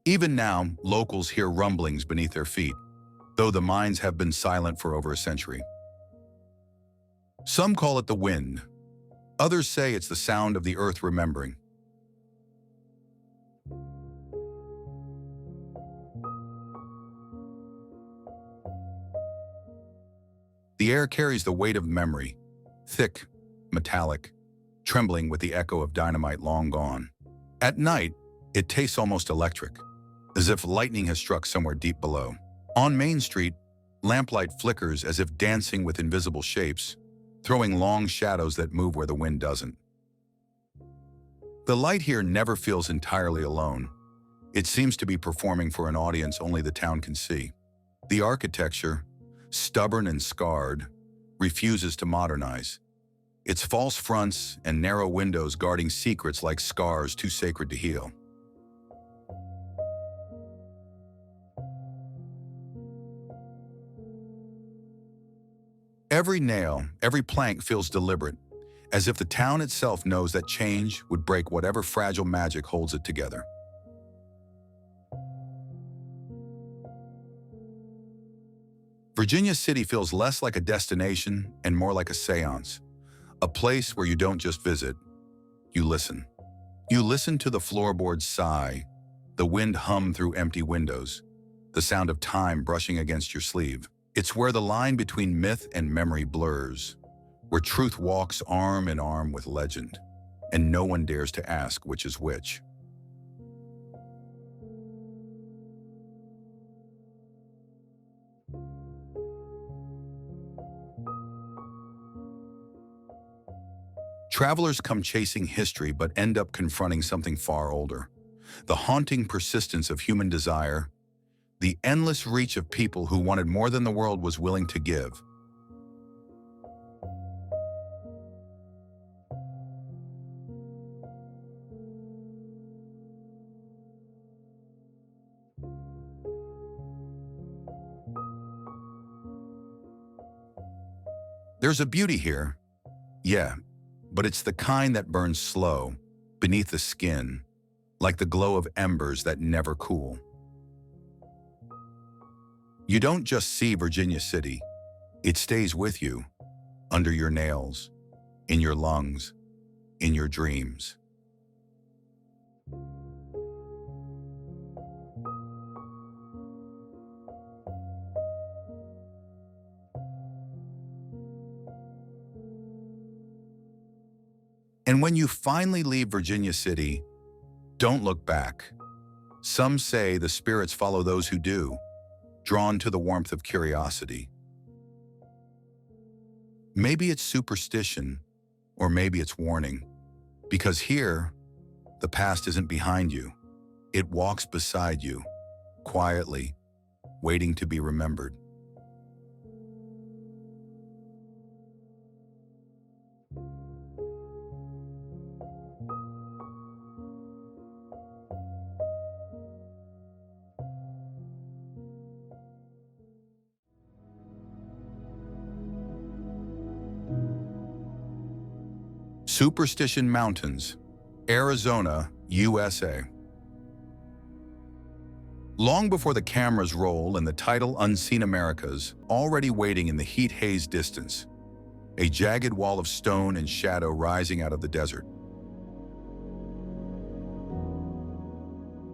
Even now, locals hear rumblings beneath their feet, though the mines have been silent for over a century. Some call it the wind. Others say it's the sound of the earth remembering. The air carries the weight of memory, thick, metallic, trembling with the echo of dynamite long gone. At night, it tastes almost electric, as if lightning has struck somewhere deep below. On Main Street, lamplight flickers as if dancing with invisible shapes, throwing long shadows that move where the wind doesn't. The light here never feels entirely alone. It seems to be performing for an audience only the town can see. The architecture, stubborn and scarred, refuses to modernize. Its false fronts and narrow windows guarding secrets like scars too sacred to heal. Every nail, every plank feels deliberate, as if the town itself knows that change would break whatever fragile magic holds it together. Virginia City feels less like a destination and more like a seance, a place where you don't just visit, you listen. You listen to the floorboards sigh, the wind hum through empty windows, the sound of time brushing against your sleeve. It's where the line between myth and memory blurs, where truth walks arm in arm with legend, and no one dares to ask which is which. Travelers come chasing history but end up confronting something far older. The haunting persistence of human desire, the endless reach of people who wanted more than the world was willing to give. There's a beauty here, yeah, but it's the kind that burns slow, beneath the skin, like the glow of embers that never cool. You don't just see Virginia City, it stays with you, under your nails, in your lungs, in your dreams. And when you finally leave Virginia City, don't look back. Some say the spirits follow those who do, drawn to the warmth of curiosity. Maybe it's superstition, or maybe it's warning, because here, the past isn't behind you. It walks beside you, quietly, waiting to be remembered. Superstition Mountains, Arizona, USA. Long before the cameras roll and the title Unseen Americas, already waiting in the heat haze distance, a jagged wall of stone and shadow rising out of the desert.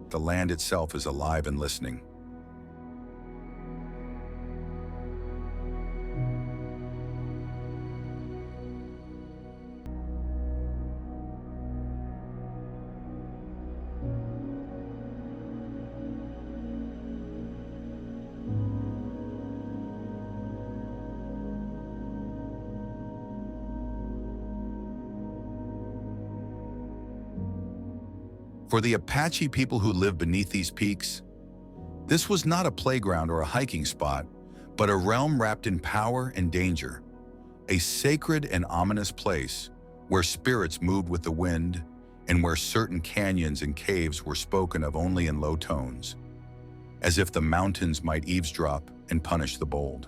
The land itself is alive and listening. For the Apache people who live beneath these peaks, this was not a playground or a hiking spot, but a realm wrapped in power and danger, a sacred and ominous place where spirits moved with the wind and where certain canyons and caves were spoken of only in low tones, as if the mountains might eavesdrop and punish the bold.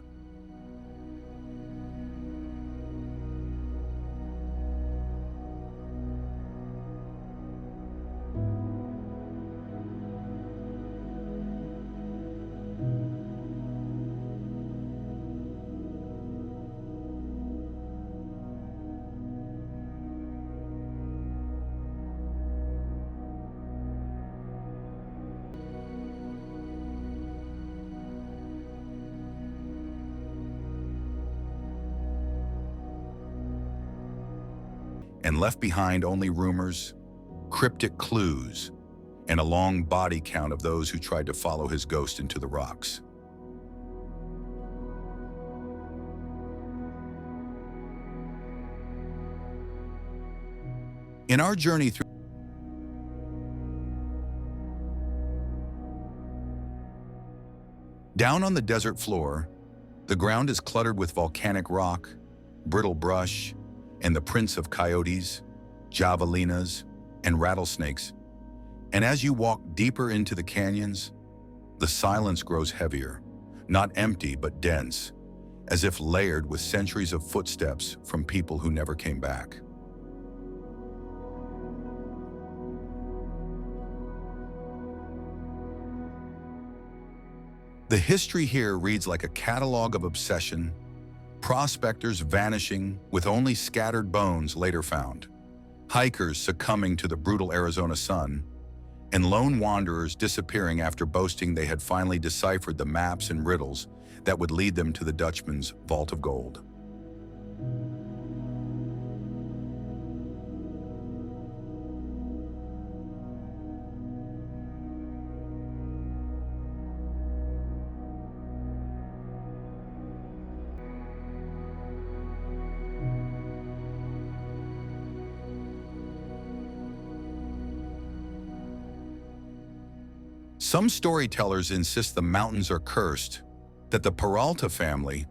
And left behind only rumors, cryptic clues, and a long body count of those who tried to follow his ghost into the rocks. In our journey through Down on the desert floor, the ground is cluttered with volcanic rock, brittle brush, and the prints of coyotes, javelinas, and rattlesnakes. And as you walk deeper into the canyons, the silence grows heavier, not empty but dense, as if layered with centuries of footsteps from people who never came back. The history here reads like a catalog of obsession, prospectors vanishing with only scattered bones later found, hikers succumbing to the brutal Arizona sun, and lone wanderers disappearing after boasting they had finally deciphered the maps and riddles that would lead them to the Dutchman's vault of gold. Some storytellers insist the mountains are cursed, that the Peralta family,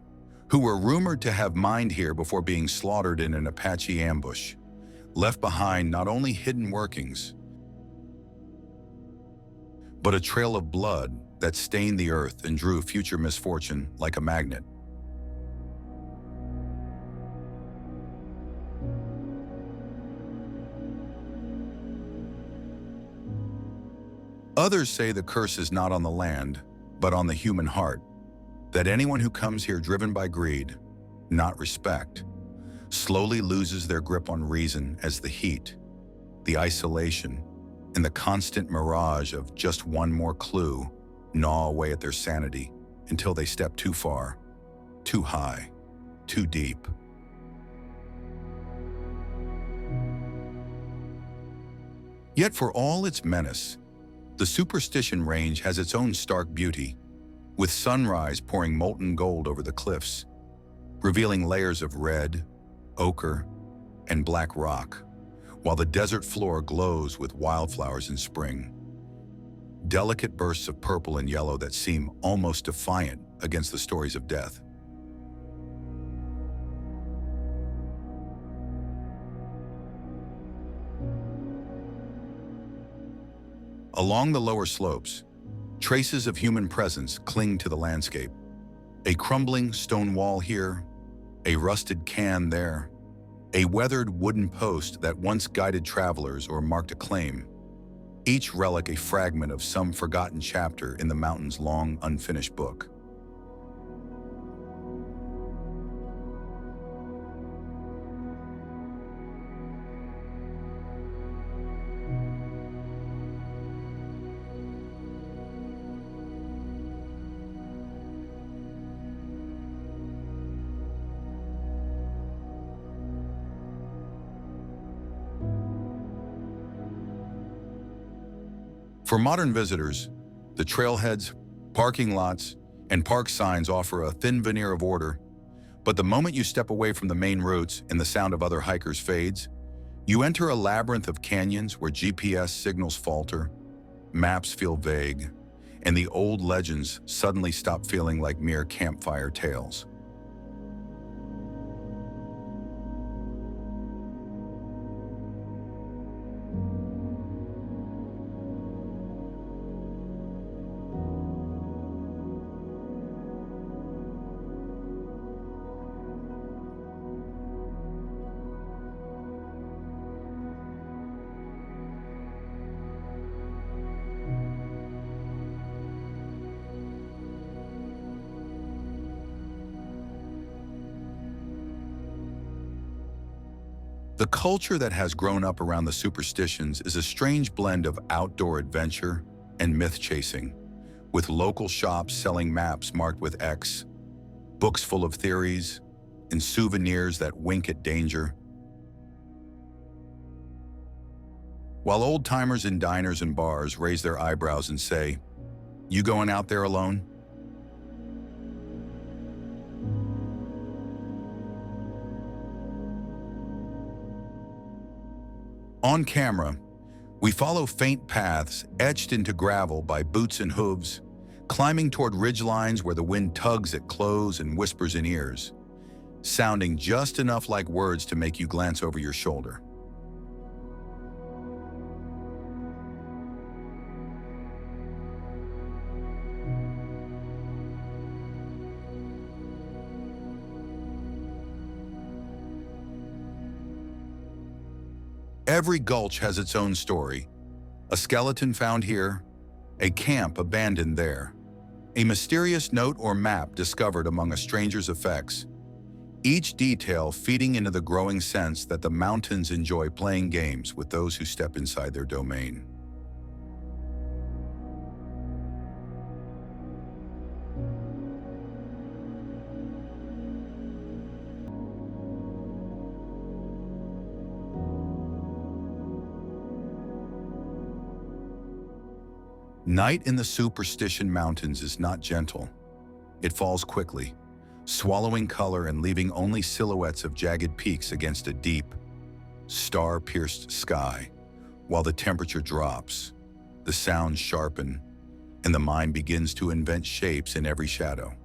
who were rumored to have mined here before being slaughtered in an Apache ambush, left behind not only hidden workings, but a trail of blood that stained the earth and drew future misfortune like a magnet. Others say the curse is not on the land, but on the human heart, that anyone who comes here driven by greed, not respect, slowly loses their grip on reason as the heat, the isolation, and the constant mirage of just one more clue gnaw away at their sanity until they step too far, too high, too deep. Yet for all its menace, the Superstition Range has its own stark beauty, with sunrise pouring molten gold over the cliffs, revealing layers of red, ochre, and black rock, while the desert floor glows with wildflowers in spring. Delicate bursts of purple and yellow that seem almost defiant against the stories of death. Along the lower slopes, traces of human presence cling to the landscape. A crumbling stone wall here, a rusted can there, a weathered wooden post that once guided travelers or marked a claim, each relic a fragment of some forgotten chapter in the mountain's long, unfinished book. For modern visitors, the trailheads, parking lots, and park signs offer a thin veneer of order, but the moment you step away from the main routes and the sound of other hikers fades, you enter a labyrinth of canyons where GPS signals falter, maps feel vague, and the old legends suddenly stop feeling like mere campfire tales. The culture that has grown up around the superstitions is a strange blend of outdoor adventure and myth-chasing, with local shops selling maps marked with X, books full of theories, and souvenirs that wink at danger. While old-timers in diners and bars raise their eyebrows and say, "You going out there alone?" On camera, we follow faint paths etched into gravel by boots and hooves, climbing toward ridgelines where the wind tugs at clothes and whispers in ears, sounding just enough like words to make you glance over your shoulder. Every gulch has its own story. A skeleton found here, a camp abandoned there, a mysterious note or map discovered among a stranger's effects, each detail feeding into the growing sense that the mountains enjoy playing games with those who step inside their domain. Night in the Superstition Mountains is not gentle. It falls quickly, swallowing color and leaving only silhouettes of jagged peaks against a deep, star-pierced sky. While the temperature drops, the sounds sharpen, and the mind begins to invent shapes in every shadow.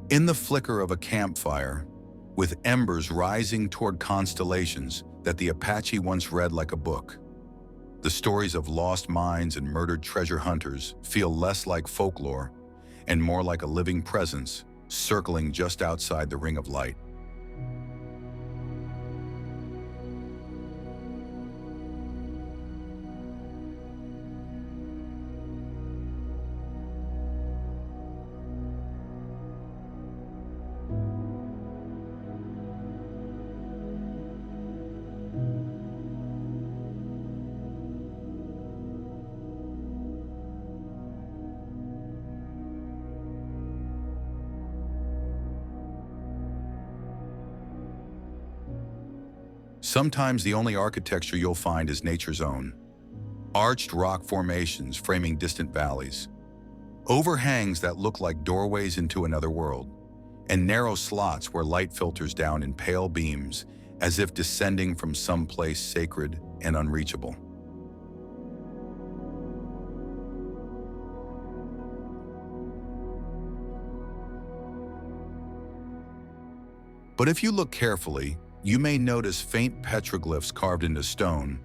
In the flicker of a campfire, with embers rising toward constellations that the Apache once read like a book, the stories of lost mines and murdered treasure hunters feel less like folklore and more like a living presence circling just outside the ring of light. Sometimes the only architecture you'll find is nature's own. Arched rock formations framing distant valleys, overhangs that look like doorways into another world, and narrow slots where light filters down in pale beams as if descending from some place sacred and unreachable. But if you look carefully, you may notice faint petroglyphs carved into stone,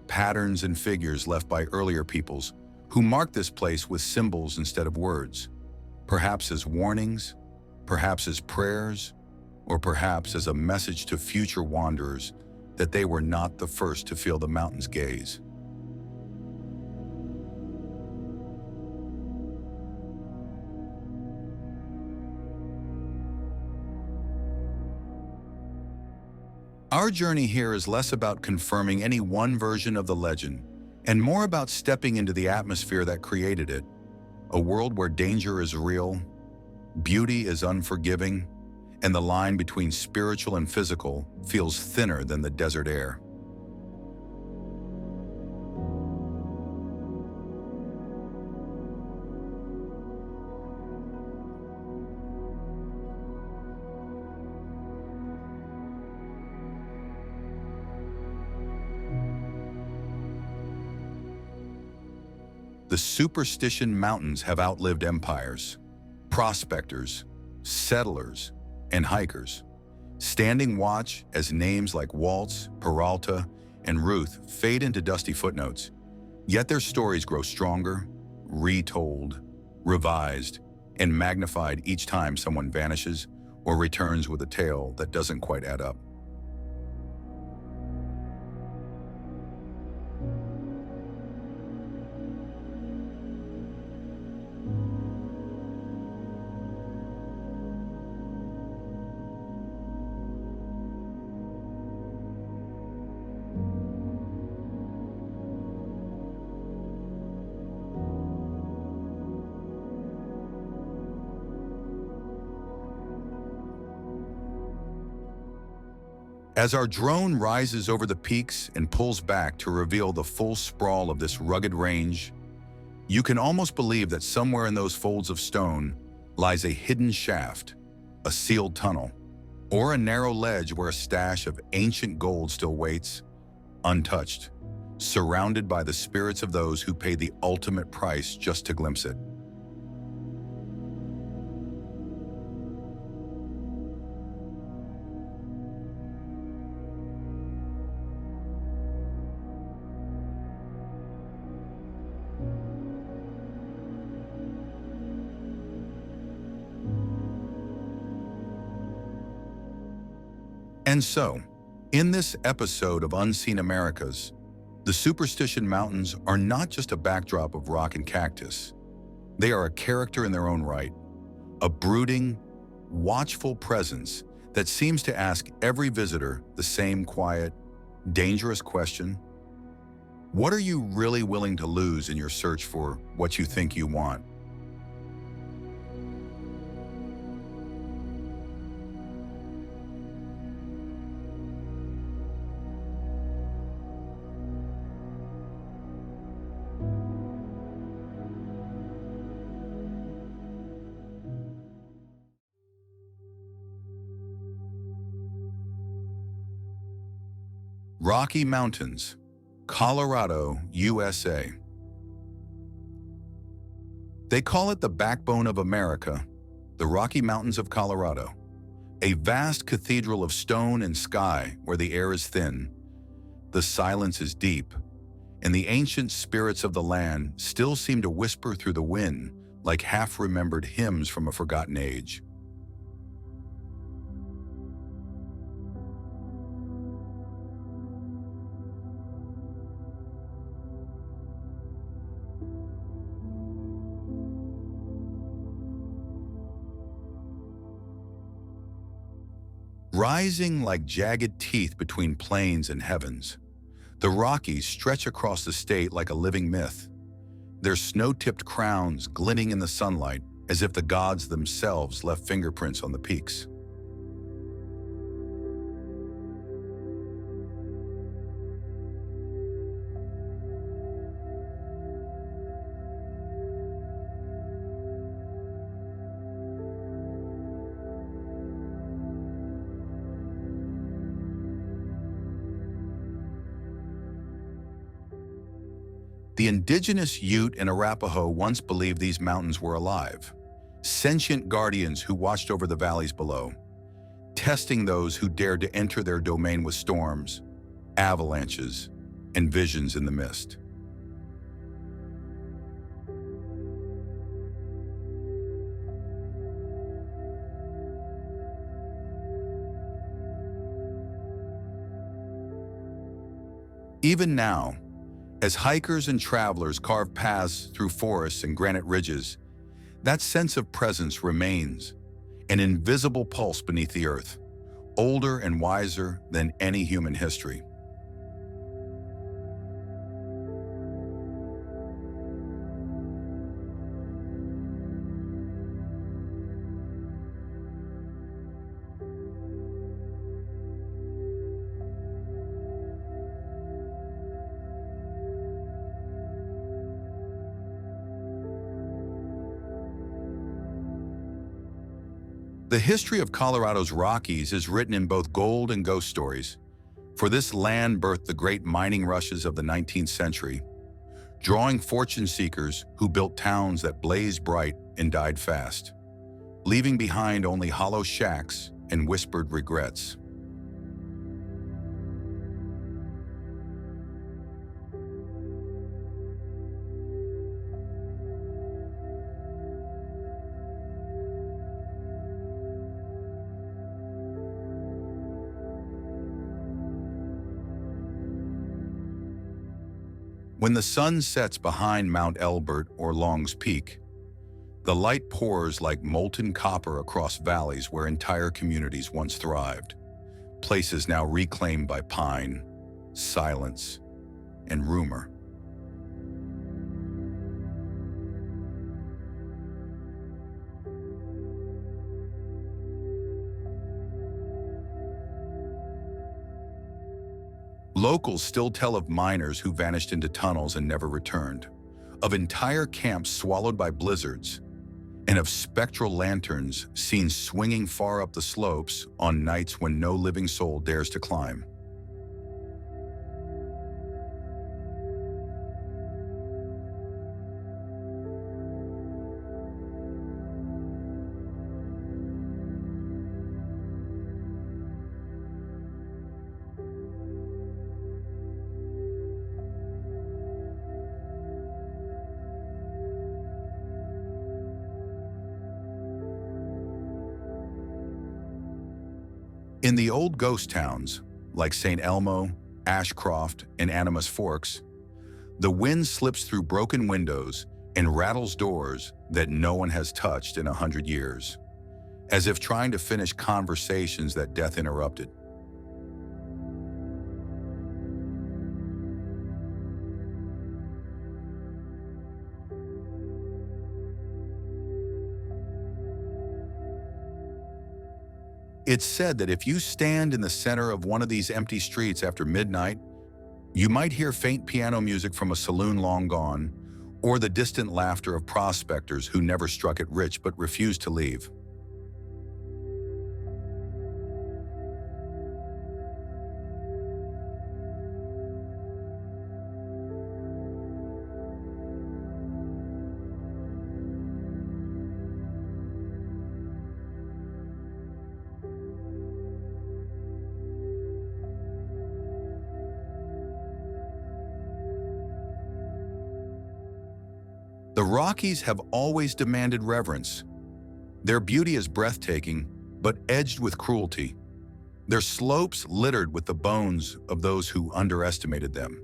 patterns and figures left by earlier peoples who marked this place with symbols instead of words, perhaps as warnings, perhaps as prayers, or perhaps as a message to future wanderers that they were not the first to feel the mountain's gaze. Our journey here is less about confirming any one version of the legend and more about stepping into the atmosphere that created it, a world where danger is real, beauty is unforgiving, and the line between spiritual and physical feels thinner than the desert air. The Superstition Mountains have outlived empires, prospectors, settlers, and hikers, standing watch as names like Waltz, Peralta, and Ruth fade into dusty footnotes. Yet their stories grow stronger, retold, revised, and magnified each time someone vanishes or returns with a tale that doesn't quite add up. As our drone rises over the peaks and pulls back to reveal the full sprawl of this rugged range, you can almost believe that somewhere in those folds of stone lies a hidden shaft, a sealed tunnel, or a narrow ledge where a stash of ancient gold still waits, untouched, surrounded by the spirits of those who paid the ultimate price just to glimpse it. And so, in this episode of Unseen Americas, the Superstition Mountains are not just a backdrop of rock and cactus. They are a character in their own right, a brooding, watchful presence that seems to ask every visitor the same quiet, dangerous question: what are you really willing to lose in your search for what you think you want? Rocky Mountains, Colorado, USA. They call it the backbone of America, the Rocky Mountains of Colorado, a vast cathedral of stone and sky where the air is thin, the silence is deep, and the ancient spirits of the land still seem to whisper through the wind like half-remembered hymns from a forgotten age. Rising like jagged teeth between plains and heavens, the Rockies stretch across the state like a living myth, their snow-tipped crowns glinting in the sunlight as if the gods themselves left fingerprints on the peaks. The indigenous Ute and Arapaho once believed these mountains were alive, sentient guardians who watched over the valleys below, testing those who dared to enter their domain with storms, avalanches, and visions in the mist. Even now, as hikers and travelers carve paths through forests and granite ridges, that sense of presence remains, an invisible pulse beneath the earth, older and wiser than any human history. The history of Colorado's Rockies is written in both gold and ghost stories, for this land birthed the great mining rushes of the 19th century, drawing fortune seekers who built towns that blazed bright and died fast, leaving behind only hollow shacks and whispered regrets. When the sun sets behind Mount Elbert or Long's Peak, the light pours like molten copper across valleys where entire communities once thrived, places now reclaimed by pine, silence, and rumor. Locals still tell of miners who vanished into tunnels and never returned, of entire camps swallowed by blizzards, and of spectral lanterns seen swinging far up the slopes on nights when no living soul dares to climb. In the old ghost towns, like St. Elmo, Ashcroft, and Animas Forks, the wind slips through broken windows and rattles doors that no one has touched in 100 years, as if trying to finish conversations that death interrupted. It's said that if you stand in the center of one of these empty streets after midnight, you might hear faint piano music from a saloon long gone, or the distant laughter of prospectors who never struck it rich but refused to leave. The Rockies have always demanded reverence. Their beauty is breathtaking, but edged with cruelty. Their slopes littered with the bones of those who underestimated them.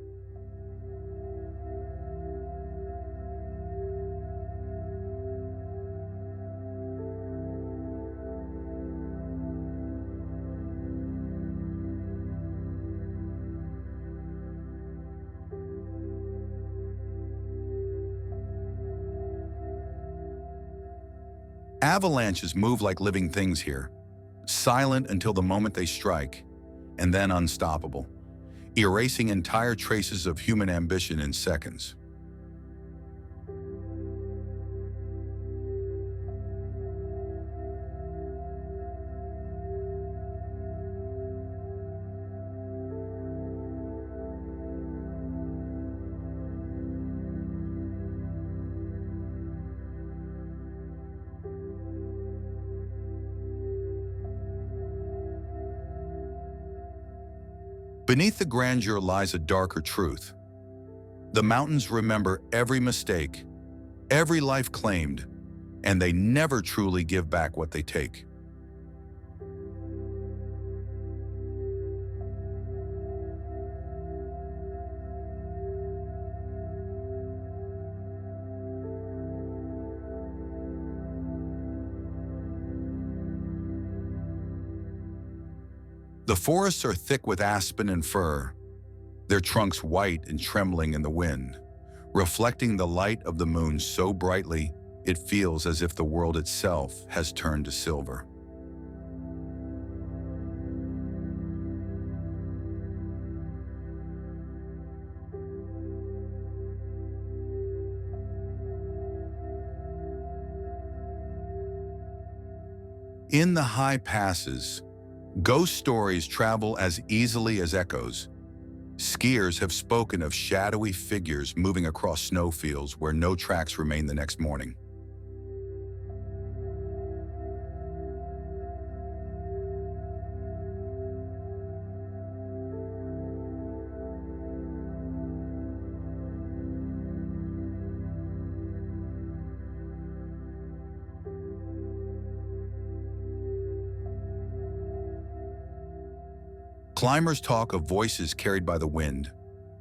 Avalanches move like living things here, silent until the moment they strike, and then unstoppable, erasing entire traces of human ambition in seconds. Beneath the grandeur lies a darker truth. The mountains remember every mistake, every life claimed, and they never truly give back what they take. The forests are thick with aspen and fir, their trunks white and trembling in the wind, reflecting the light of the moon so brightly it feels as if the world itself has turned to silver. In the high passes, ghost stories travel as easily as echoes. Skiers have spoken of shadowy figures moving across snowfields where no tracks remain the next morning. Climbers talk of voices carried by the wind,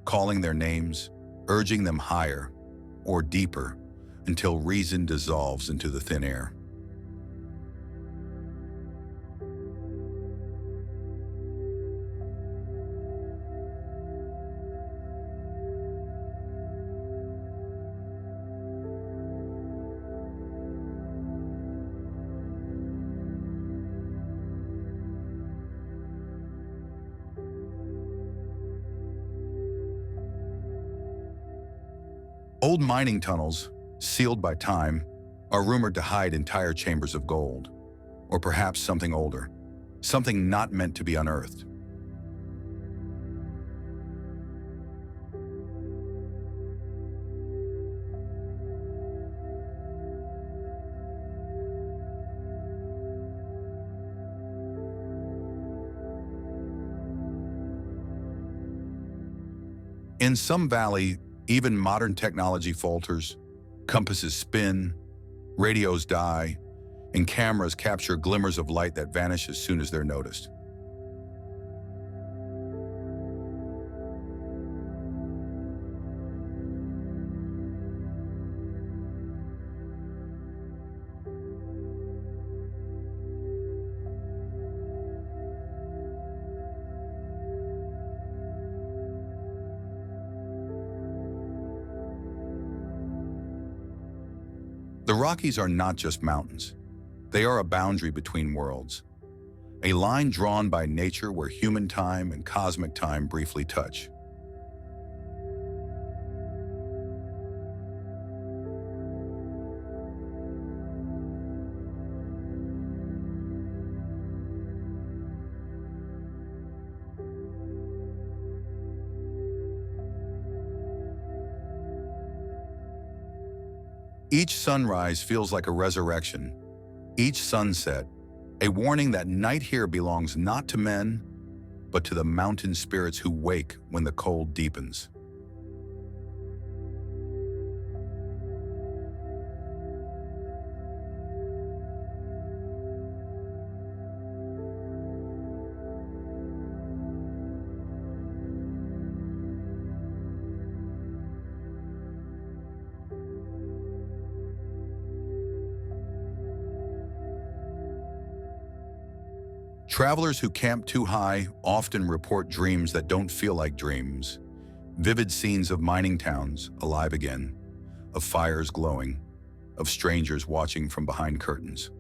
calling their names, urging them higher or deeper until reason dissolves into the thin air. Old mining tunnels, sealed by time, are rumored to hide entire chambers of gold, or perhaps something older, something not meant to be unearthed. In some valley, even modern technology falters, compasses spin, radios die, and cameras capture glimmers of light that vanish as soon as they're noticed. The Rockies are not just mountains. They are a boundary between worlds, a line drawn by nature where human time and cosmic time briefly touch. Each sunrise feels like a resurrection, each sunset a warning that night here belongs not to men, but to the mountain spirits who wake when the cold deepens. Travelers who camp too high often report dreams that don't feel like dreams. Vivid scenes of mining towns alive again, of fires glowing, of strangers watching from behind curtains.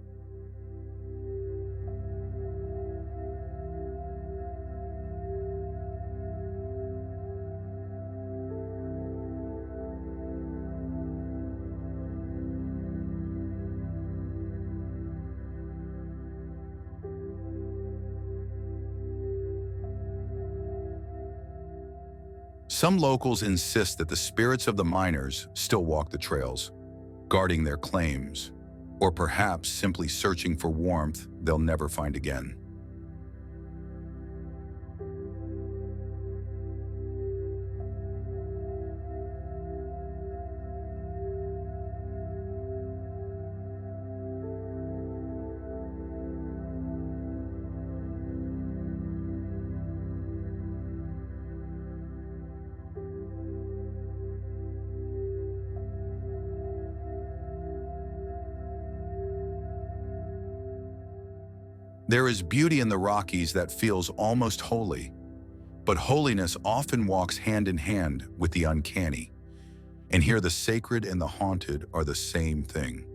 Some locals insist that the spirits of the miners still walk the trails, guarding their claims, or perhaps simply searching for warmth they'll never find again. There is beauty in the Rockies that feels almost holy, but holiness often walks hand in hand with the uncanny. And here the sacred and the haunted are the same thing.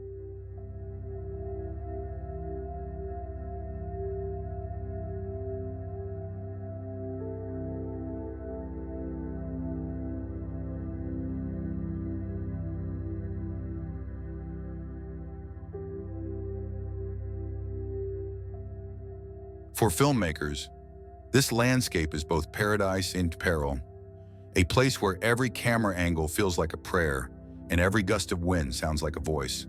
For filmmakers, this landscape is both paradise and peril, a place where every camera angle feels like a prayer and every gust of wind sounds like a voice.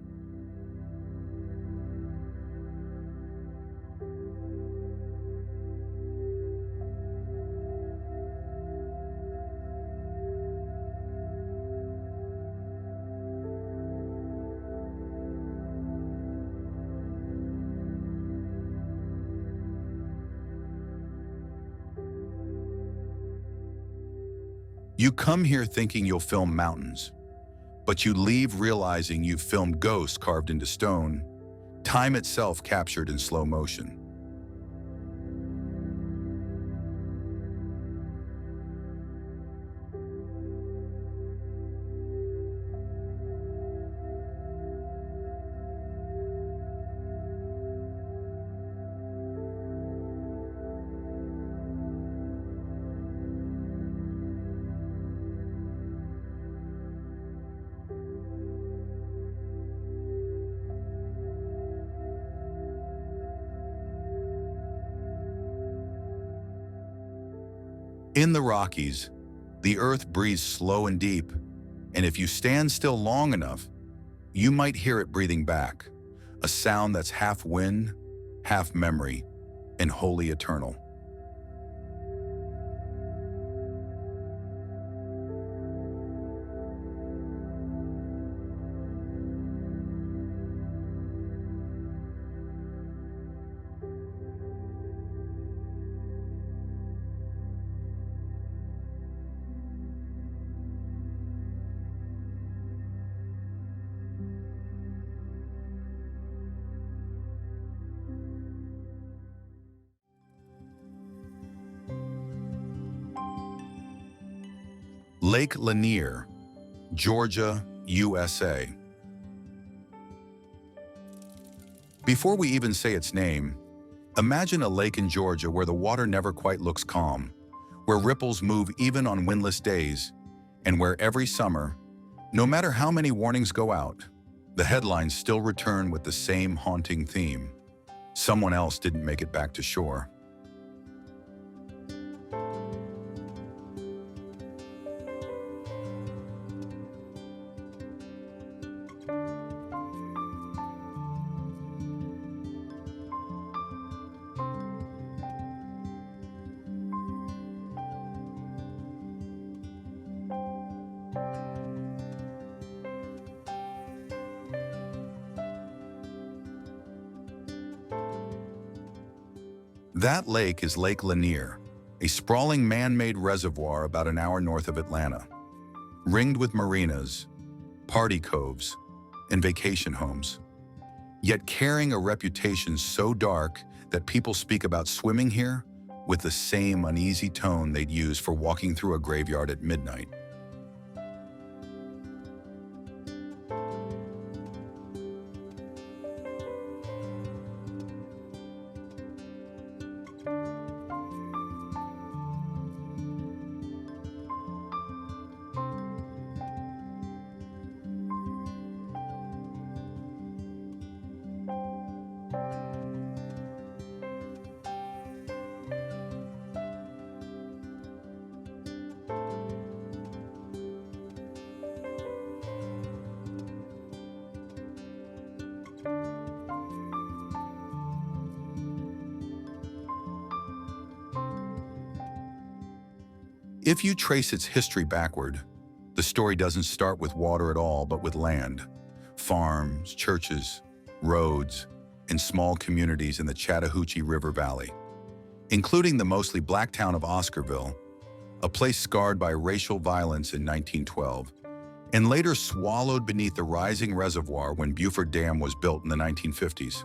You come here thinking you'll film mountains, but you leave realizing you've filmed ghosts carved into stone, time itself captured in slow motion. In the Rockies, the earth breathes slow and deep, and if you stand still long enough, you might hear it breathing back, a sound that's half wind, half memory, and wholly eternal. Lake Lanier, Georgia, USA. Before we even say its name, imagine a lake in Georgia where the water never quite looks calm, where ripples move even on windless days, and where every summer, no matter how many warnings go out, the headlines still return with the same haunting theme. Someone else didn't make it back to shore. That lake is Lake Lanier, a sprawling man-made reservoir about an hour north of Atlanta, ringed with marinas, party coves, and vacation homes, yet carrying a reputation so dark that people speak about swimming here with the same uneasy tone they'd use for walking through a graveyard at midnight. If you trace its history backward, the story doesn't start with water at all, but with land, farms, churches, roads, and small communities in the Chattahoochee River Valley, including the mostly black town of Oscarville, a place scarred by racial violence in 1912, and later swallowed beneath the rising reservoir when Buford Dam was built in the 1950s.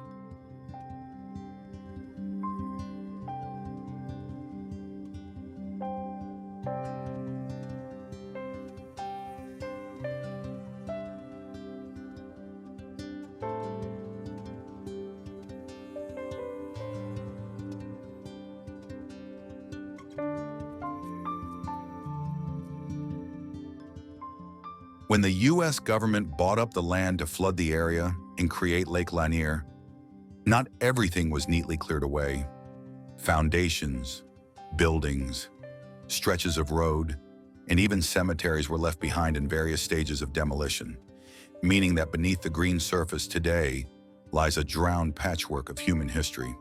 When the U.S. government bought up the land to flood the area and create Lake Lanier, not everything was neatly cleared away. Foundations, buildings, stretches of road, and even cemeteries were left behind in various stages of demolition, meaning that beneath the green surface today lies a drowned patchwork of human history.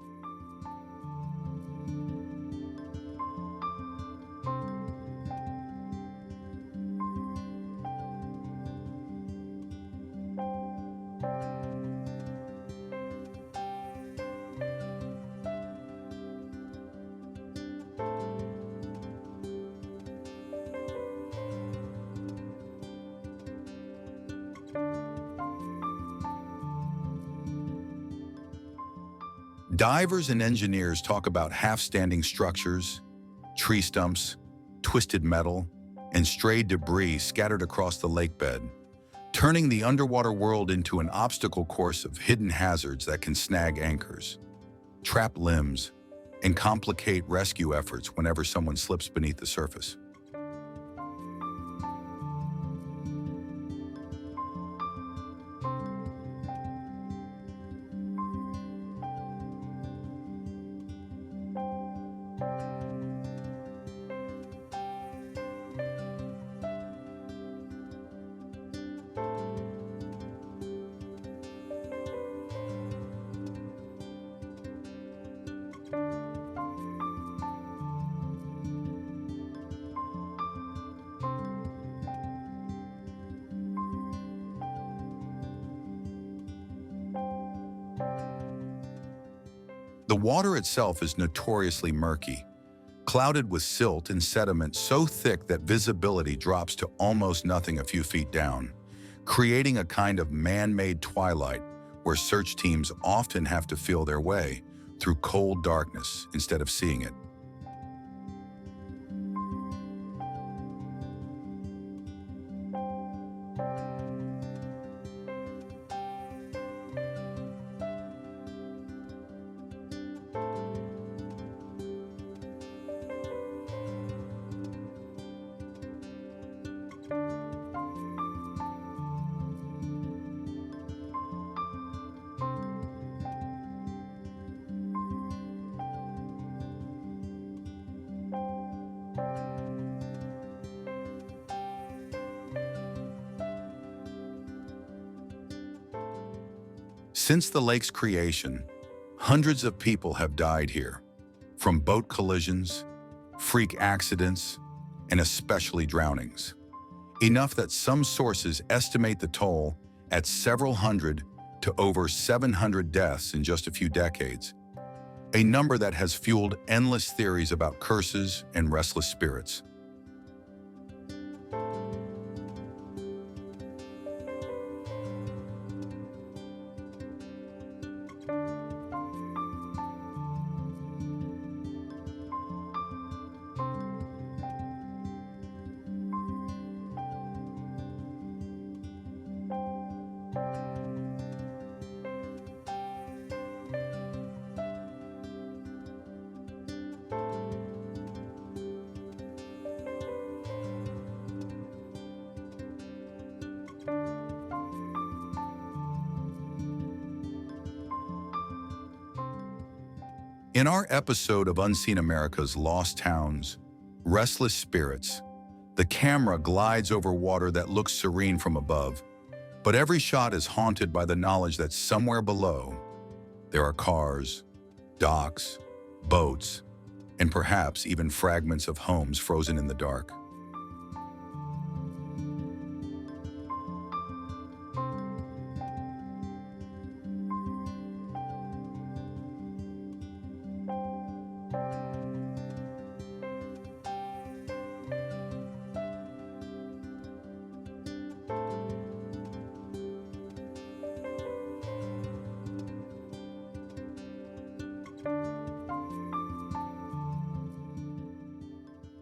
Divers and engineers talk about half-standing structures, tree stumps, twisted metal, and strayed debris scattered across the lake bed, turning the underwater world into an obstacle course of hidden hazards that can snag anchors, trap limbs, and complicate rescue efforts whenever someone slips beneath the surface. The water itself is notoriously murky, clouded with silt and sediment so thick that visibility drops to almost nothing a few feet down, creating a kind of man-made twilight where search teams often have to feel their way through cold darkness instead of seeing it. Since the lake's creation, hundreds of people have died here, from boat collisions, freak accidents, and especially drownings. Enough that some sources estimate the toll at several hundred to over 700 deaths in just a few decades, a number that has fueled endless theories about curses and restless spirits. In our episode of Unseen America's Lost Towns, Restless Spirits, the camera glides over water that looks serene from above, but every shot is haunted by the knowledge that somewhere below, there are cars, docks, boats, and perhaps even fragments of homes frozen in the dark.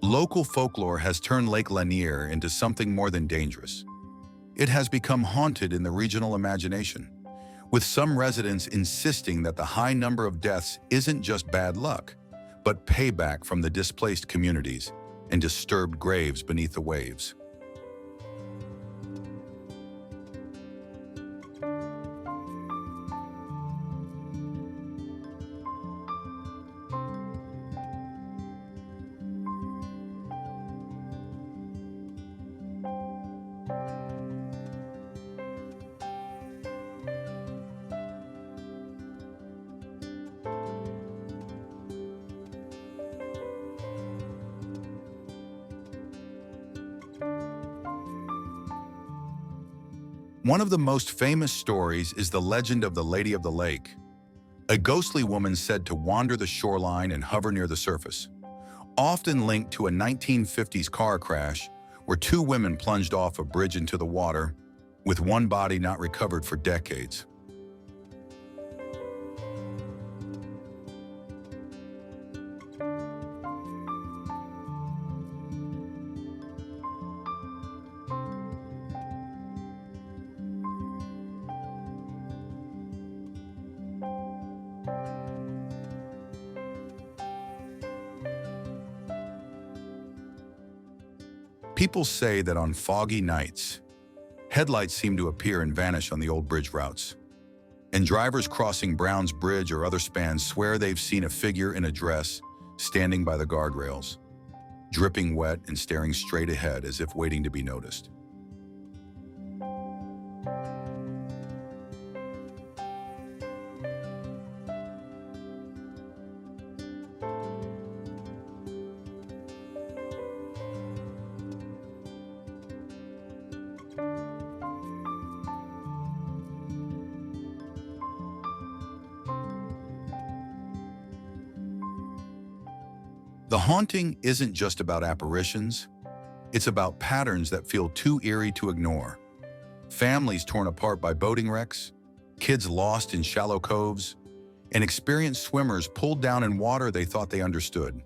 Local folklore has turned Lake Lanier into something more than dangerous. It has become haunted in the regional imagination, with some residents insisting that the high number of deaths isn't just bad luck, but payback from the displaced communities and disturbed graves beneath the waves. One of the most famous stories is the legend of the Lady of the Lake, a ghostly woman said to wander the shoreline and hover near the surface, often linked to a 1950s car crash where two women plunged off a bridge into the water, with one body not recovered for decades. People say that on foggy nights, headlights seem to appear and vanish on the old bridge routes, and drivers crossing Brown's Bridge or other spans swear they've seen a figure in a dress standing by the guardrails, dripping wet and staring straight ahead as if waiting to be noticed. The haunting isn't just about apparitions, it's about patterns that feel too eerie to ignore. Families torn apart by boating wrecks, kids lost in shallow coves, and experienced swimmers pulled down in water they thought they understood.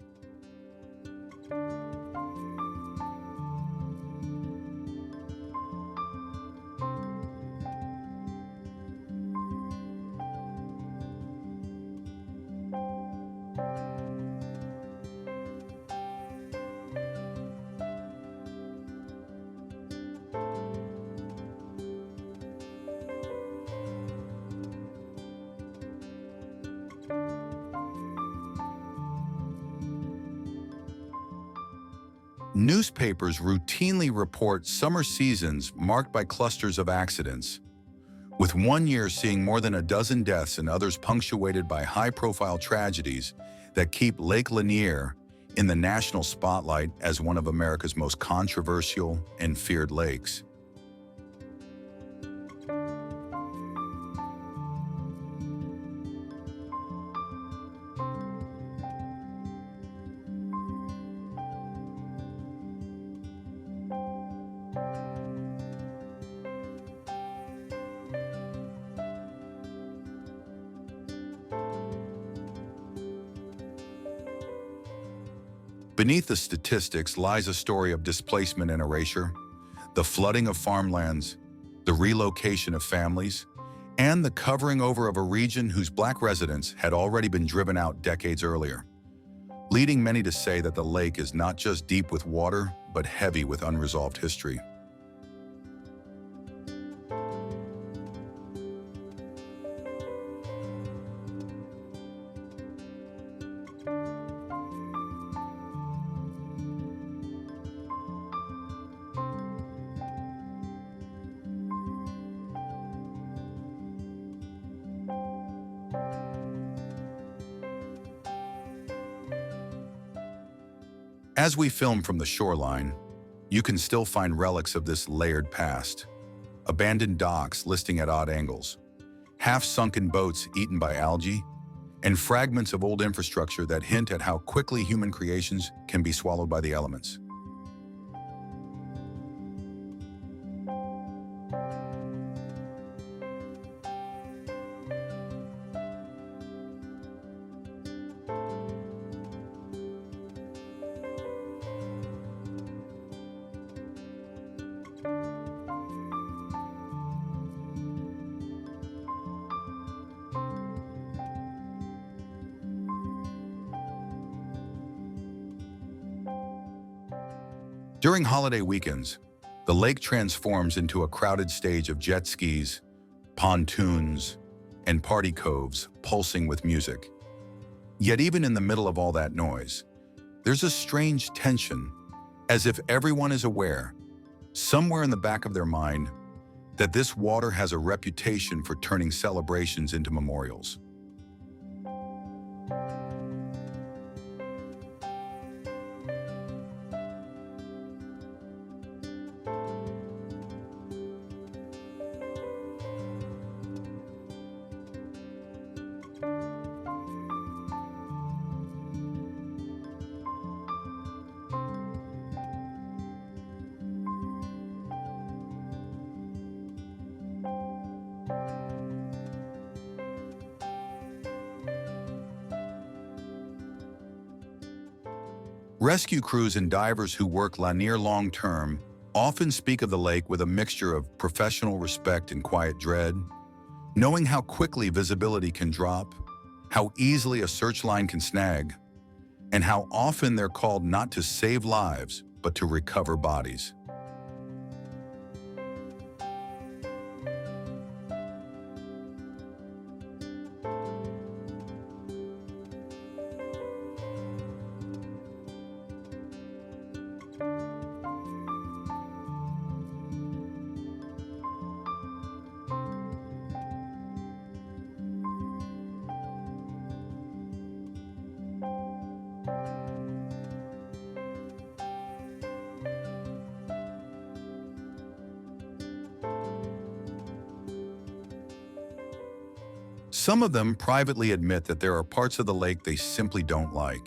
Newspapers routinely report summer seasons marked by clusters of accidents, with one year seeing more than a dozen deaths and others punctuated by high-profile tragedies that keep Lake Lanier in the national spotlight as one of America's most controversial and feared lakes. Beneath the statistics lies a story of displacement and erasure, the flooding of farmlands, the relocation of families, and the covering over of a region whose Black residents had already been driven out decades earlier, leading many to say that the lake is not just deep with water, but heavy with unresolved history. As we film from the shoreline, you can still find relics of this layered past. Abandoned docks listing at odd angles, half-sunken boats eaten by algae, and fragments of old infrastructure that hint at how quickly human creations can be swallowed by the elements. During holiday weekends, the lake transforms into a crowded stage of jet skis, pontoons, and party coves pulsing with music. Yet even in the middle of all that noise, there's a strange tension, as if everyone is aware, somewhere in the back of their mind, that this water has a reputation for turning celebrations into memorials. Rescue crews and divers who work Lanier long-term often speak of the lake with a mixture of professional respect and quiet dread, knowing how quickly visibility can drop, how easily a search line can snag, and how often they're called not to save lives, but to recover bodies. Some of them privately admit that there are parts of the lake they simply don't like.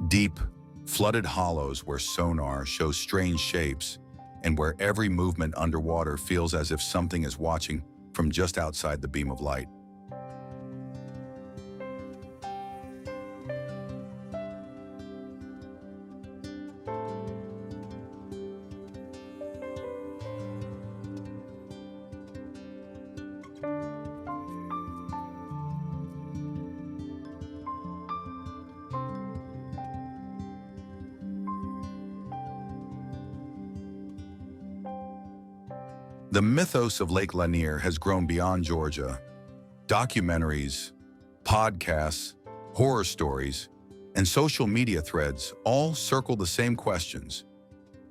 Deep, flooded hollows where sonar shows strange shapes and where every movement underwater feels as if something is watching from just outside the beam of light. The mythos of Lake Lanier has grown beyond Georgia. Documentaries, podcasts, horror stories, and social media threads all circle the same questions.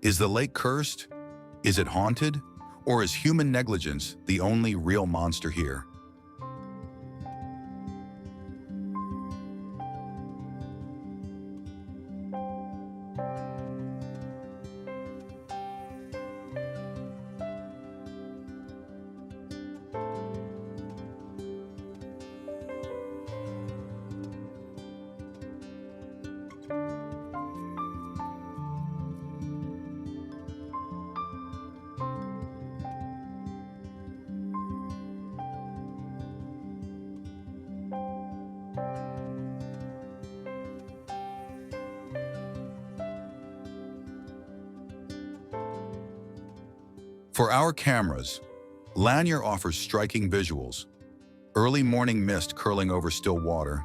Is the lake cursed? Is it haunted? Or is human negligence the only real monster here? For our cameras, Lanier offers striking visuals. Early morning mist curling over still water,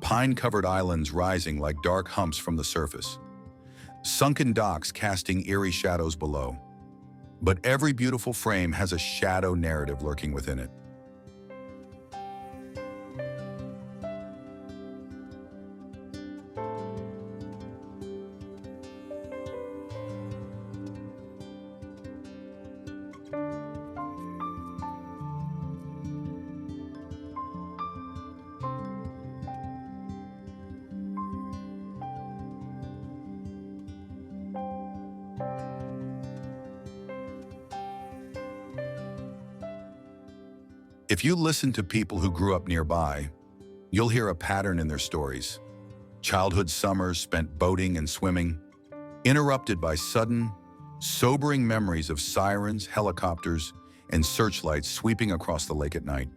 pine-covered islands rising like dark humps from the surface, sunken docks casting eerie shadows below. But every beautiful frame has a shadow narrative lurking within it. If you listen to people who grew up nearby, you'll hear a pattern in their stories. Childhood summers spent boating and swimming, interrupted by sudden, sobering memories of sirens, helicopters, and searchlights sweeping across the lake at night.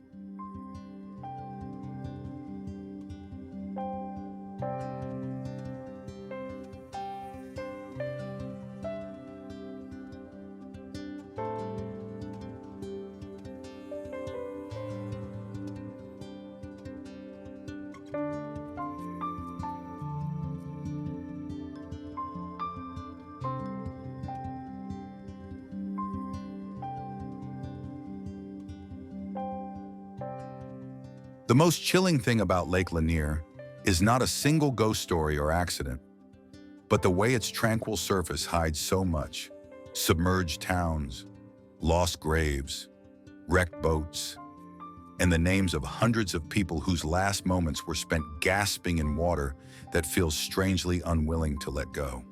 The most chilling thing about Lake Lanier is not a single ghost story or accident, but the way its tranquil surface hides so much. Submerged towns, lost graves, wrecked boats, and the names of hundreds of people whose last moments were spent gasping in water that feels strangely unwilling to let go.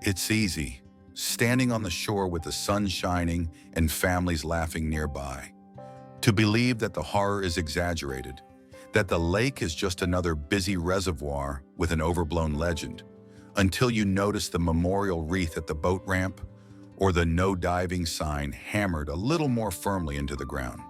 It's easy, standing on the shore with the sun shining and families laughing nearby, to believe that the horror is exaggerated, that the lake is just another busy reservoir with an overblown legend, until you notice the memorial wreath at the boat ramp or the no diving sign hammered a little more firmly into the ground.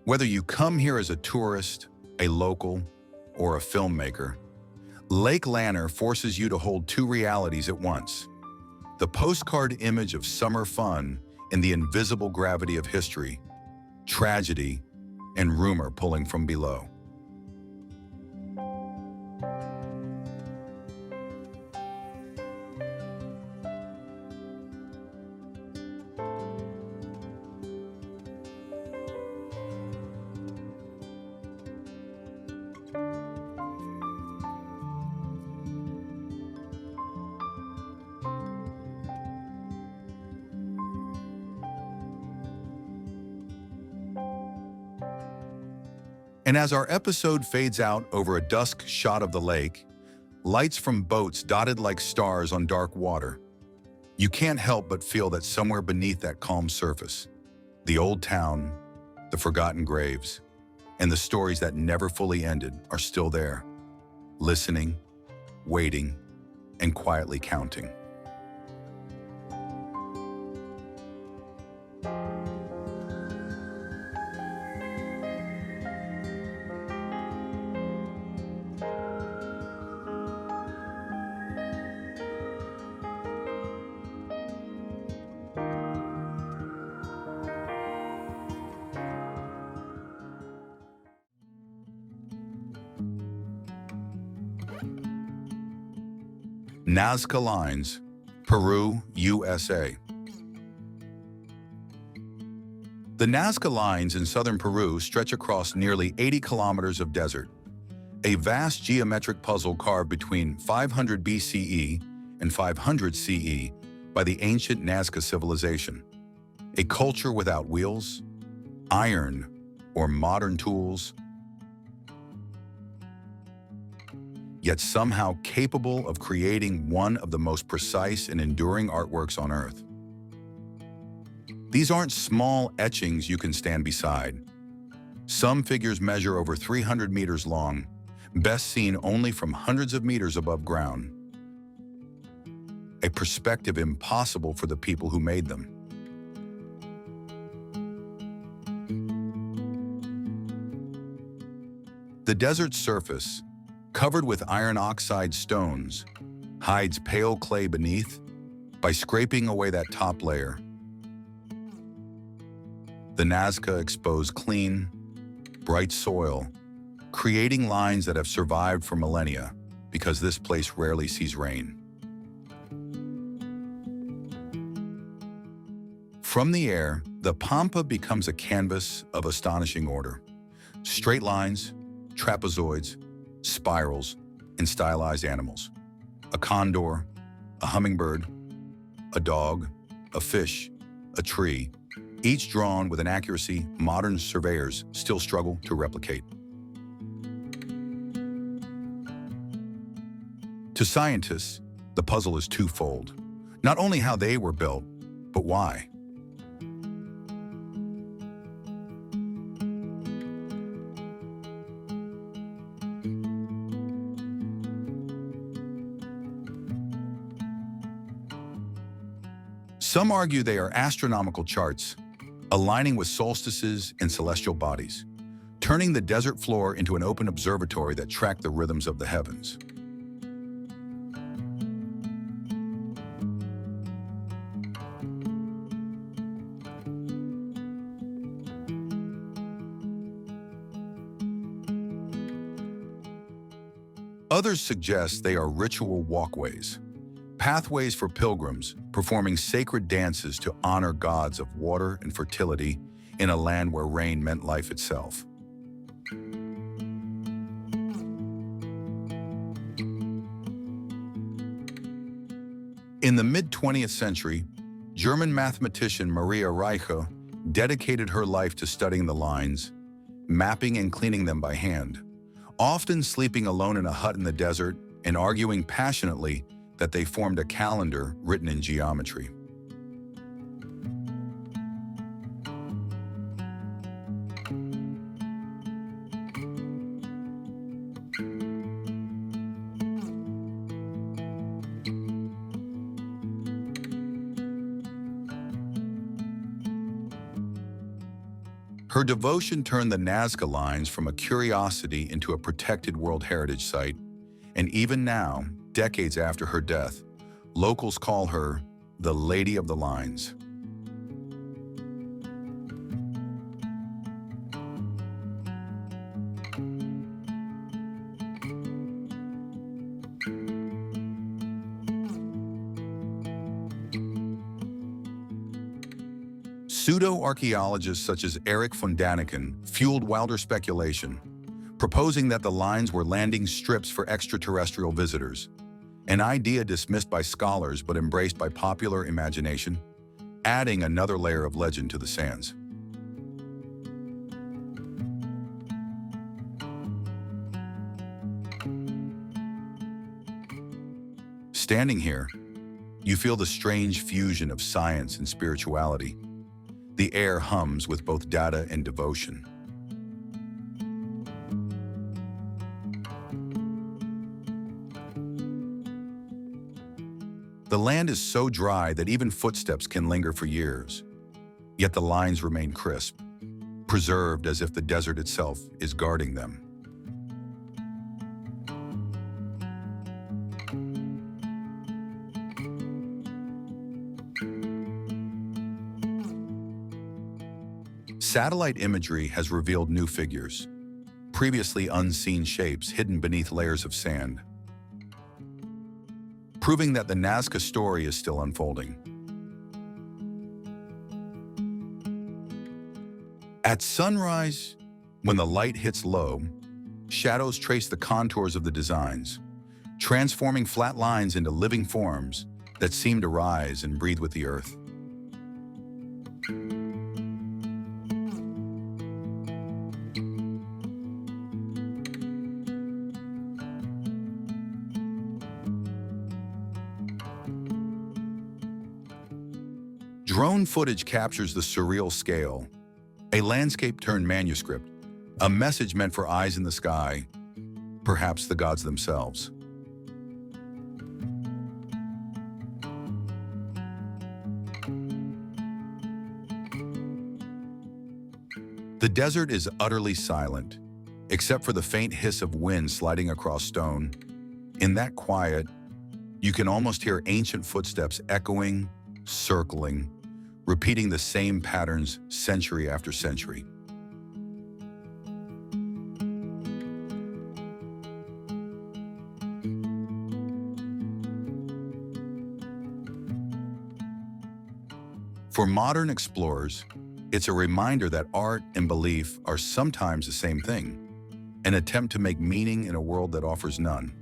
Whether you come here as a tourist a local, or a filmmaker, Lake Lanner forces you to hold two realities at once: the postcard image of summer fun and the invisible gravity of history, tragedy, and rumor pulling from below. And as our episode fades out over a dusk shot of the lake, lights from boats dotted like stars on dark water, you can't help but feel that somewhere beneath that calm surface, the old town, the forgotten graves, and the stories that never fully ended are still there, listening, waiting, and quietly counting. Nazca Lines, Peru, USA. The Nazca Lines in southern Peru stretch across nearly 80 kilometers of desert, a vast geometric puzzle carved between 500 BCE and 500 CE by the ancient Nazca civilization, a culture without wheels, iron, or modern tools, yet somehow capable of creating one of the most precise and enduring artworks on Earth. These aren't small etchings you can stand beside. Some figures measure over 300 meters long, best seen only from hundreds of meters above ground. A perspective impossible for the people who made them. The desert's surface, covered with iron oxide stones, hides pale clay beneath. By scraping away that top layer, the Nazca expose clean, bright soil, creating lines that have survived for millennia because this place rarely sees rain. From the air, the pampa becomes a canvas of astonishing order. Straight lines, trapezoids, spirals, and stylized animals. A condor, a hummingbird, a dog, a fish, a tree, each drawn with an accuracy modern surveyors still struggle to replicate. To scientists, the puzzle is twofold. Not only how they were built, but why. Some argue they are astronomical charts, aligning with solstices and celestial bodies, turning the desert floor into an open observatory that tracked the rhythms of the heavens. Others suggest they are ritual walkways, pathways for pilgrims performing sacred dances to honor gods of water and fertility in a land where rain meant life itself. In the mid-20th century, German mathematician Maria Reiche dedicated her life to studying the lines, mapping and cleaning them by hand, often sleeping alone in a hut in the desert and arguing passionately that they formed a calendar written in geometry. Her devotion turned the Nazca Lines from a curiosity into a protected World Heritage Site, and even now, decades after her death, locals call her the Lady of the Lines. Pseudo-archaeologists such as Erich von Daniken fueled wilder speculation, proposing that the lines were landing strips for extraterrestrial visitors, an idea dismissed by scholars but embraced by popular imagination, adding another layer of legend to the sands. Standing here, you feel the strange fusion of science and spirituality. The air hums with both data and devotion. The land is so dry that even footsteps can linger for years, yet the lines remain crisp, preserved as if the desert itself is guarding them. Satellite imagery has revealed new figures, previously unseen shapes hidden beneath layers of sand, proving that the Nazca story is still unfolding. At sunrise, when the light hits low, shadows trace the contours of the designs, transforming flat lines into living forms that seem to rise and breathe with the earth. Drone footage captures the surreal scale, a landscape turned manuscript, a message meant for eyes in the sky, perhaps the gods themselves. The desert is utterly silent, except for the faint hiss of wind sliding across stone. In that quiet, you can almost hear ancient footsteps echoing, circling, repeating the same patterns century after century. For modern explorers, it's a reminder that art and belief are sometimes the same thing, an attempt to make meaning in a world that offers none.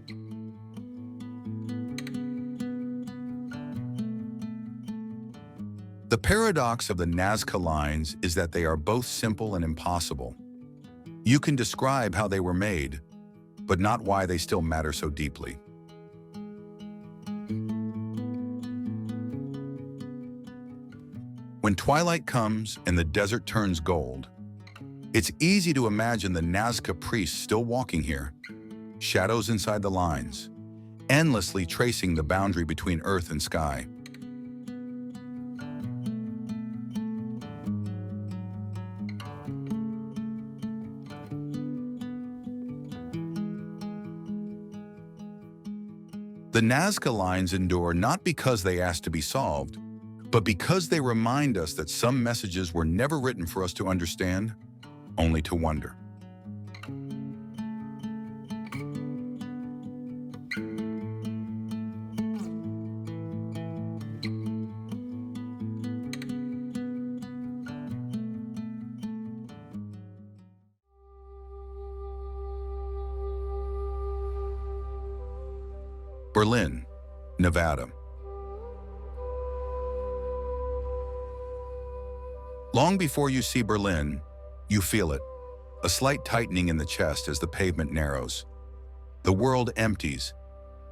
The paradox of the Nazca Lines is that they are both simple and impossible. You can describe how they were made, but not why they still matter so deeply. When twilight comes and the desert turns gold, it's easy to imagine the Nazca priests still walking here, shadows inside the lines, endlessly tracing the boundary between earth and sky. The Nazca Lines endure not because they asked to be solved, but because they remind us that some messages were never written for us to understand, only to wonder. Berlin, Nevada. Long before you see Berlin, you feel it, a slight tightening in the chest as the pavement narrows. The world empties,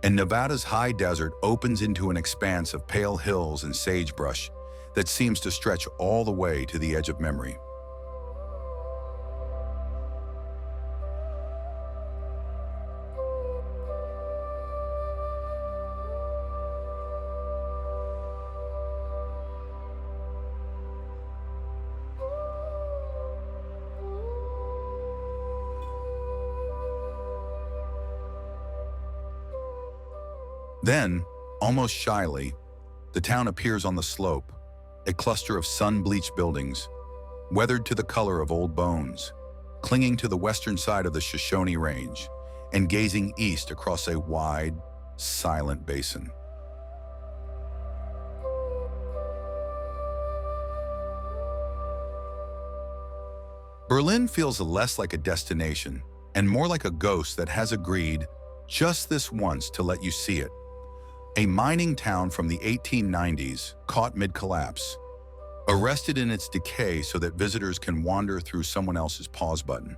and Nevada's high desert opens into an expanse of pale hills and sagebrush that seems to stretch all the way to the edge of memory. Then, almost shyly, the town appears on the slope, a cluster of sun-bleached buildings, weathered to the color of old bones, clinging to the western side of the Shoshone Range and gazing east across a wide, silent basin. Berlin feels less like a destination and more like a ghost that has agreed just this once to let you see it. A mining town from the 1890s, caught mid-collapse, arrested in its decay so that visitors can wander through someone else's pause button.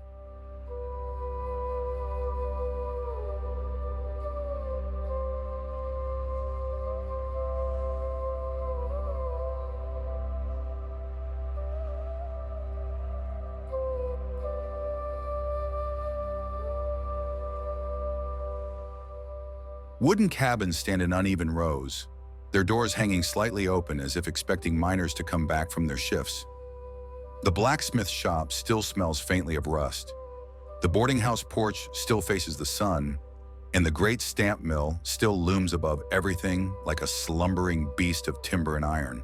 Wooden cabins stand in uneven rows, their doors hanging slightly open as if expecting miners to come back from their shifts. The blacksmith shop still smells faintly of rust. The boarding house porch still faces the sun, and the great stamp mill still looms above everything like a slumbering beast of timber and iron.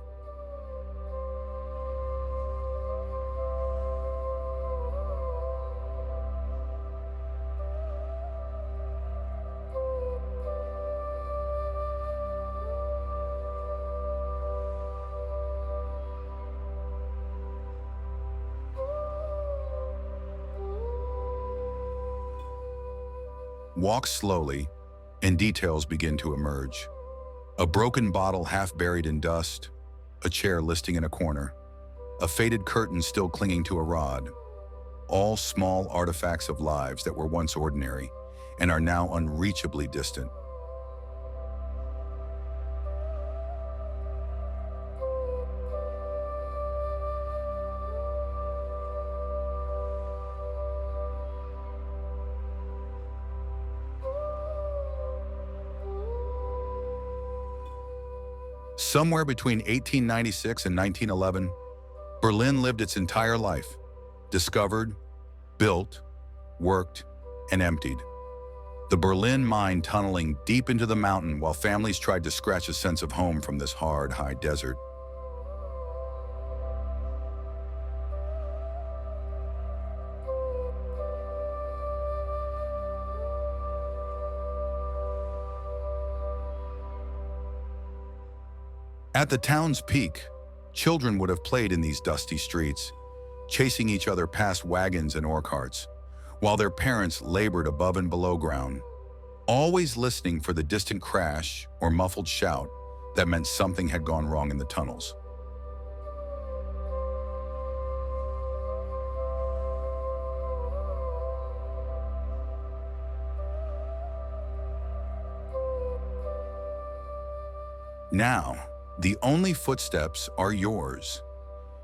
Walk slowly, and details begin to emerge. A broken bottle half buried in dust, a chair listing in a corner, a faded curtain still clinging to a rod, all small artifacts of lives that were once ordinary and are now unreachably distant. Somewhere between 1896 and 1911, Berlin lived its entire life, discovered, built, worked, and emptied. The Berlin mine tunneling deep into the mountain while families tried to scratch a sense of home from this hard, high desert. At the town's peak, children would have played in these dusty streets, chasing each other past wagons and ore carts, while their parents labored above and below ground, always listening for the distant crash or muffled shout that meant something had gone wrong in the tunnels. Now, the only footsteps are yours,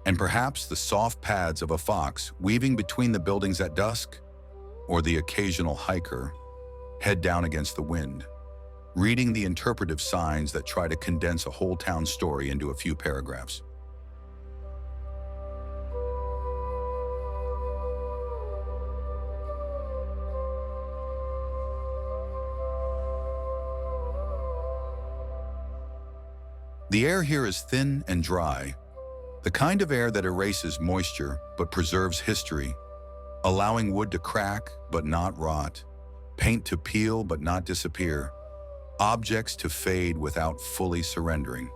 and perhaps the soft pads of a fox weaving between the buildings at dusk, or the occasional hiker, head down against the wind, reading the interpretive signs that try to condense a whole town story into a few paragraphs. The air here is thin and dry, the kind of air that erases moisture but preserves history, allowing wood to crack but not rot, paint to peel but not disappear, objects to fade without fully surrendering.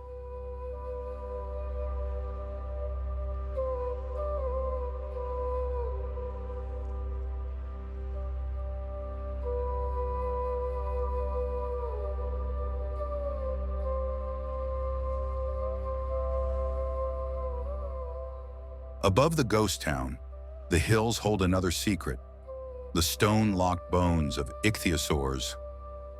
Above the ghost town, the hills hold another secret, the stone-locked bones of ichthyosaurs,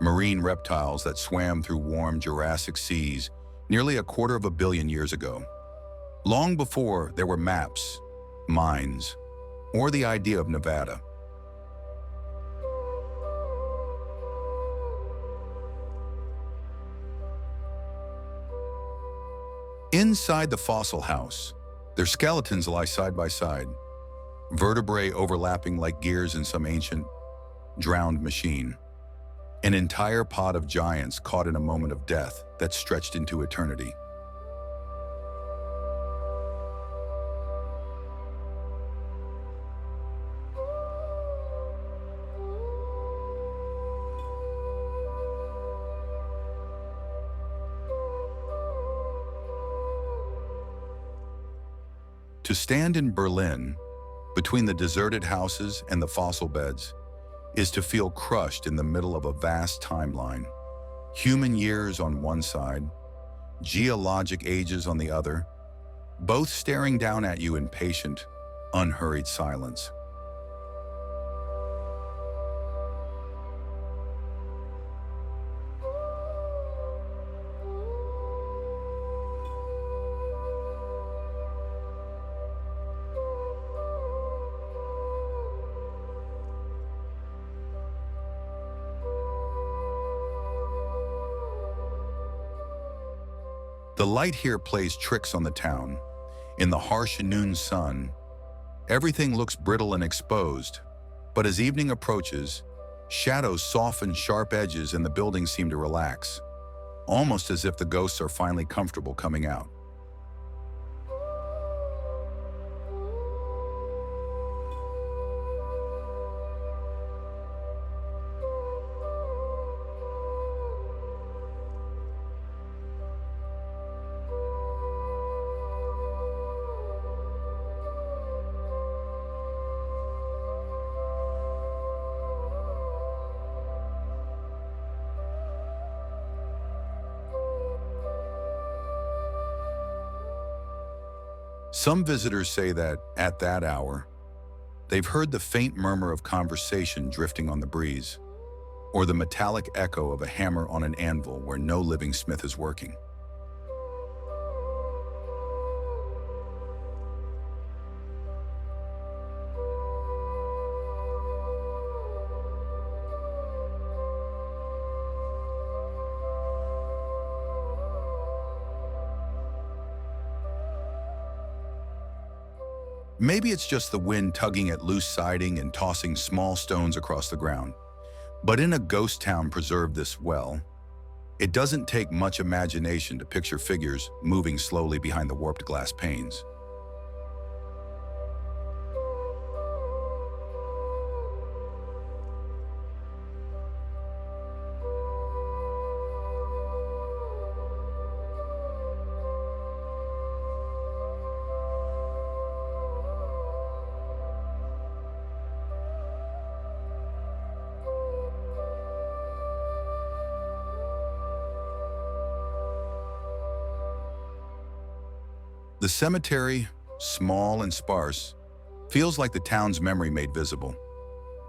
marine reptiles that swam through warm Jurassic seas nearly 250 million years ago, long before there were maps, mines, or the idea of Nevada. Inside the fossil house, their skeletons lie side by side, vertebrae overlapping like gears in some ancient, drowned machine. An entire pod of giants caught in a moment of death that stretched into eternity. To stand in Berlin, between the deserted houses and the fossil beds, is to feel crushed in the middle of a vast timeline. Human years on one side, geologic ages on the other, both staring down at you in patient, unhurried silence. The light here plays tricks on the town. In the harsh noon sun, everything looks brittle and exposed, but as evening approaches, shadows soften sharp edges and the buildings seem to relax, almost as if the ghosts are finally comfortable coming out. Some visitors say that, at that hour, they've heard the faint murmur of conversation drifting on the breeze, or the metallic echo of a hammer on an anvil where no living smith is working. Maybe it's just the wind tugging at loose siding and tossing small stones across the ground. But in a ghost town preserved this well, it doesn't take much imagination to picture figures moving slowly behind the warped glass panes. The cemetery, small and sparse, feels like the town's memory made visible.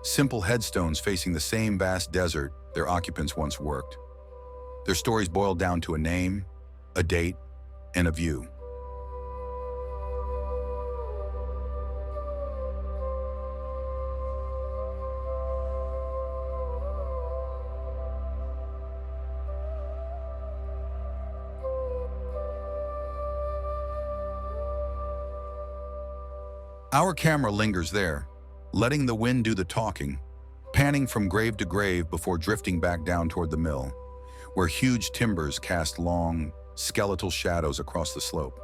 Simple headstones facing the same vast desert their occupants once worked. Their stories boil down to a name, a date, and a view. Our camera lingers there, letting the wind do the talking, panning from grave to grave before drifting back down toward the mill, where huge timbers cast long, skeletal shadows across the slope.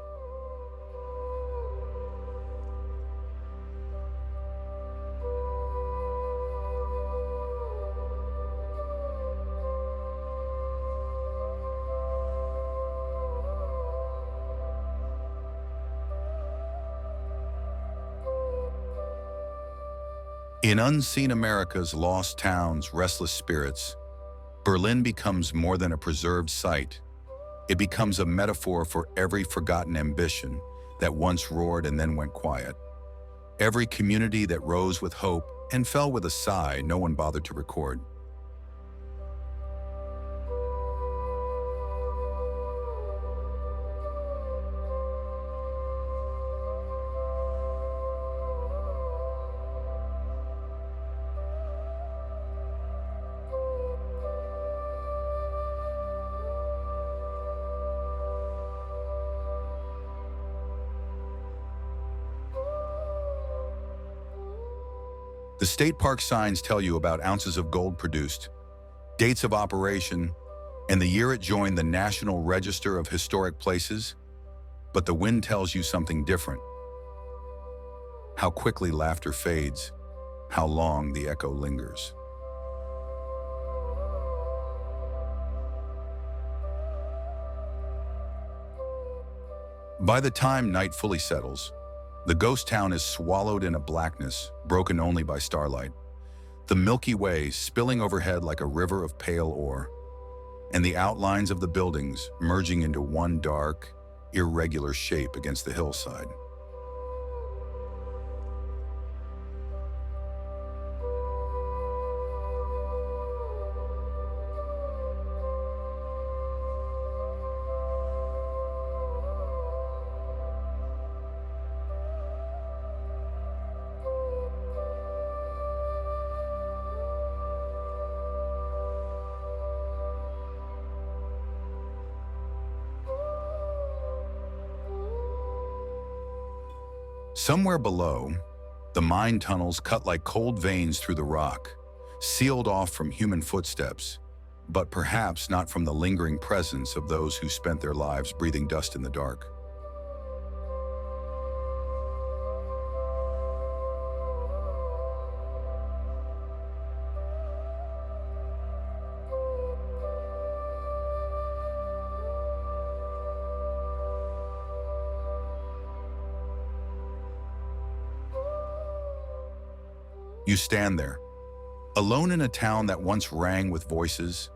In Unseen America's Lost Towns, Restless Spirits, Berlin becomes more than a preserved site. It becomes a metaphor for every forgotten ambition that once roared and then went quiet. Every community that rose with hope and fell with a sigh no one bothered to record. The state park signs tell you about ounces of gold produced, dates of operation, and the year it joined the National Register of Historic Places. But the wind tells you something different. How quickly laughter fades, how long the echo lingers. By the time night fully settles, the ghost town is swallowed in a blackness broken only by starlight, the Milky Way spilling overhead like a river of pale ore, and the outlines of the buildings merging into one dark, irregular shape against the hillside. Somewhere below, the mine tunnels cut like cold veins through the rock, sealed off from human footsteps, but perhaps not from the lingering presence of those who spent their lives breathing dust in the dark. You stand there, alone in a town that once rang with voices,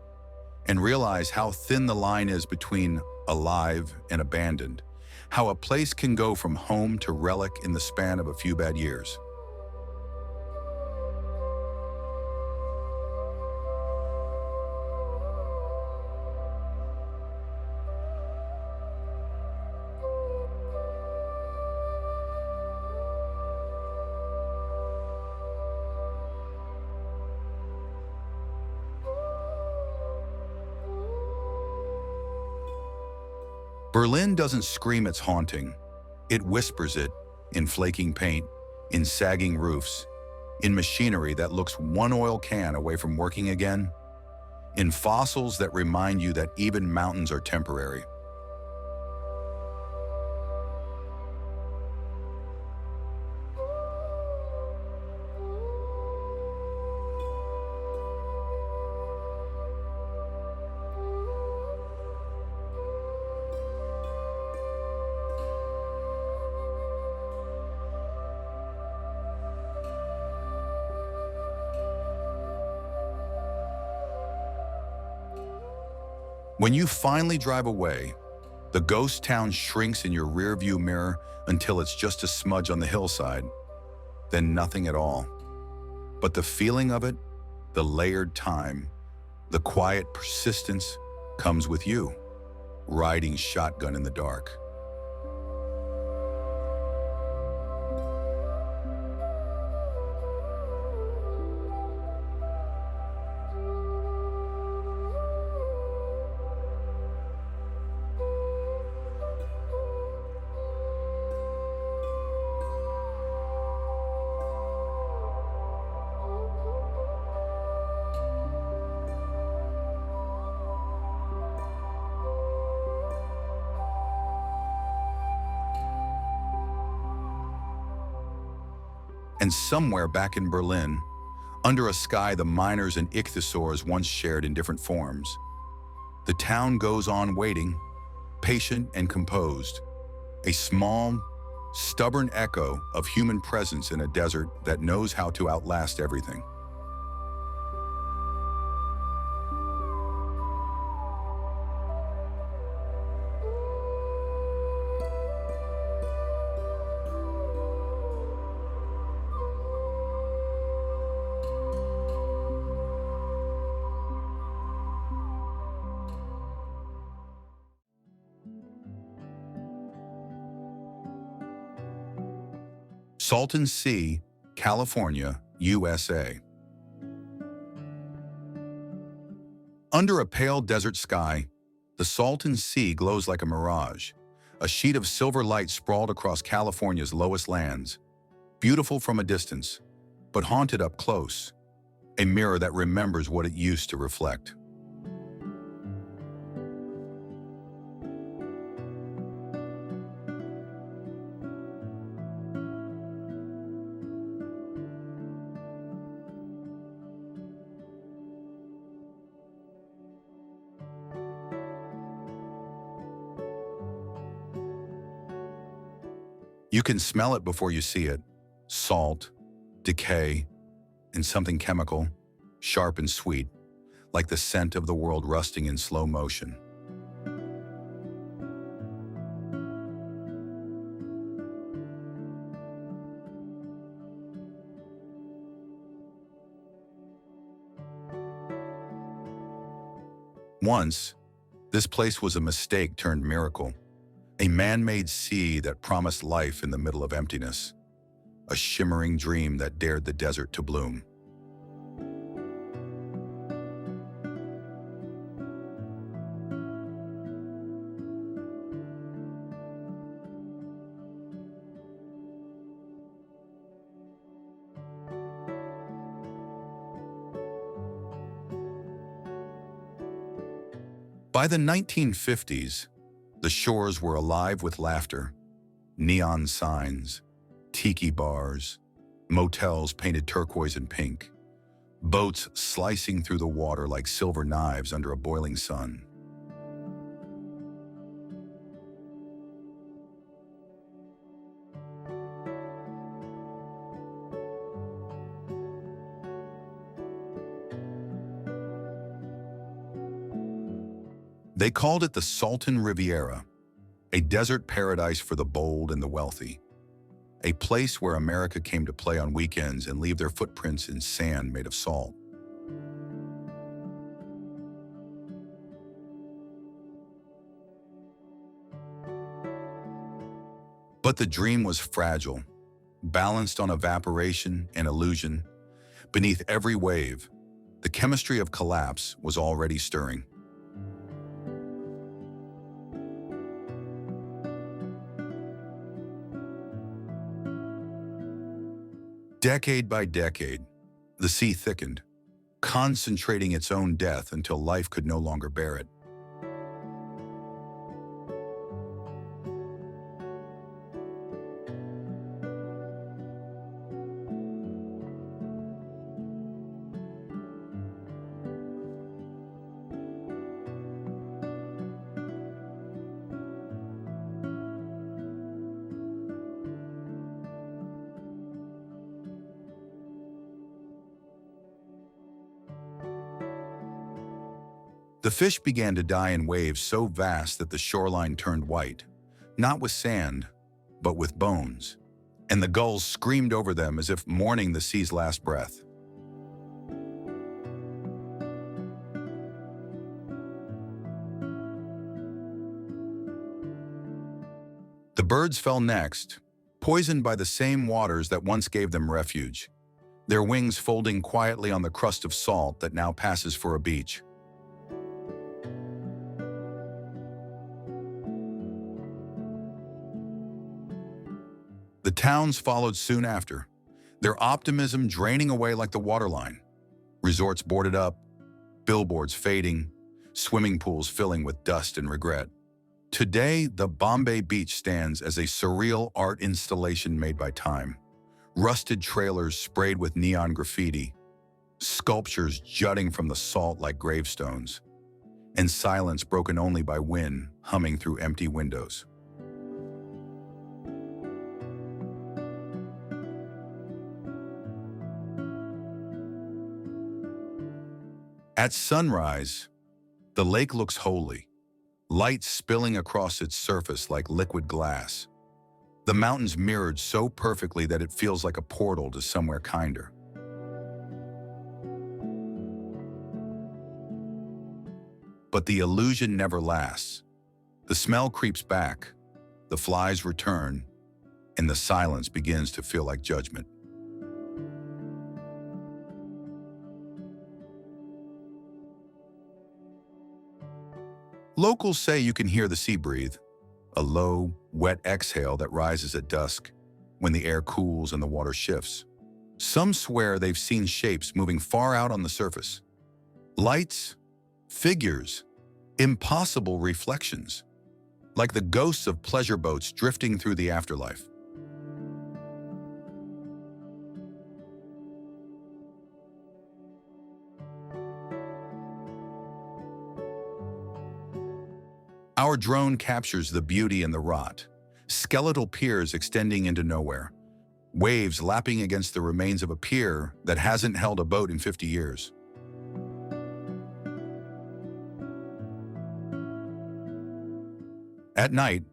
and realize how thin the line is between alive and abandoned, how a place can go from home to relic in the span of a few bad years. Berlin doesn't scream its haunting. It whispers it in flaking paint, in sagging roofs, in machinery that looks one oil can away from working again, in fossils that remind you that even mountains are temporary. When you finally drive away, the ghost town shrinks in your rearview mirror until it's just a smudge on the hillside, then nothing at all. But the feeling of it, the layered time, the quiet persistence comes with you, riding shotgun in the dark. And somewhere back in Berlin, under a sky the miners and ichthyosaurs once shared in different forms, the town goes on waiting, patient and composed, a small, stubborn echo of human presence in a desert that knows how to outlast everything. Salton Sea, California, USA. Under a pale desert sky, the Salton Sea glows like a mirage, a sheet of silver light sprawled across California's lowest lands, beautiful from a distance, but haunted up close. a mirror that remembers what it used to reflect. You can smell it before you see it. Salt, decay, and something chemical, sharp and sweet, like the scent of the world rusting in slow motion. Once, this place was a mistake turned miracle, a man-made sea that promised life in the middle of emptiness, a shimmering dream that dared the desert to bloom. By the 1950s, the shores were alive with laughter, neon signs, tiki bars, motels painted turquoise and pink, boats slicing through the water like silver knives under a boiling sun. They called it the Salton Riviera, a desert paradise for the bold and the wealthy, a place where America came to play on weekends and leave their footprints in sand made of salt. But the dream was fragile, balanced on evaporation and illusion. Beneath every wave, the chemistry of collapse was already stirring. Decade by decade, the sea thickened, concentrating its own death until life could no longer bear it. The fish began to die in waves so vast that the shoreline turned white, not with sand, but with bones, and the gulls screamed over them as if mourning the sea's last breath. The birds fell next, poisoned by the same waters that once gave them refuge, their wings folding quietly on the crust of salt that now passes for a beach. The towns followed soon after, their optimism draining away like the waterline. Resorts boarded up, billboards fading, swimming pools filling with dust and regret. Today, the Bombay Beach stands as a surreal art installation made by time. Rusted trailers sprayed with neon graffiti, sculptures jutting from the salt like gravestones, and silence broken only by wind humming through empty windows. At sunrise, the lake looks holy, light spilling across its surface like liquid glass. The mountains mirrored so perfectly that it feels like a portal to somewhere kinder. But the illusion never lasts. The smell creeps back, the flies return, and the silence begins to feel like judgment. Locals say you can hear the sea breathe, a low, wet exhale that rises at dusk when the air cools and the water shifts. Some swear they've seen shapes moving far out on the surface. Lights, figures, impossible reflections, like the ghosts of pleasure boats drifting through the afterlife. Our drone captures the beauty and the rot, skeletal piers extending into nowhere, waves lapping against the remains of a pier that hasn't held a boat in 50 years. At night,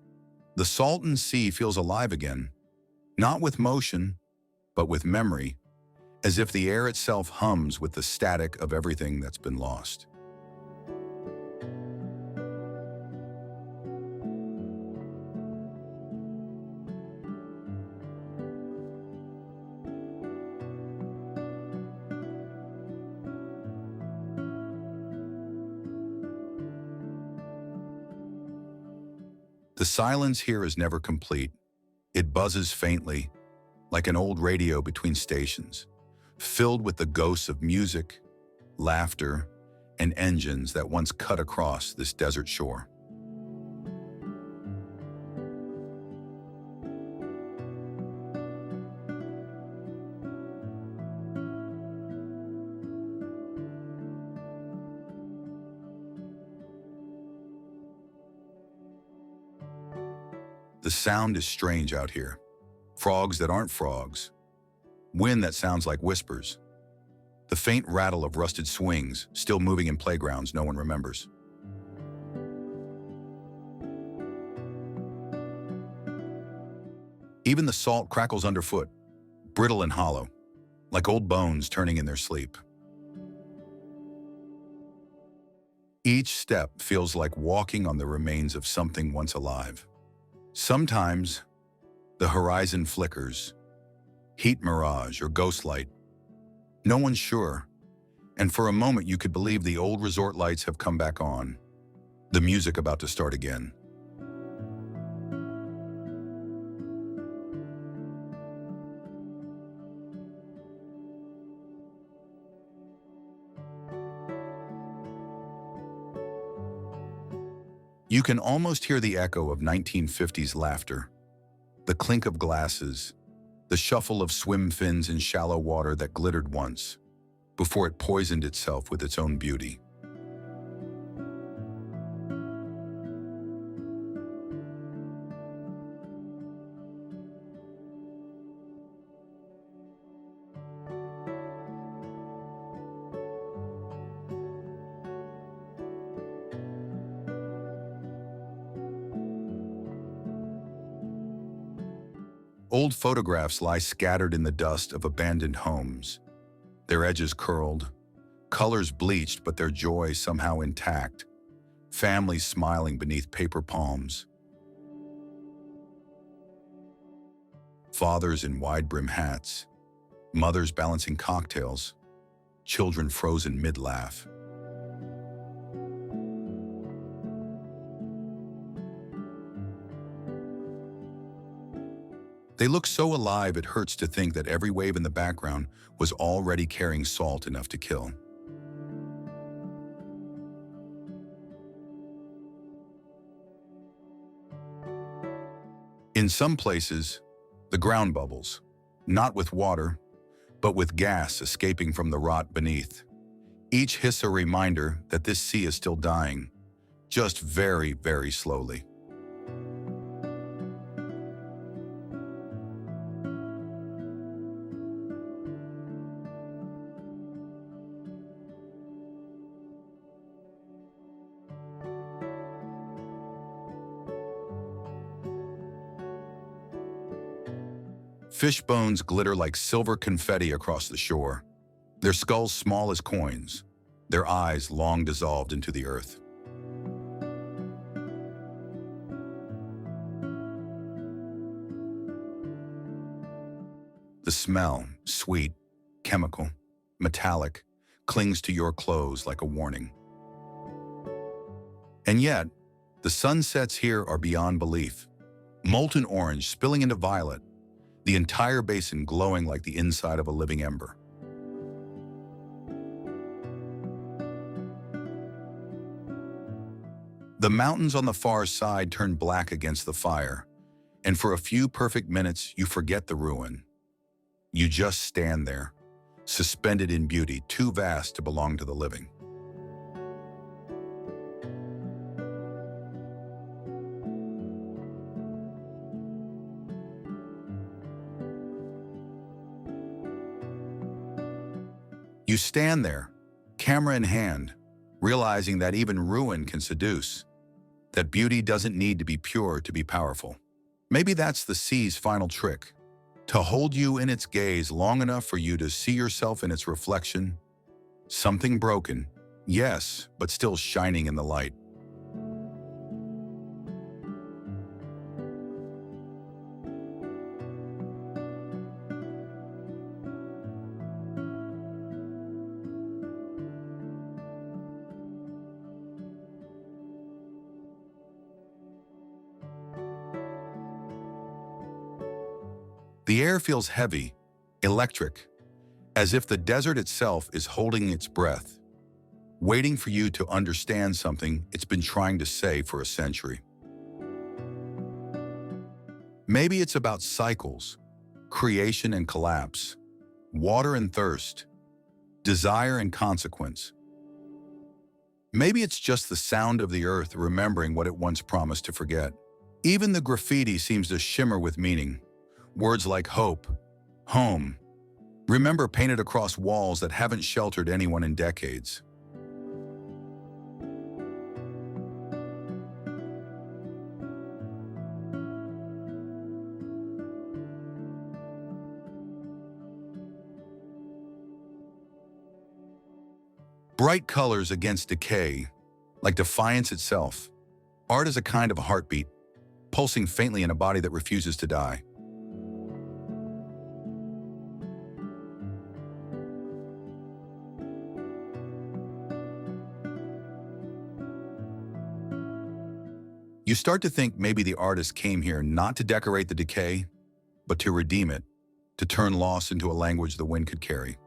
the Salton Sea feels alive again, not with motion, but with memory, as if the air itself hums with the static of everything that's been lost. The silence here is never complete. It buzzes faintly, like an old radio between stations, filled with the ghosts of music, laughter, and engines that once cut across this desert shore. The sound is strange out here. Frogs that aren't frogs. Wind that sounds like whispers. The faint rattle of rusted swings, still moving in playgrounds no one remembers. Even the salt crackles underfoot, brittle and hollow, like old bones turning in their sleep. Each step feels like walking on the remains of something once alive. Sometimes, the horizon flickers, heat mirage or ghost light. No one's sure, and for a moment you could believe the old resort lights have come back on, the music about to start again. You can almost hear the echo of 1950s laughter, the clink of glasses, the shuffle of swim fins in shallow water that glittered once, before it poisoned itself with its own beauty. Old photographs lie scattered in the dust of abandoned homes, their edges curled, colors bleached but their joy somehow intact, families smiling beneath paper palms. Fathers in wide-brim hats, mothers balancing cocktails, children frozen mid-laugh. They look so alive it hurts to think that every wave in the background was already carrying salt enough to kill. In some places, the ground bubbles, not with water, but with gas escaping from the rot beneath. Each hiss a reminder that this sea is still dying, just very, very slowly. Fish bones glitter like silver confetti across the shore, their skulls small as coins, their eyes long dissolved into the earth. The smell, sweet, chemical, metallic, clings to your clothes like a warning. And yet, the sunsets here are beyond belief. Molten orange spilling into violet, the entire basin glowing like the inside of a living ember. The mountains on the far side turn black against the fire, and for a few perfect minutes you forget the ruin. You just stand there, suspended in beauty too vast to belong to the living. You stand there, camera in hand, realizing that even ruin can seduce, that beauty doesn't need to be pure to be powerful. Maybe that's the sea's final trick, to hold you in its gaze long enough for you to see yourself in its reflection. Something broken, yes, but still shining in the light. The air feels heavy, electric, as if the desert itself is holding its breath, waiting for you to understand something it's been trying to say for a century. Maybe it's about cycles, creation and collapse, water and thirst, desire and consequence. Maybe it's just the sound of the earth remembering what it once promised to forget. Even the graffiti seems to shimmer with meaning. Words like hope, home, remember painted across walls that haven't sheltered anyone in decades. Bright colors against decay, like defiance itself. Art is a kind of heartbeat, pulsing faintly in a body that refuses to die. You start to think maybe the artist came here not to decorate the decay, but to redeem it, to turn loss into a language the wind could carry.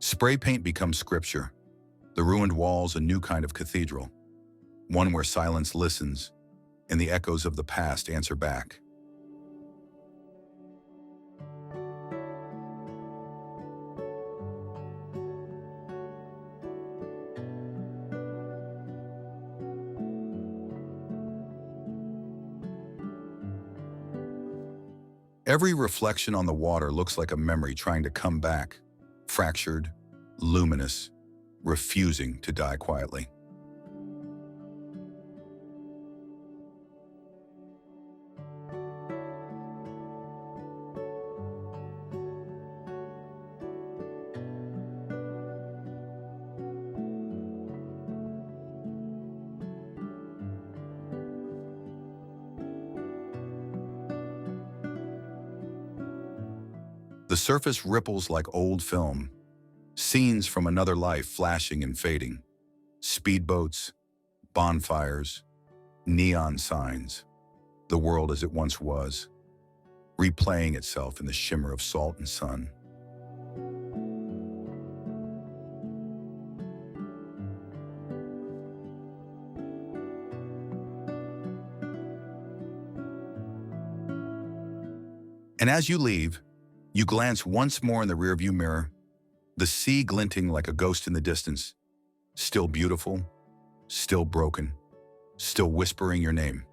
Spray paint becomes scripture, the ruined walls a new kind of cathedral, one where silence listens, and the echoes of the past answer back. Every reflection on the water looks like a memory trying to come back, fractured, luminous, refusing to die quietly. The surface ripples like old film, scenes from another life flashing and fading, speedboats, bonfires, neon signs, the world as it once was, replaying itself in the shimmer of salt and sun. And as you leave, you glance once more in the rearview mirror, the sea glinting like a ghost in the distance, still beautiful, still broken, still whispering your name.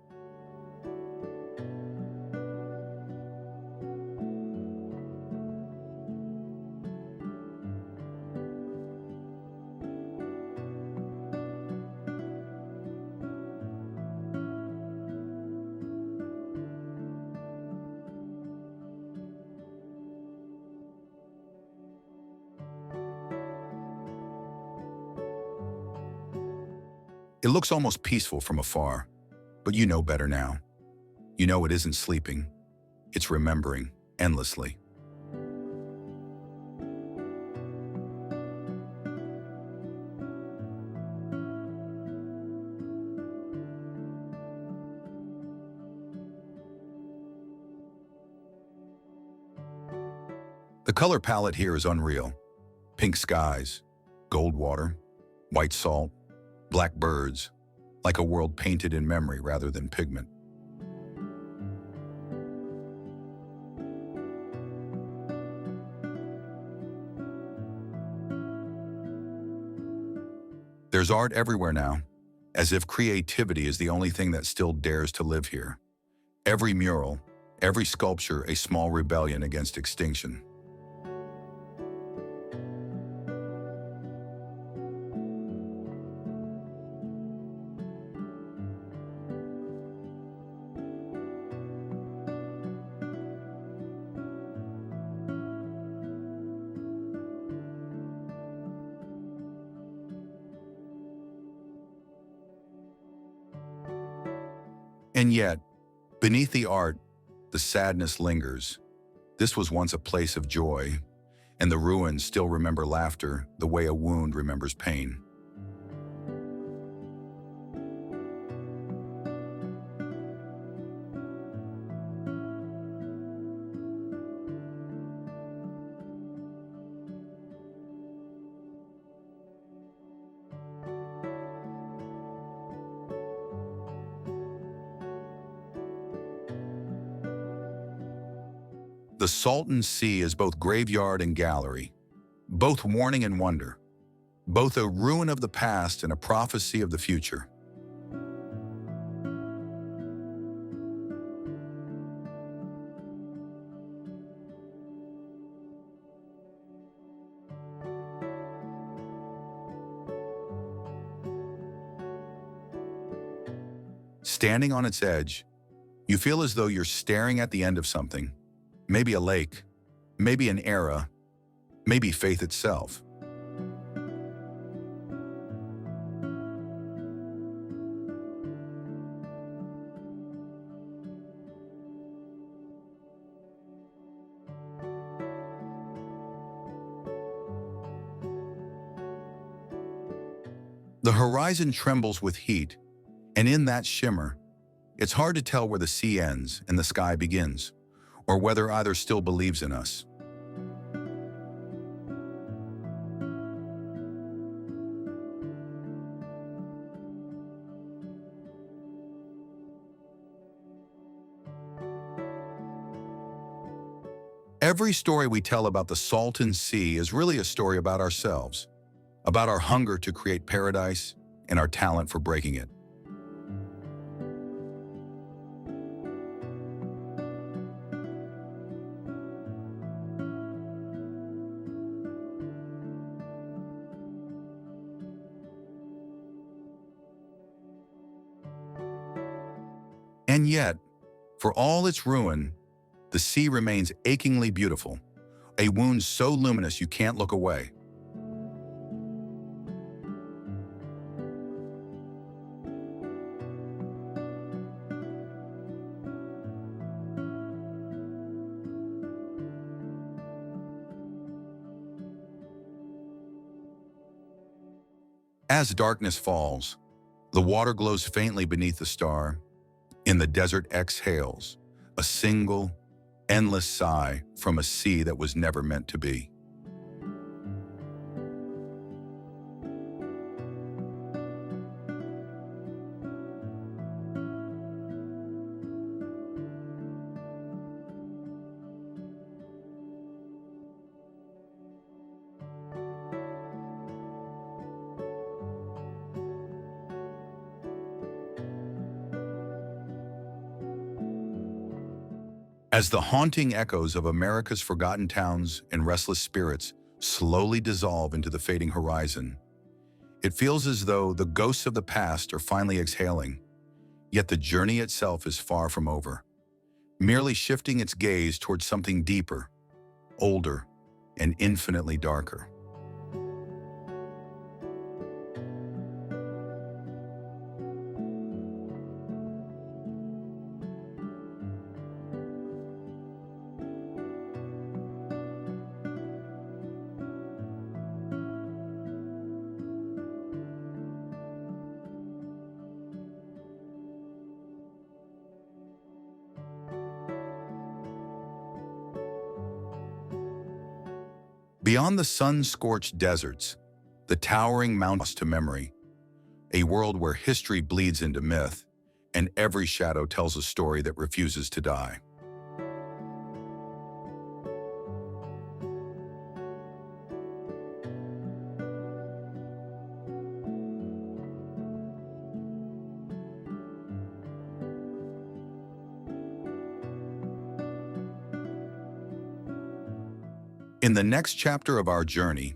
It looks almost peaceful from afar, but you know better now. You know it isn't sleeping, it's remembering endlessly. The color palette here is unreal. Pink skies, gold water, white salt, black birds, like a world painted in memory rather than pigment. There's art everywhere now, as if creativity is the only thing that still dares to live here. Every mural, every sculpture, a small rebellion against extinction. And yet, beneath the art, the sadness lingers. This was once a place of joy, and the ruins still remember laughter the way a wound remembers pain. The Salton Sea is both graveyard and gallery, both warning and wonder, both a ruin of the past and a prophecy of the future. Standing on its edge, you feel as though you're staring at the end of something, maybe a lake, maybe an era, maybe faith itself. The horizon trembles with heat, and in that shimmer, it's hard to tell where the sea ends and the sky begins, or whether either still believes in us. Every story we tell about the Salton Sea is really a story about ourselves, about our hunger to create paradise and our talent for breaking it. And yet, for all its ruin, the sea remains achingly beautiful, a wound so luminous you can't look away. As darkness falls, the water glows faintly beneath the star, and the desert exhales, a single, endless sigh from a sea that was never meant to be. As the haunting echoes of America's forgotten towns and restless spirits slowly dissolve into the fading horizon, it feels as though the ghosts of the past are finally exhaling, yet the journey itself is far from over, merely shifting its gaze towards something deeper, older, and infinitely darker. Beyond the sun-scorched deserts, the towering mountains to memory, a world where history bleeds into myth, and every shadow tells a story that refuses to die. In the next chapter of our journey,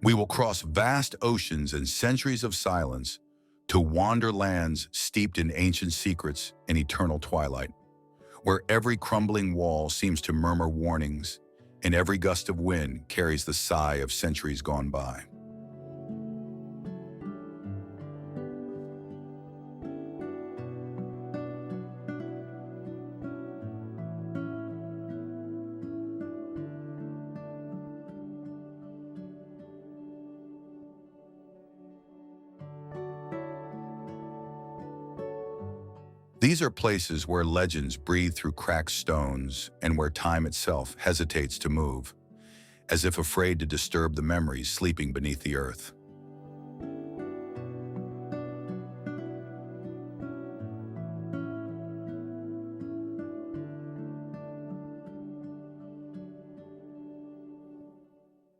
we will cross vast oceans and centuries of silence to wander lands steeped in ancient secrets and eternal twilight, where every crumbling wall seems to murmur warnings and every gust of wind carries the sigh of centuries gone by. These are places where legends breathe through cracked stones and where time itself hesitates to move, as if afraid to disturb the memories sleeping beneath the earth.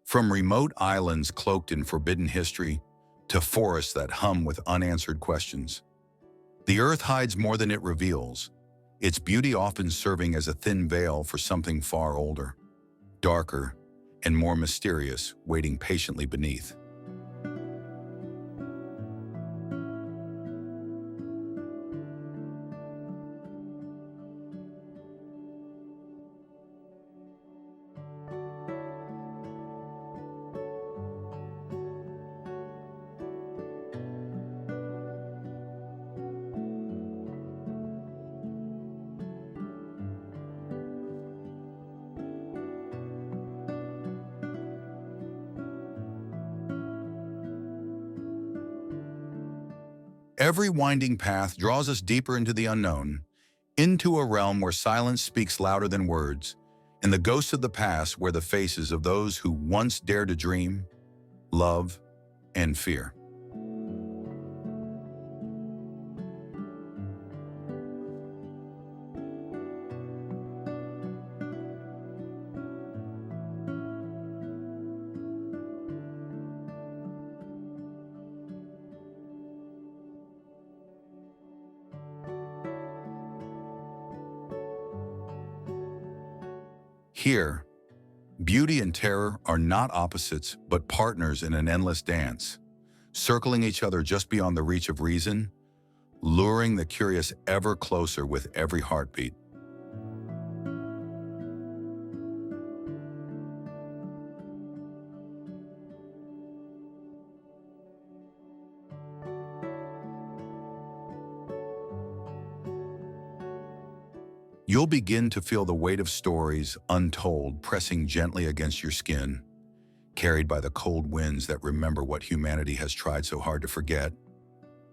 From remote islands cloaked in forbidden history to forests that hum with unanswered questions, the earth hides more than it reveals, its beauty often serving as a thin veil for something far older, darker, and more mysterious waiting patiently beneath. Every winding path draws us deeper into the unknown, into a realm where silence speaks louder than words, and the ghosts of the past wear the faces of those who once dared to dream, love, and fear. Here, beauty and terror are not opposites, but partners in an endless dance, circling each other just beyond the reach of reason, luring the curious ever closer with every heartbeat. You'll begin to feel the weight of stories untold pressing gently against your skin, carried by the cold winds that remember what humanity has tried so hard to forget,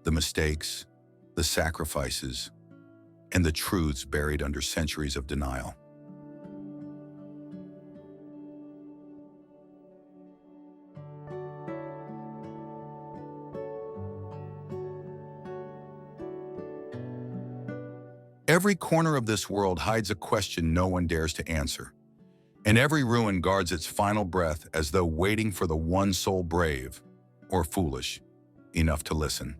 the mistakes, the sacrifices, and the truths buried under centuries of denial. Every corner of this world hides a question no one dares to answer, and every ruin guards its final breath as though waiting for the one soul brave, or foolish, enough to listen.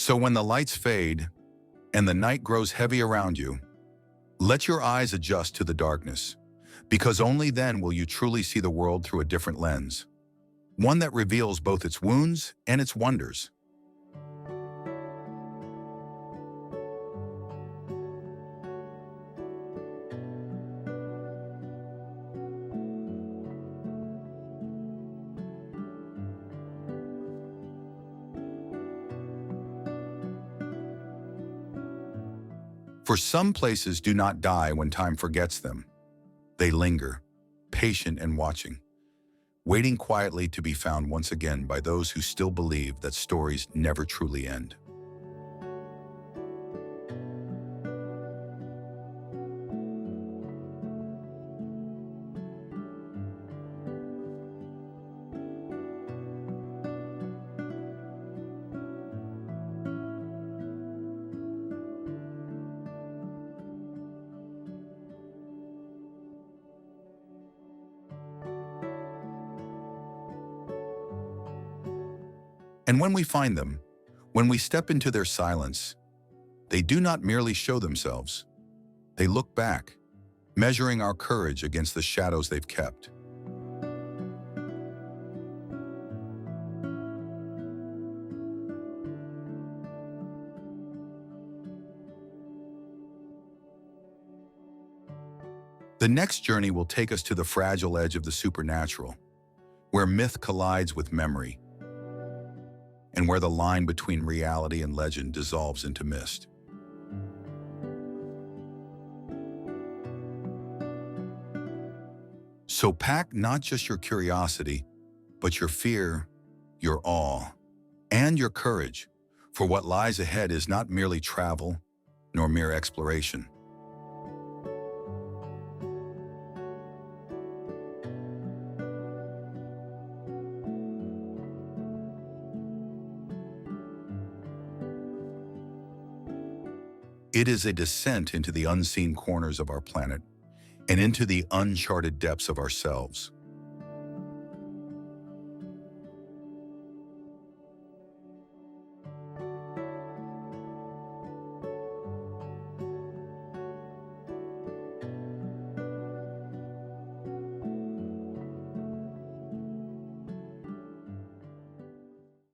So when the lights fade and the night grows heavy around you, let your eyes adjust to the darkness, because only then will you truly see the world through a different lens, one that reveals both its wounds and its wonders. For some places do not die when time forgets them. They linger, patient and watching, waiting quietly to be found once again by those who still believe that stories never truly end. And when we find them, when we step into their silence, they do not merely show themselves. They look back, measuring our courage against the shadows they've kept. The next journey will take us to the fragile edge of the supernatural, where myth collides with memory, and where the line between reality and legend dissolves into mist. So pack not just your curiosity, but your fear, your awe, and your courage, for what lies ahead is not merely travel, nor mere exploration. It is a descent into the unseen corners of our planet and into the uncharted depths of ourselves.